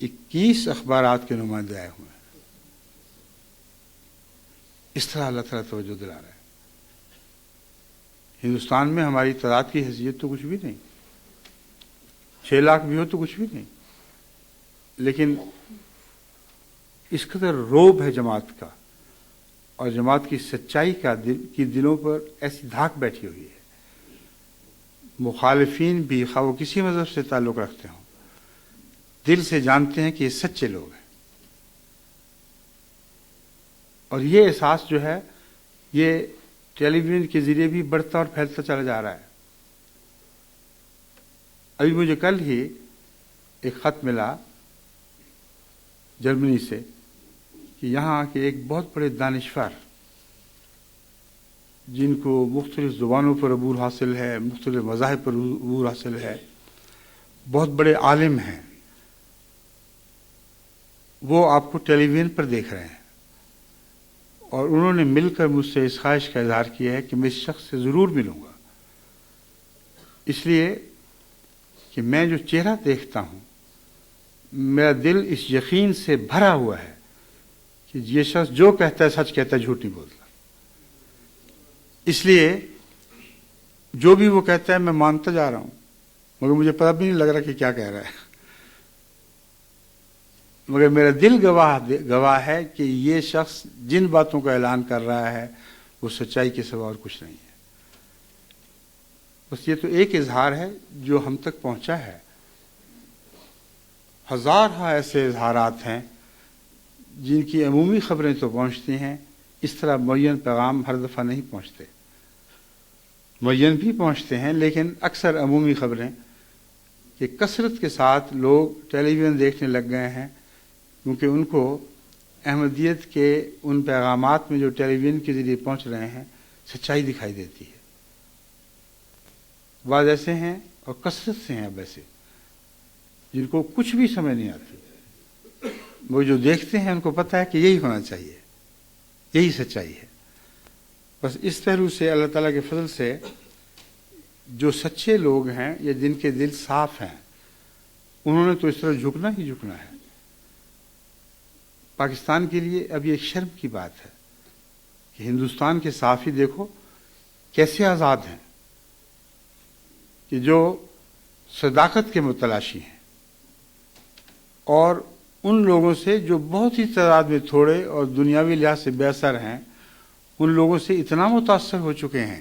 21 اخبارات کے نمائندے آئے ہوئے ہیں. اس طرح اللہ تعالیٰ توجہ دلا رہا ہے. ہندوستان میں ہماری تعداد کی حیثیت تو کچھ بھی نہیں، 6 لاکھ بھی ہو تو کچھ بھی نہیں، لیکن اس قدر روب ہے جماعت کا اور جماعت کی سچائی کی دلوں پر ایسی دھاک بیٹھی ہوئی ہے، مخالفین بھی خواہ وہ کسی مذہب سے تعلق رکھتے ہوں دل سے جانتے ہیں کہ یہ سچے لوگ ہیں، اور یہ احساس جو ہے یہ ٹیلی ویژن کے ذریعے بھی بڑھتا اور پھیلتا چلا جا رہا ہے۔ ابھی مجھے کل ہی ایک خط ملا جرمنی سے کہ یہاں کے ایک بہت بڑے دانشور جن کو مختلف زبانوں پر عبور حاصل ہے، مختلف مذاہب پر عبور حاصل ہے، بہت بڑے عالم ہیں، وہ آپ کو ٹیلی ویژن پر دیکھ رہے ہیں، اور انہوں نے مل کر مجھ سے اس خواہش کا اظہار کیا ہے کہ میں اس شخص سے ضرور ملوں گا، اس لیے کہ میں جو چہرہ دیکھتا ہوں میرا دل اس یقین سے بھرا ہوا ہے کہ یہ شخص جو کہتا ہے سچ کہتا ہے، جھوٹ نہیں بولتا، اس لیے جو بھی وہ کہتا ہے میں مانتا جا رہا ہوں، مگر مجھے پتہ بھی نہیں لگ رہا کہ کیا کہہ رہا ہے، مگر میرا دل گواہ ہے کہ یہ شخص جن باتوں کا اعلان کر رہا ہے وہ سچائی کے سوا اور کچھ نہیں ہے۔ بس یہ تو ایک اظہار ہے جو ہم تک پہنچا ہے، ہزارہ ایسے اظہارات ہیں جن کی عمومی خبریں تو پہنچتی ہیں، اس طرح معین پیغام ہر دفعہ نہیں پہنچتے، معین بھی پہنچتے ہیں لیکن اکثر عمومی خبریں کہ کثرت کے ساتھ لوگ ٹیلی ویژن دیکھنے لگ گئے ہیں کیونکہ ان کو احمدیت کے ان پیغامات میں جو ٹیلی ویژن کے ذریعے پہنچ رہے ہیں سچائی دکھائی دیتی ہے۔ بعض ایسے ہیں اور کثرت سے ہیں اب ایسے جن کو کچھ بھی سمجھ نہیں آتی، وہ جو دیکھتے ہیں ان کو پتہ ہے کہ یہی ہونا چاہیے، یہی سچائی ہے۔ بس اس پہلو سے اللہ تعالیٰ کے فضل سے جو سچے لوگ ہیں یا جن کے دل صاف ہیں انہوں نے تو اس طرح جھکنا ہی جھکنا ہے۔ پاکستان کے لیے اب یہ ایک شرم کی بات ہے کہ ہندوستان کے صحافی دیکھو کیسے آزاد ہیں کہ جو صداقت کے متلاشی ہیں، اور ان لوگوں سے جو بہت ہی تعداد میں تھوڑے اور دنیاوی لحاظ سے بے اثر ہیں ان لوگوں سے اتنا متاثر ہو چکے ہیں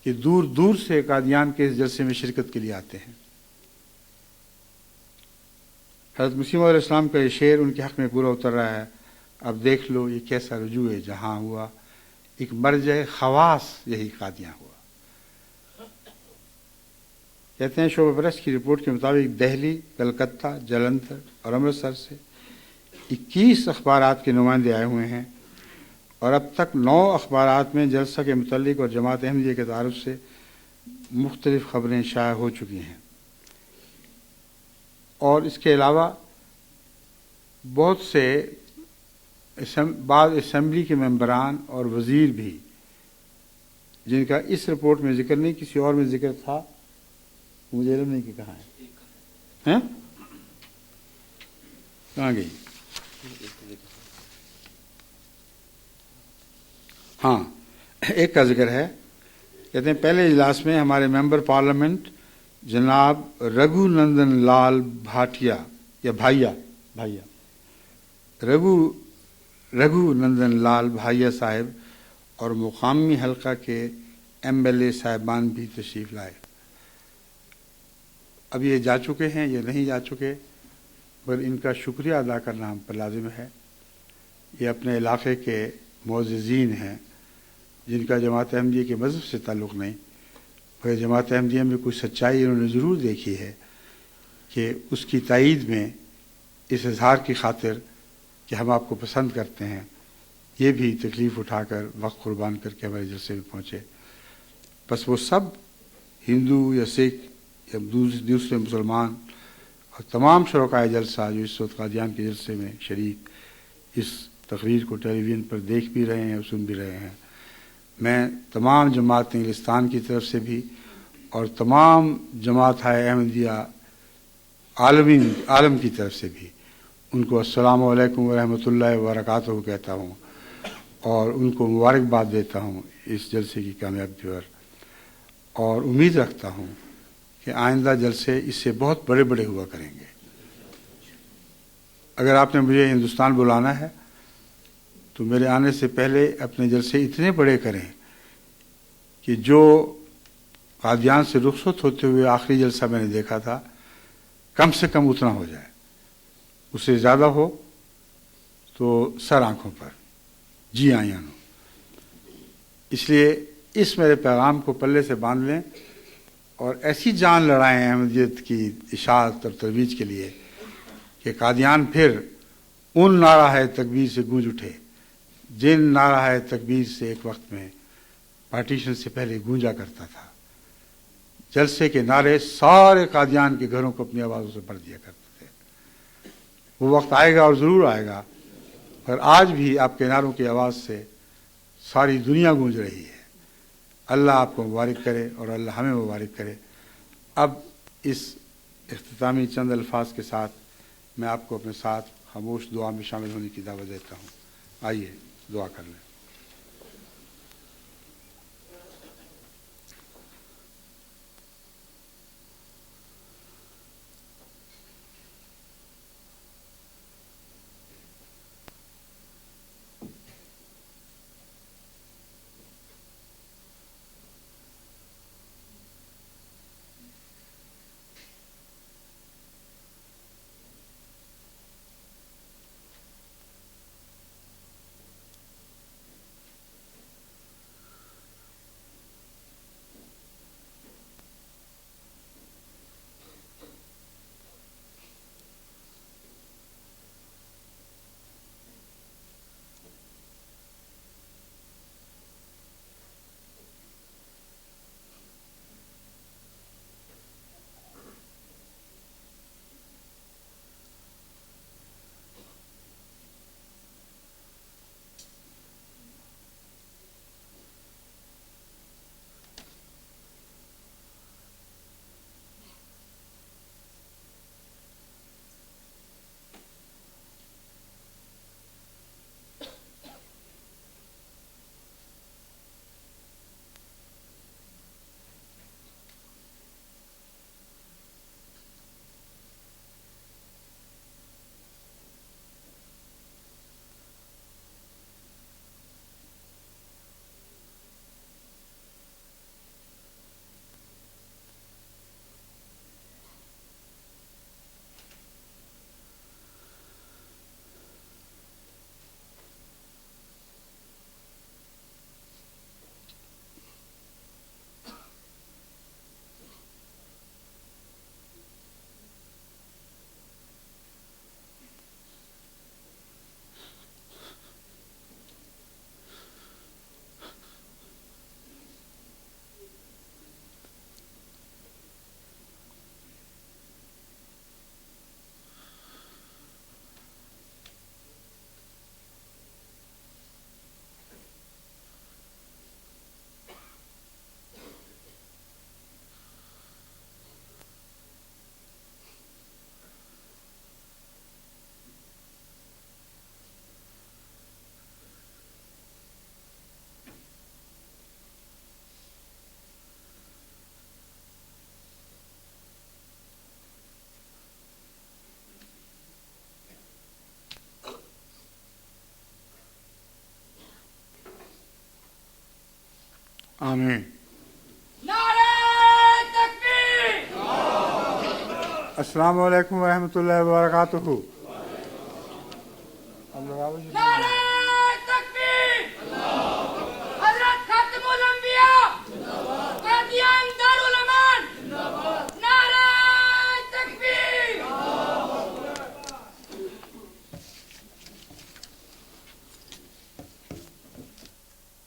کہ دور دور سے قادیان کے اس جلسے میں شرکت کے لیے آتے ہیں۔ حضرت مسیح موعود علیہ السلام کا یہ شعر ان کے حق میں پورا اتر رہا ہے، اب دیکھ لو یہ کیسا رجوع جہاں ہوا، ایک مرجع خواص یہی قادیاں ہوا۔ کہتے ہیں شعبہ پرس کی رپورٹ کے مطابق دہلی، کلکتہ، جلندھر اور امرتسر سے 21 اخبارات کے نمائندے آئے ہوئے ہیں، اور اب تک 9 اخبارات میں جلسہ کے متعلق اور جماعت احمدیہ کے تعارف سے مختلف خبریں شائع ہو چکی ہیں، اور اس کے علاوہ بہت سے بعض اسمبلی کے ممبران اور وزیر بھی جن کا اس رپورٹ میں ذکر نہیں کسی اور میں ذکر تھا، مجھے علم نہیں کہ کہاں ہے، کہاں گئی؟ ہاں، ایک کا ذکر ہے، کہتے ہیں پہلے اجلاس میں ہمارے ممبر پارلیمنٹ جناب رگھو نندن لال بھاٹیا یا بھائیا رگھو نندن لال بھائیا صاحب اور مقامی حلقہ کے MLA صاحبان بھی تشریف لائے۔ اب یہ جا چکے ہیں یا نہیں جا چکے، پر ان کا شکریہ ادا کرنا ہم پر لازم ہے۔ یہ اپنے علاقے کے معززین ہیں جن کا جماعت احمدیہ کے مذہب سے تعلق نہیں، پر جماعت احمدیہ میں کوئی سچائی انہوں نے ضرور دیکھی ہے کہ اس کی تائید میں اس اظہار کی خاطر کہ ہم آپ کو پسند کرتے ہیں، یہ بھی تکلیف اٹھا کر وقت قربان کر کے ہمارے جلسے میں پہنچے۔ بس وہ سب ہندو یا سکھ یا دوسرے مسلمان اور تمام شرکائے جلسہ جو اس وقت قادیان کے جلسے میں شریک اس تقریر کو ٹیلی ویژن پر دیکھ بھی رہے ہیں اور سن بھی رہے ہیں، میں تمام جماعت انگلستان کی طرف سے بھی اور تمام جماعت احمدیہ عالم کی طرف سے بھی ان کو السلام علیکم ورحمۃ اللہ وبرکاتہ کہتا ہوں اور ان کو مبارکباد دیتا ہوں اس جلسے کی کامیابی پر۔ اور امید رکھتا ہوں کہ آئندہ جلسے اس سے بہت بڑے بڑے ہوا کریں گے۔ اگر آپ نے مجھے ہندوستان بلانا ہے تو میرے آنے سے پہلے اپنے جلسے اتنے بڑے کریں کہ جو قادیان سے رخصت ہوتے ہوئے آخری جلسہ میں نے دیکھا تھا کم سے کم اتنا ہو جائے، اس سے زیادہ ہو تو سر آنکھوں پر، جی آئیاں ہو۔ اس لیے اس میرے پیغام کو پلے سے باندھ لیں اور ایسی جان لڑائیں احمدیت کی اشاعت اور ترویج کے لیے کہ قادیان پھر ان نعرہ تکبیر سے گونج اٹھے جن نعرہ تکبیر سے ایک وقت میں پارٹیشن سے پہلے گونجا کرتا تھا۔ جلسے کے نعرے سارے قادیان کے گھروں کو اپنی آوازوں سے بھر دیا کرتے تھے۔ وہ وقت آئے گا اور ضرور آئے گا، پر آج بھی آپ کے نعروں کی آواز سے ساری دنیا گونج رہی ہے۔ اللہ آپ کو مبارک کرے اور اللہ ہمیں مبارک کرے۔ اب اس اختتامی چند الفاظ کے ساتھ میں آپ کو اپنے ساتھ خاموش دعا میں شامل ہونے کی دعوت دیتا ہوں۔ آئیے دعا کر لیں۔ آمین۔ السلام علیکم ورحمۃ اللہ وبرکاتہ۔